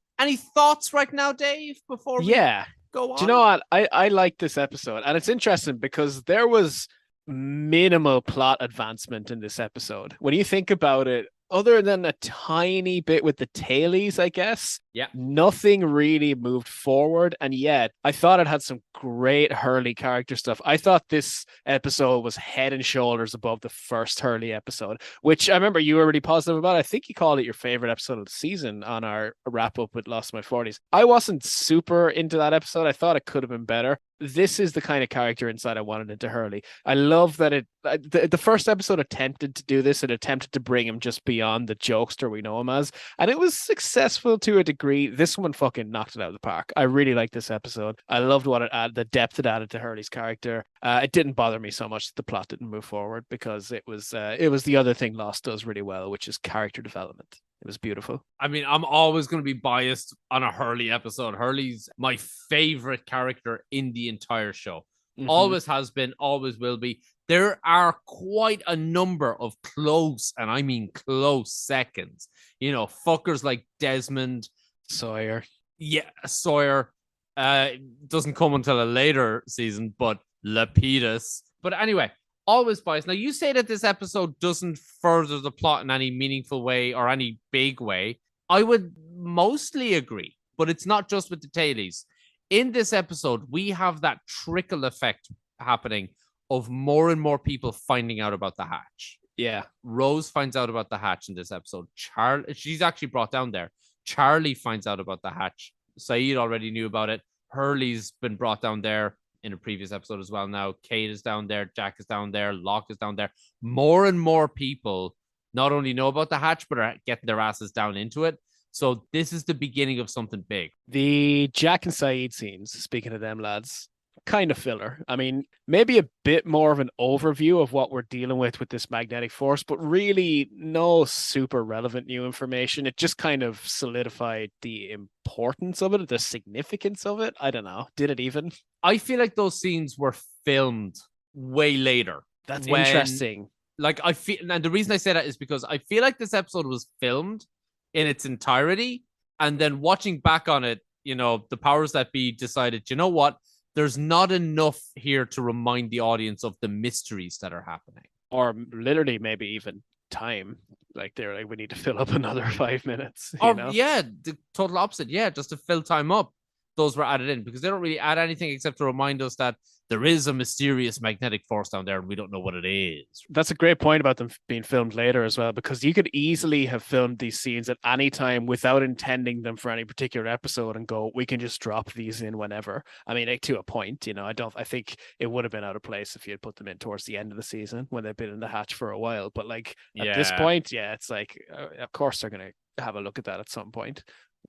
[SPEAKER 1] thoughts right now, Dave, before we go on?
[SPEAKER 2] Do you know what? I like this episode, and it's interesting because there was minimal plot advancement in this episode. When you think about it, other than a tiny bit with the tailies, I guess, nothing really moved forward. And yet, I thought it had some great Hurley character stuff. I thought this episode was head and shoulders above the first Hurley episode, which I remember you were really positive about. I think you called it your favorite episode of the season on our wrap up with Lost in My 40s. I wasn't super into that episode. I thought it could have been better. This is the kind of character insight I wanted into Hurley. I love that the first episode attempted to do this. It attempted to bring him just beyond the jokester we know him as, and it was successful to a degree. This one fucking knocked it out of the park. I really liked this episode. I loved what it added, the depth it added to Hurley's character. It didn't bother me so much that the plot didn't move forward, because it was the other thing Lost does really well, which is character development. It was beautiful.
[SPEAKER 1] I mean, I'm always going to be biased on a Hurley episode. Hurley's my favorite character in the entire show. Always has been, always will be. There are quite a number of close, and I mean close seconds. You know, fuckers like Desmond,
[SPEAKER 2] Sawyer.
[SPEAKER 1] Yeah, Sawyer. Doesn't come until a later season, but Lapidus. But anyway, always biased. Now, you say that this episode doesn't further the plot in any meaningful way or any big way. I would mostly agree, but it's not just with the tailies. In this episode, we have that trickle effect happening of more and more people finding out about the hatch.
[SPEAKER 2] Yeah.
[SPEAKER 1] Rose finds out about the hatch in this episode. She's actually brought down there. Charlie finds out about the hatch. Saeed already knew about it. Hurley's been brought down there in a previous episode as well now. Kate is down there. Jack is down there. Locke is down there. More and more people not only know about the hatch, but are getting their asses down into it. So this is the beginning of something big.
[SPEAKER 2] The Jack and Saeed scenes, speaking of them lads, kind of filler. I mean, maybe a bit more of an overview of what we're dealing with this magnetic force, but really no super relevant new information. It just kind of solidified the importance of it, the significance of it. I don't know. Did it even?
[SPEAKER 1] I feel like those scenes were filmed way later.
[SPEAKER 2] That's interesting.
[SPEAKER 1] Like, I feel, and the reason I say that is because I feel like this episode was filmed in its entirety, and then watching back on it, you know, the powers that be decided, you know what? There's not enough here to remind the audience of the mysteries that are happening.
[SPEAKER 2] Or literally maybe even time. Like, they're like, we need to fill up another 5 minutes.
[SPEAKER 1] Yeah, the total opposite. Yeah, just to fill time up. Those were added in because they don't really add anything except to remind us that there is a mysterious magnetic force down there and we don't know what it is.
[SPEAKER 2] That's a great point about them being filmed later as well, because you could easily have filmed these scenes at any time without intending them for any particular episode and go, we can just drop these in whenever. I mean, like, to a point, you know, I think it would have been out of place if you had put them in towards the end of the season when they've been in the hatch for a while. But like at this point, it's like, of course they're going to have a look at that at some point.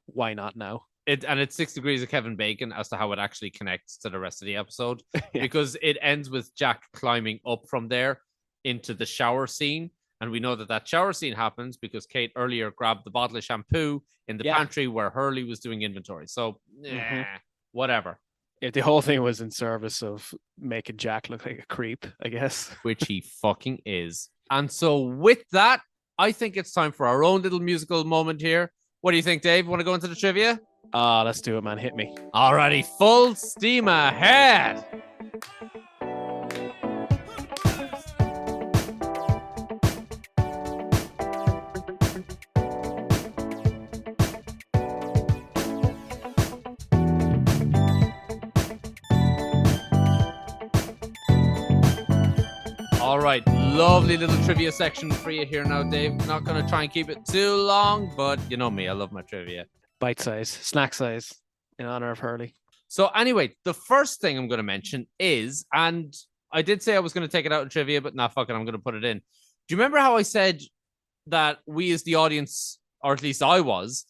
[SPEAKER 2] Why not now?
[SPEAKER 1] It's 6 degrees of Kevin Bacon as to how it actually connects to the rest of the episode, because it ends with Jack climbing up from there into the shower scene. And we know that shower scene happens because Kate earlier grabbed the bottle of shampoo in the pantry where Hurley was doing inventory. So, whatever.
[SPEAKER 2] Yeah, the whole thing was in service of making Jack look like a creep, I guess.
[SPEAKER 1] Which he fucking is. And so with that, I think it's time for our own little musical moment here. What do you think, Dave? Want to go into the trivia?
[SPEAKER 2] Let's do it, man. Hit me.
[SPEAKER 1] Alrighty, full steam ahead. All right, Lovely little trivia section for you here now, Dave. Not going to try and keep it too long, but you know me, I love my trivia.
[SPEAKER 2] Bite size, snack size, in honor of Hurley.
[SPEAKER 1] So anyway, the first thing I'm going to mention is, and I did say I was going to take it out of trivia, but nah, fuck it, I'm going to put it in. Do you remember how I said that we as the audience, or at least I was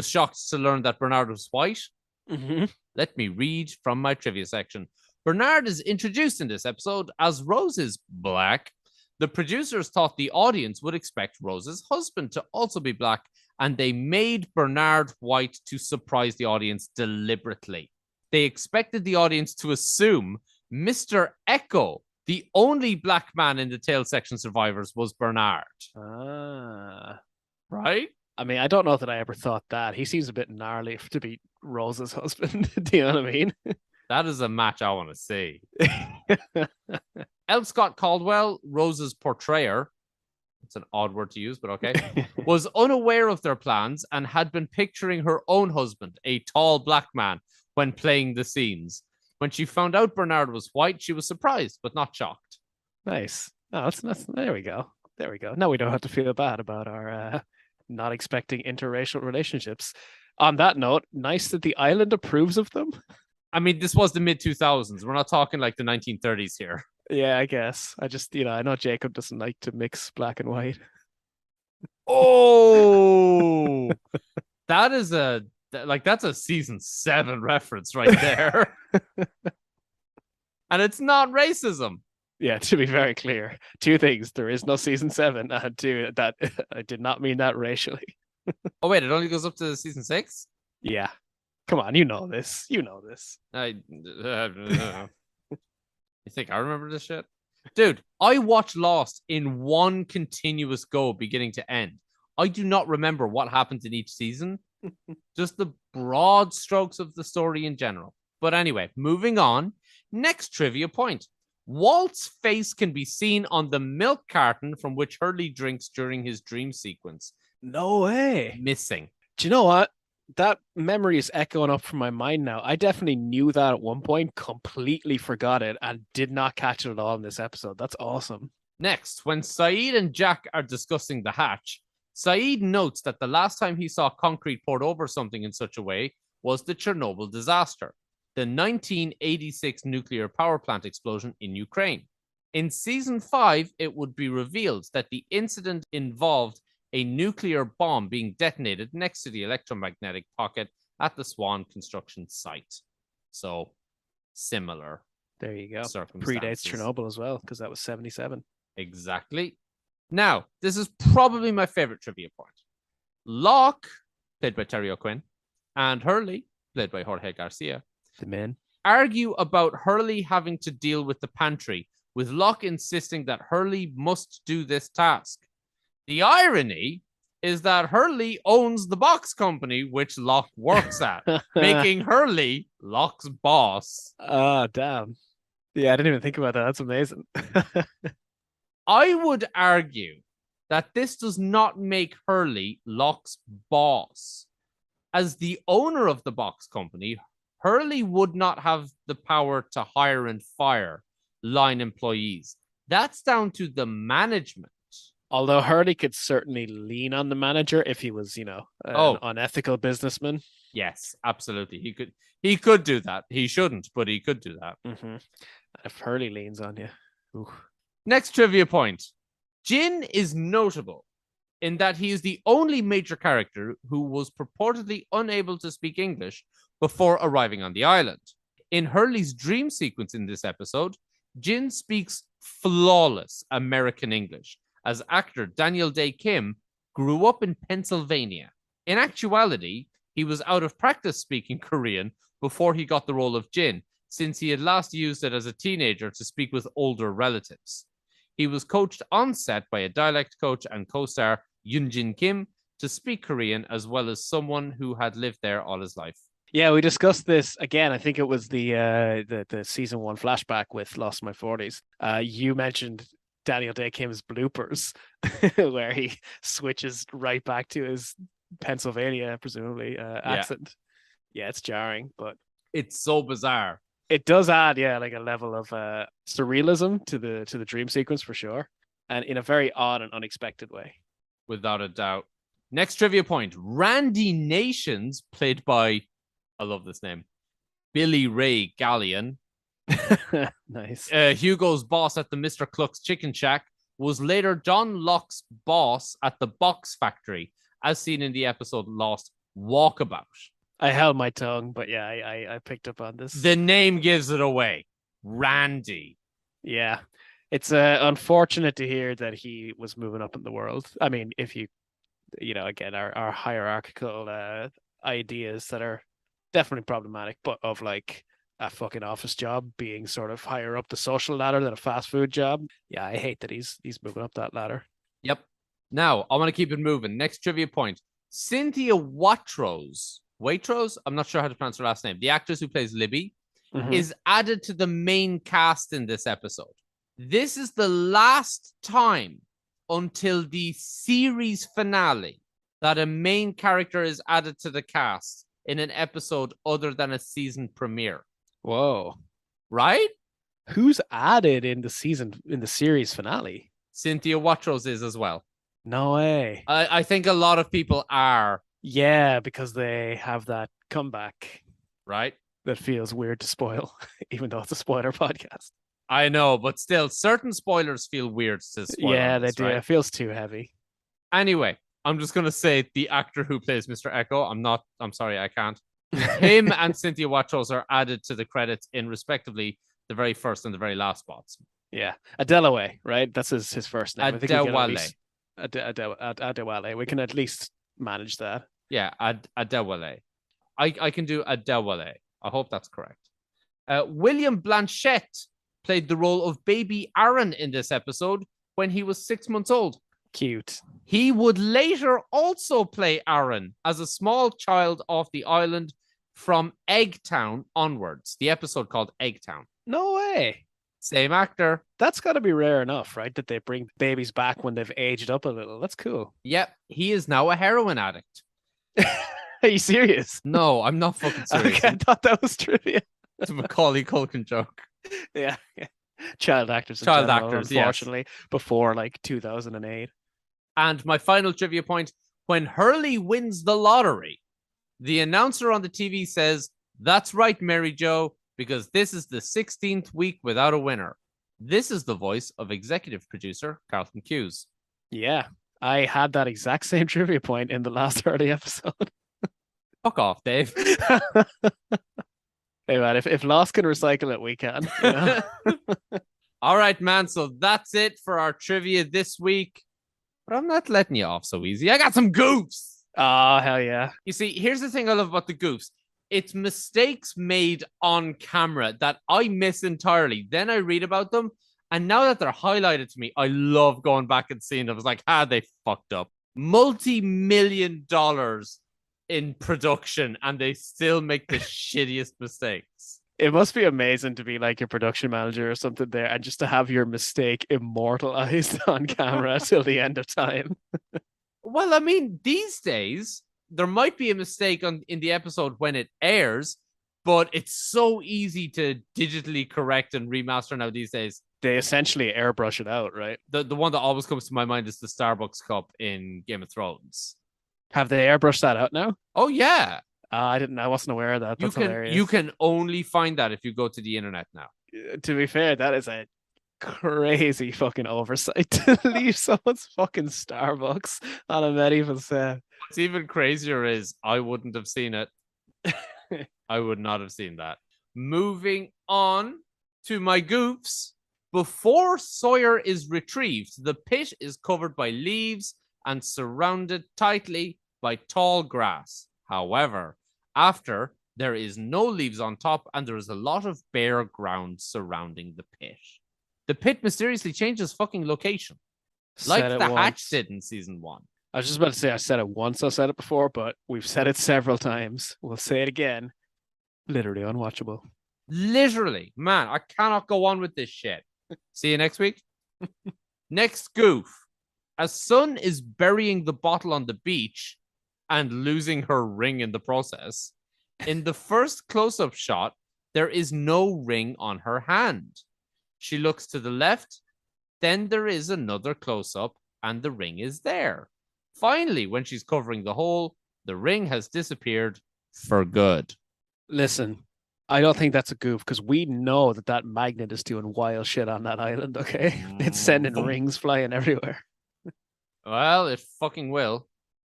[SPEAKER 1] shocked to learn that Bernard was white?
[SPEAKER 2] Mm-hmm.
[SPEAKER 1] Let me read from my trivia section. Bernard is introduced in this episode as Rose is black. The producers thought the audience would expect Rose's husband to also be black, and they made Bernard white to surprise the audience deliberately. They expected the audience to assume Mr. Echo, the only black man in the tail section survivors, was Bernard. Right?
[SPEAKER 2] I mean, I don't know that I ever thought that. He seems a bit gnarly to be Rose's husband. Do you know what I mean?
[SPEAKER 1] That is a match I want to see. L. Scott Caldwell, Rose's portrayer, it's an odd word to use, but okay, was unaware of their plans and had been picturing her own husband, a tall black man, when playing the scenes. When she found out Bernard was white, she was surprised, but not shocked.
[SPEAKER 2] Nice. Oh, that's there we go. There we go. Now we don't have to feel bad about our not expecting interracial relationships. On that note, nice that the island approves of them.
[SPEAKER 1] I mean, this was the mid-2000s. We're not talking like the 1930s here.
[SPEAKER 2] Yeah, I guess. I just, I know Jacob doesn't like to mix black and white.
[SPEAKER 1] Oh, that's a season 7 reference right there. And it's not racism.
[SPEAKER 2] Yeah, to be very clear. 2 things. There is no season 7. And 2, that I did not mean that racially.
[SPEAKER 1] Oh, wait, it only goes up to season 6?
[SPEAKER 2] Yeah. Come on, you know this. You know this.
[SPEAKER 1] You think I remember this shit? Dude, I watched Lost in one continuous go, beginning to end. I do not remember what happened in each season. Just the broad strokes of the story in general. But anyway, moving on. Next trivia point. Walt's face can be seen on the milk carton from which Hurley drinks during his dream sequence.
[SPEAKER 2] No way.
[SPEAKER 1] Missing.
[SPEAKER 2] Do you know what? That memory is echoing up from my mind now. I definitely knew that at one point, completely forgot it, and did not catch it at all in this episode. That's awesome.
[SPEAKER 1] Next, when Saeed and Jack are discussing the hatch, Saeed notes that the last time he saw concrete poured over something in such a way was the Chernobyl disaster, the 1986 nuclear power plant explosion in Ukraine. In season 5, it would be revealed that the incident involved a nuclear bomb being detonated next to the electromagnetic pocket at the Swan construction site. So, similar.
[SPEAKER 2] There you go.
[SPEAKER 1] Circumstances.
[SPEAKER 2] Predates Chernobyl as well, because that was 77.
[SPEAKER 1] Exactly. Now, this is probably my favorite trivia point. Locke, played by Terry O'Quinn, and Hurley, played by Jorge Garcia,
[SPEAKER 2] the men,
[SPEAKER 1] argue about Hurley having to deal with the pantry, with Locke insisting that Hurley must do this task. The irony is that Hurley owns the box company which Locke works at, making Hurley Locke's boss.
[SPEAKER 2] Oh, damn. Yeah, I didn't even think about that. That's amazing.
[SPEAKER 1] I would argue that this does not make Hurley Locke's boss. As the owner of the box company, Hurley would not have the power to hire and fire line employees. That's down to the management.
[SPEAKER 2] Although Hurley could certainly lean on the manager if he was, an unethical businessman.
[SPEAKER 1] Yes, absolutely. He could do that. He shouldn't, but he could do that.
[SPEAKER 2] Mm-hmm. If Hurley leans on you. Ooh.
[SPEAKER 1] Next trivia point. Jin is notable in that he is the only major character who was purportedly unable to speak English before arriving on the island. In Hurley's dream sequence in this episode, Jin speaks flawless American English, as actor Daniel Day Kim grew up in Pennsylvania. In actuality, he was out of practice speaking Korean before he got the role of Jin, since he had last used it as a teenager to speak with older relatives. He was coached on set by a dialect coach and co-star Yoonjin Kim to speak Korean, as well as someone who had lived there all his life.
[SPEAKER 2] Yeah, we discussed this again. I think it was the season 1 flashback with Lost in My 40s. You mentioned Daniel Day Kim's bloopers, where he switches right back to his Pennsylvania, presumably, accent. Yeah, it's jarring, but
[SPEAKER 1] it's so bizarre.
[SPEAKER 2] It does add, yeah, like a level of surrealism to the dream sequence for sure, and in a very odd and unexpected way.
[SPEAKER 1] Without a doubt. Next trivia point: Randy Nations, played by, I love this name, Billy Ray Gallion.
[SPEAKER 2] Nice.
[SPEAKER 1] Hugo's boss at the Mr. Cluck's Chicken Shack, was later John Locke's boss at the Box Factory, as seen in the episode Lost Walkabout.
[SPEAKER 2] I held my tongue, but yeah, I picked up on this.
[SPEAKER 1] The name gives it away. Randy.
[SPEAKER 2] Yeah. It's unfortunate to hear that he was moving up in the world. I mean, if you know, again, our hierarchical ideas that are definitely problematic, but of like a fucking office job being sort of higher up the social ladder than a fast food job. Yeah, I hate that he's moving up that ladder.
[SPEAKER 1] Yep. Now, I want to keep it moving. Next trivia point. Cynthia Waitrose, I'm not sure how to pronounce her last name, the actress who plays Libby, is added to the main cast in this episode. This is the last time until the series finale that a main character is added to the cast in an episode other than a season premiere.
[SPEAKER 2] Whoa.
[SPEAKER 1] Right?
[SPEAKER 2] Who's added in the series finale?
[SPEAKER 1] Cynthia Waitrose is as well.
[SPEAKER 2] No way.
[SPEAKER 1] I think a lot of people are.
[SPEAKER 2] Yeah, because they have that comeback.
[SPEAKER 1] Right?
[SPEAKER 2] That feels weird to spoil, even though it's a spoiler podcast.
[SPEAKER 1] I know, but still, certain spoilers feel weird to spoil.
[SPEAKER 2] Yeah, they do.
[SPEAKER 1] Right?
[SPEAKER 2] It feels too heavy.
[SPEAKER 1] Anyway, I'm just going to say the actor who plays Mr. Echo. I'm sorry, I can't. Him and Cynthia Waitrose are added to the credits in respectively the very first and the very last spots.
[SPEAKER 2] Yeah. Adelaway, right? That's his first name.
[SPEAKER 1] Adewale.
[SPEAKER 2] Adewale. We can at least manage that.
[SPEAKER 1] Yeah, Adewale. I can do Adewale. I hope that's correct. William Blanchett played the role of baby Aaron in this episode when he was 6 months old.
[SPEAKER 2] Cute.
[SPEAKER 1] He would later also play Aaron as a small child off the island from Eggtown onwards. The episode called Eggtown.
[SPEAKER 2] No way.
[SPEAKER 1] Same actor.
[SPEAKER 2] That's got to be rare enough, right? That they bring babies back when they've aged up a little. That's cool.
[SPEAKER 1] Yep. He is now a heroin addict.
[SPEAKER 2] Are you serious?
[SPEAKER 1] No, I'm not fucking serious.
[SPEAKER 2] Okay, I thought that was trivia.
[SPEAKER 1] It's a Macaulay Culkin joke.
[SPEAKER 2] Yeah. Child actors. Unfortunately, yes. Before like 2008.
[SPEAKER 1] And my final trivia point, when Hurley wins the lottery, the announcer on the TV says, "That's right, Mary Jo, because this is the 16th week without a winner." This is the voice of executive producer Carlton Cuse.
[SPEAKER 2] Yeah, I had that exact same trivia point in the last Hurley episode.
[SPEAKER 1] Fuck off, Dave.
[SPEAKER 2] Hey, man, if Lost can recycle it, we can. You know?
[SPEAKER 1] All right, man. So that's it for our trivia this week. But I'm not letting you off so easy. I got some goofs.
[SPEAKER 2] Oh, hell yeah.
[SPEAKER 1] You see, here's the thing I love about the goofs. It's mistakes made on camera that I miss entirely. Then I read about them. And now that they're highlighted to me, I love going back and seeing them. I was like, they fucked up. Multi-million-dollars in production, and they still make the shittiest mistakes.
[SPEAKER 2] It must be amazing to be like your production manager or something there, and just to have your mistake immortalized on camera till the end of time.
[SPEAKER 1] Well, I mean, these days there might be a mistake in the episode when it airs, but it's so easy to digitally correct and remaster now these days.
[SPEAKER 2] They essentially airbrush it out, right?
[SPEAKER 1] The one that always comes to my mind is the Starbucks cup in Game of Thrones.
[SPEAKER 2] Have they airbrushed that out now?
[SPEAKER 1] Oh, yeah.
[SPEAKER 2] I wasn't aware of that. That's hilarious.
[SPEAKER 1] You can only find that if you go to the internet now.
[SPEAKER 2] To be fair, that is a crazy fucking oversight to leave someone's fucking Starbucks on a medieval set.
[SPEAKER 1] What's even crazier is I wouldn't have seen it. I would not have seen that. Moving on to my goofs. Before Sawyer is retrieved, the pit is covered by leaves and surrounded tightly by tall grass. However, after, there is no leaves on top and there is a lot of bare ground surrounding the pit. The pit mysteriously changes fucking location. Like the hatch did in season 1.
[SPEAKER 2] I was just about to say I said it once, I said it before, but we've said it several times. We'll say it again. Literally unwatchable.
[SPEAKER 1] Literally. Man, I cannot go on with this shit. See you next week. Next goof. As Sun is burying the bottle on the beach and losing her ring in the process, in the first close-up shot, There is no ring on her hand. She looks to the left. Then there is another close-up, and the ring is there. Finally, when she's covering the hole, the ring has disappeared for good.
[SPEAKER 2] Listen, I don't think that's a goof because we know that magnet is doing wild shit on that island, okay? It's sending rings flying everywhere.
[SPEAKER 1] Well, it fucking will.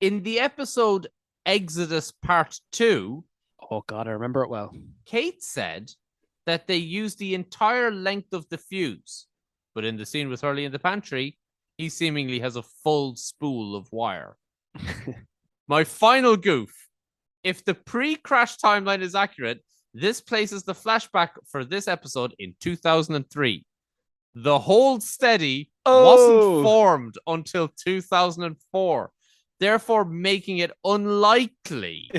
[SPEAKER 1] In the episode Exodus Part 2...
[SPEAKER 2] Oh, God, I remember it well.
[SPEAKER 1] Kate said that they used the entire length of the fuse, but in the scene with Hurley in the pantry, he seemingly has a full spool of wire. My final goof. If the pre-crash timeline is accurate, this places the flashback for this episode in 2003. The Hold Steady wasn't formed until 2004, therefore making it unlikely.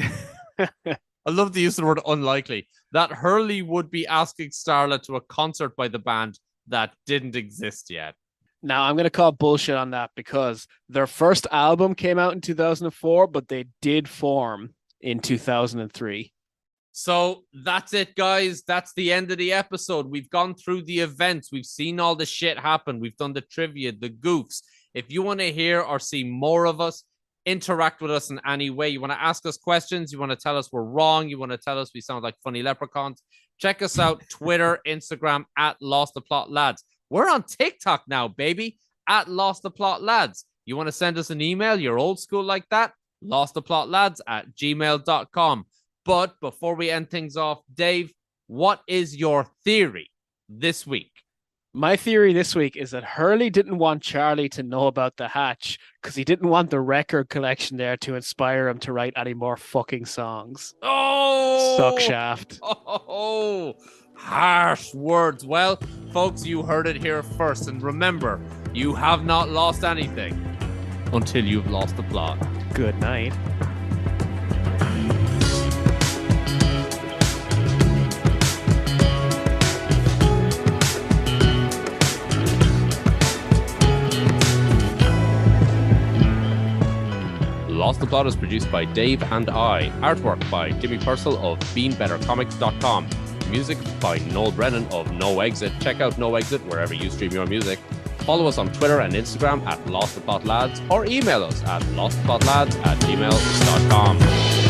[SPEAKER 1] I love the use of the word unlikely, that Hurley would be asking Starla to a concert by the band that didn't exist yet.
[SPEAKER 2] Now, I'm going to call bullshit on that because their first album came out in 2004, but they did form in 2003.
[SPEAKER 1] So that's it, guys. That's the end of the episode. We've gone through the events. We've seen all the shit happen. We've done the trivia, the goofs. If you want to hear or see more of us, interact with us in any way. You want to ask us questions. You want to tell us we're wrong. You want to tell us we sound like funny leprechauns. Check us out. Twitter, Instagram, @LostThePlotLads. We're on TikTok now, baby, @LostThePlotLads. You want to send us an email? You're old school like that? LostThePlotLads@gmail.com. But before we end things off, Dave, what is your theory this week?
[SPEAKER 2] My theory this week is that Hurley didn't want Charlie to know about the hatch because he didn't want the record collection there to inspire him to write any more fucking songs.
[SPEAKER 1] Oh!
[SPEAKER 2] Suck shaft.
[SPEAKER 1] Oh! Harsh words. Well, folks, you heard it here first. And remember, you have not lost anything until you've lost the plot.
[SPEAKER 2] Good night.
[SPEAKER 1] Lost the Plot is produced by Dave and I. Artwork by Jimmy Purcell of BeanBetterComics.com. Music by Noel Brennan of No Exit. Check out No Exit wherever you stream your music. Follow us on Twitter and Instagram @LostThePlotLads or email us at losttheplotlads@gmail.com.